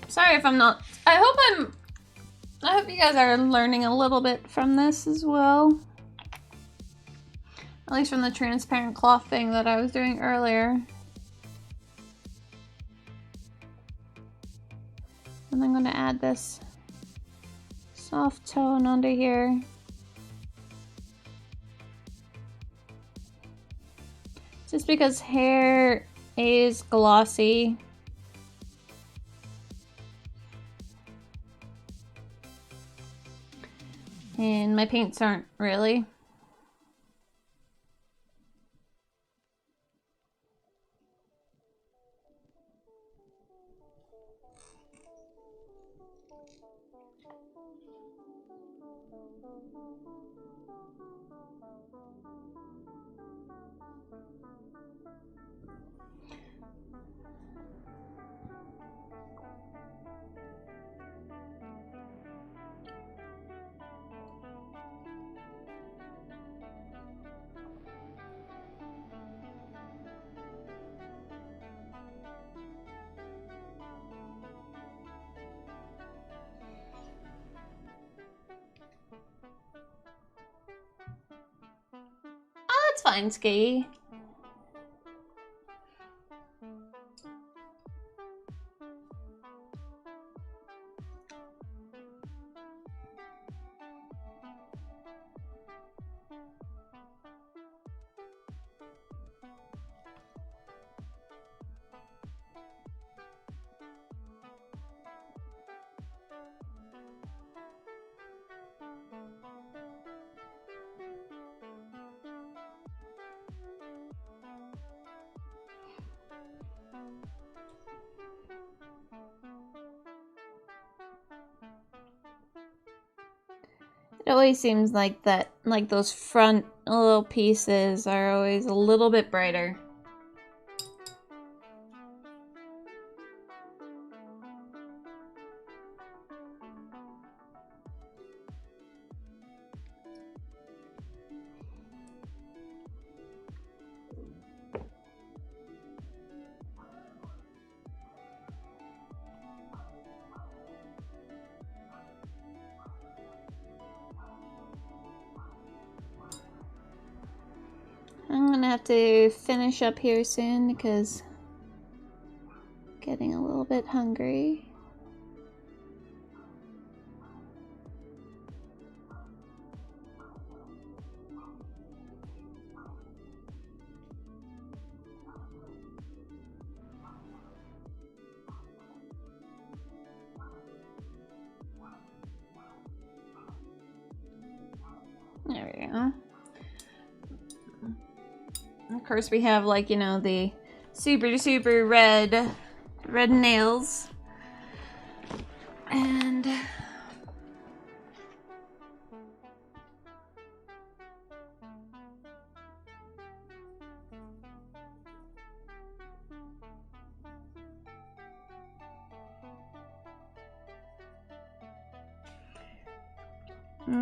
Sorry if I'm not, I hope you guys are learning a little bit from this as well. At least from the transparent cloth thing that I was doing earlier. And I'm gonna add this soft tone under here. Just because hair is glossy. And my paints aren't really. Oh, that's fine, Ski. It always seems like that, like those front little pieces are always a little bit brighter. I'm gonna have to finish up here soon because I'm getting a little bit hungry. There we go. Of course, we have, like, you know, the super red nails. And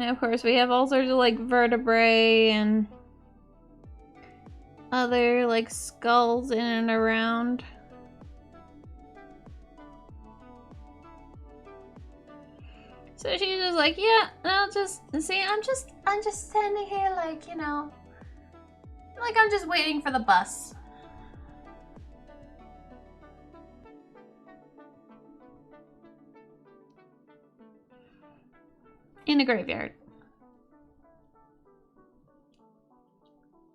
of course, we have all sorts of, like, vertebrae and other, like, skulls in and around. So she's just like, yeah, I'll just see. I'm just standing here, like, you know, like I'm just waiting for the bus. In a graveyard.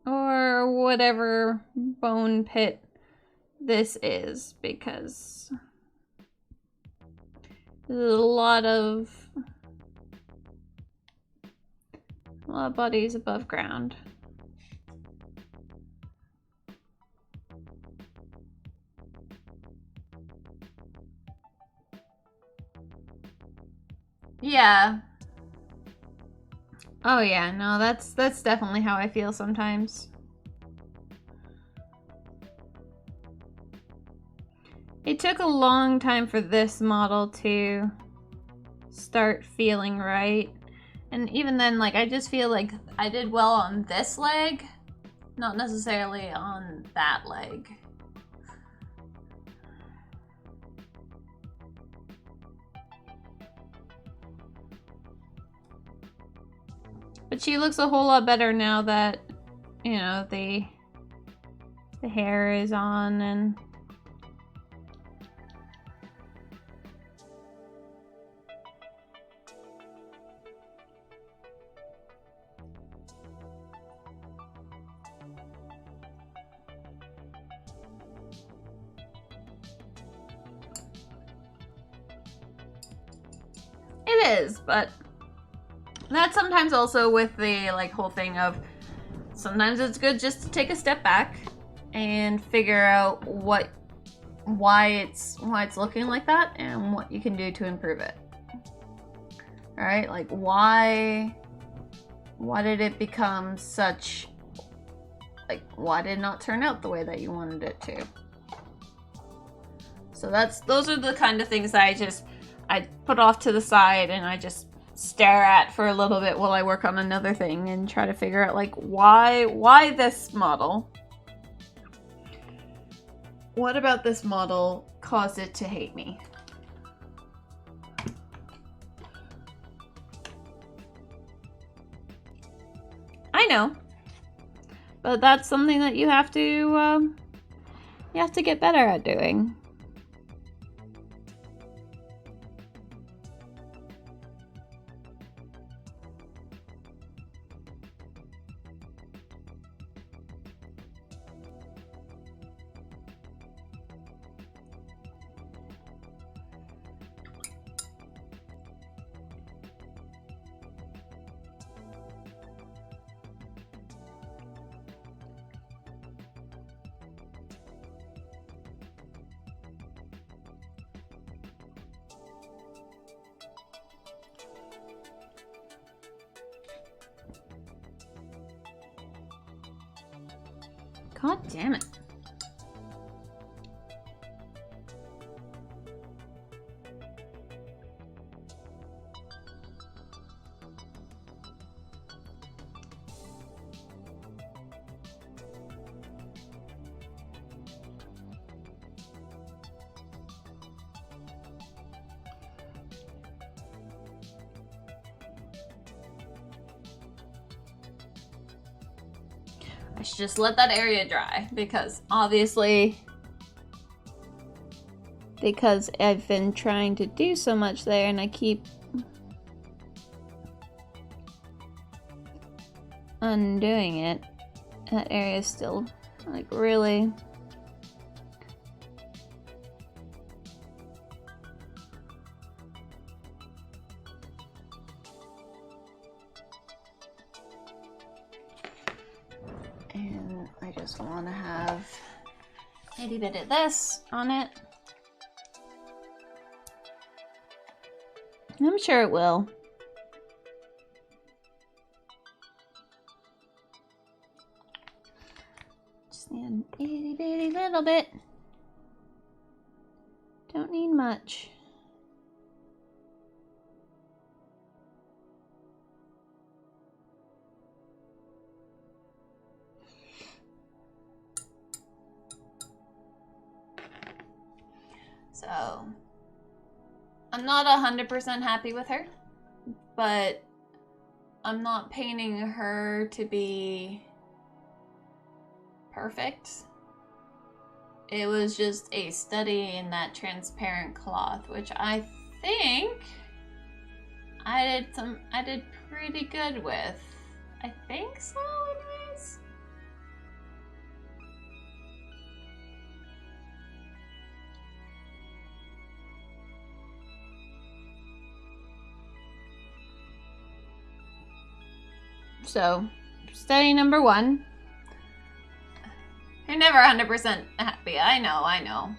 Or whatever bone pit this is, because there's a lot of bodies above ground. Yeah. Oh yeah, no, that's definitely how I feel sometimes. It took a long time for this model to start feeling right. And even then, like, I just feel like I did well on this leg, not necessarily on that leg. But she looks a whole lot better now that, you know, the hair is on and... It is, but that's sometimes also with the like whole thing of sometimes it's good just to take a step back and figure out why it's looking like that and what you can do to improve it. All right, like why did it become such, like why did it not turn out the way that you wanted it to? So those are the kind of things that I put off to the side and I just stare at for a little bit while I work on another thing and try to figure out like why this model? What about this model caused it to hate me? I know, but that's something that you have to get better at doing. God damn it. I should just let that area dry because obviously I've been trying to do so much there and I keep undoing it. That area is still like really I just want to have a itty bit of this on it. I'm sure it will. Just need an itty bitty little bit. Don't need much. So, I'm not 100% happy with her, but I'm not painting her to be perfect. It was just a study in that transparent cloth, which I think I did pretty good with. I think so, anyways. So, study number 1. You're never 100% happy. I know.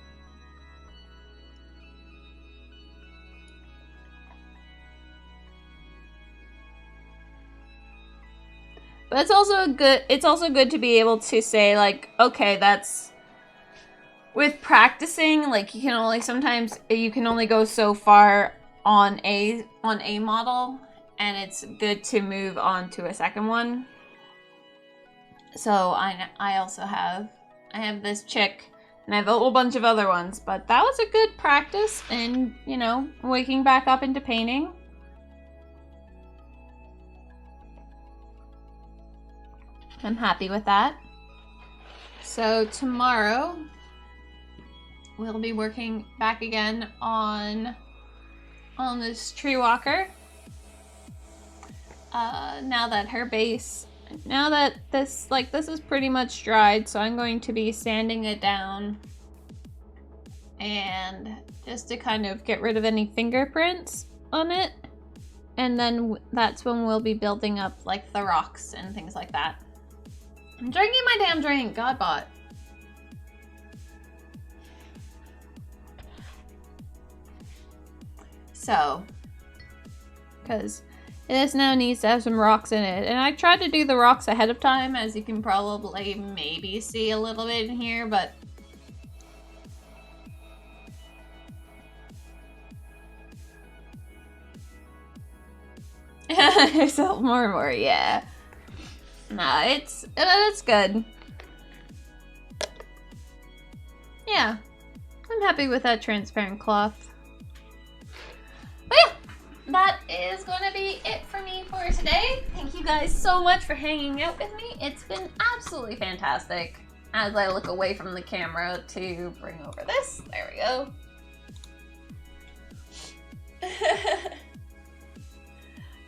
But it's also good to be able to say like, okay, that's with practicing, like you can only go so far on a model. And it's good to move on to a second one. So I also have this chick, and I have a whole bunch of other ones. But that was a good practice in, you know, waking back up into painting. I'm happy with that. So tomorrow we'll be working back again on this tree walker. Now that her base, now that this is pretty much dried, so I'm going to be sanding it down and just to kind of get rid of any fingerprints on it. And then that's when we'll be building up like the rocks and things like that. I'm drinking my damn drink, Godbot. So, because this now needs to have some rocks in it. And I tried to do the rocks ahead of time, as you can probably maybe see a little bit in here, but there's more and more, yeah. Nah, it's good. Yeah, I'm happy with that transparent cloth. But yeah, that is going to be it for me for today. Thank you guys so much for hanging out with me. It's been absolutely fantastic. As I look away from the camera to bring over this. There we go.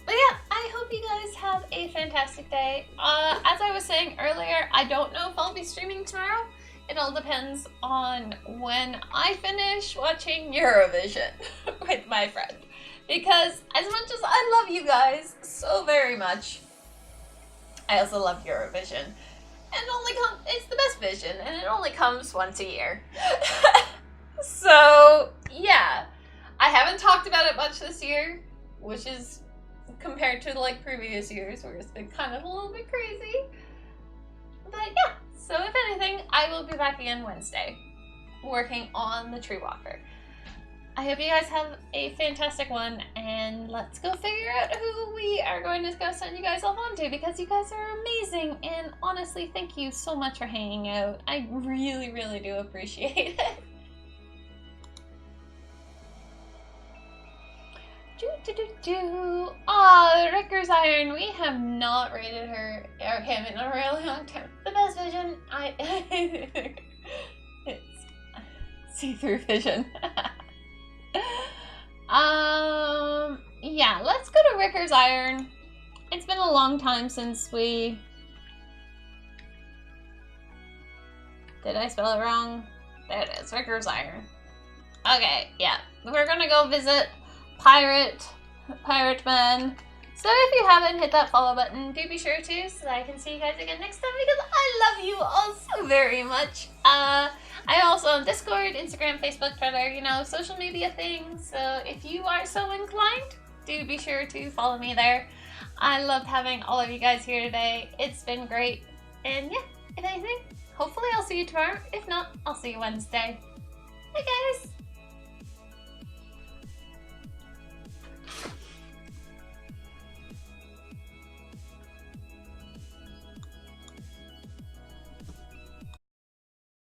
But yeah, I hope you guys have a fantastic day. As I was saying earlier, I don't know if I'll be streaming tomorrow. It all depends on when I finish watching Eurovision with my friend. Because as much as I love you guys so very much, I also love Eurovision. And it's the best vision, and it only comes once a year. So, yeah. I haven't talked about it much this year, which is compared to like previous years where it's been kind of a little bit crazy. But yeah, so if anything, I will be back again Wednesday working on the tree walker. I hope you guys have a fantastic one, and let's go figure out who we are going to go send you guys off on to, because you guys are amazing, and honestly, thank you so much for hanging out. I really, really do appreciate it. Ricker's Iron. We have not rated her or him in a really long time. The best vision. It's see-through vision. Yeah, let's go to Ricker's Iron. It's been a long time since we... Did I spell it wrong? There it is, Ricker's Iron. Okay, yeah. We're gonna go visit Pirate Man. So if you haven't, hit that follow button. Do be sure to, so that I can see you guys again next time, because I love you all so very much. I also on Discord, Instagram, Facebook, Twitter, you know, social media things. So if you are so inclined, do be sure to follow me there. I loved having all of you guys here today. It's been great. And yeah, if anything, hopefully I'll see you tomorrow. If not, I'll see you Wednesday. Bye guys!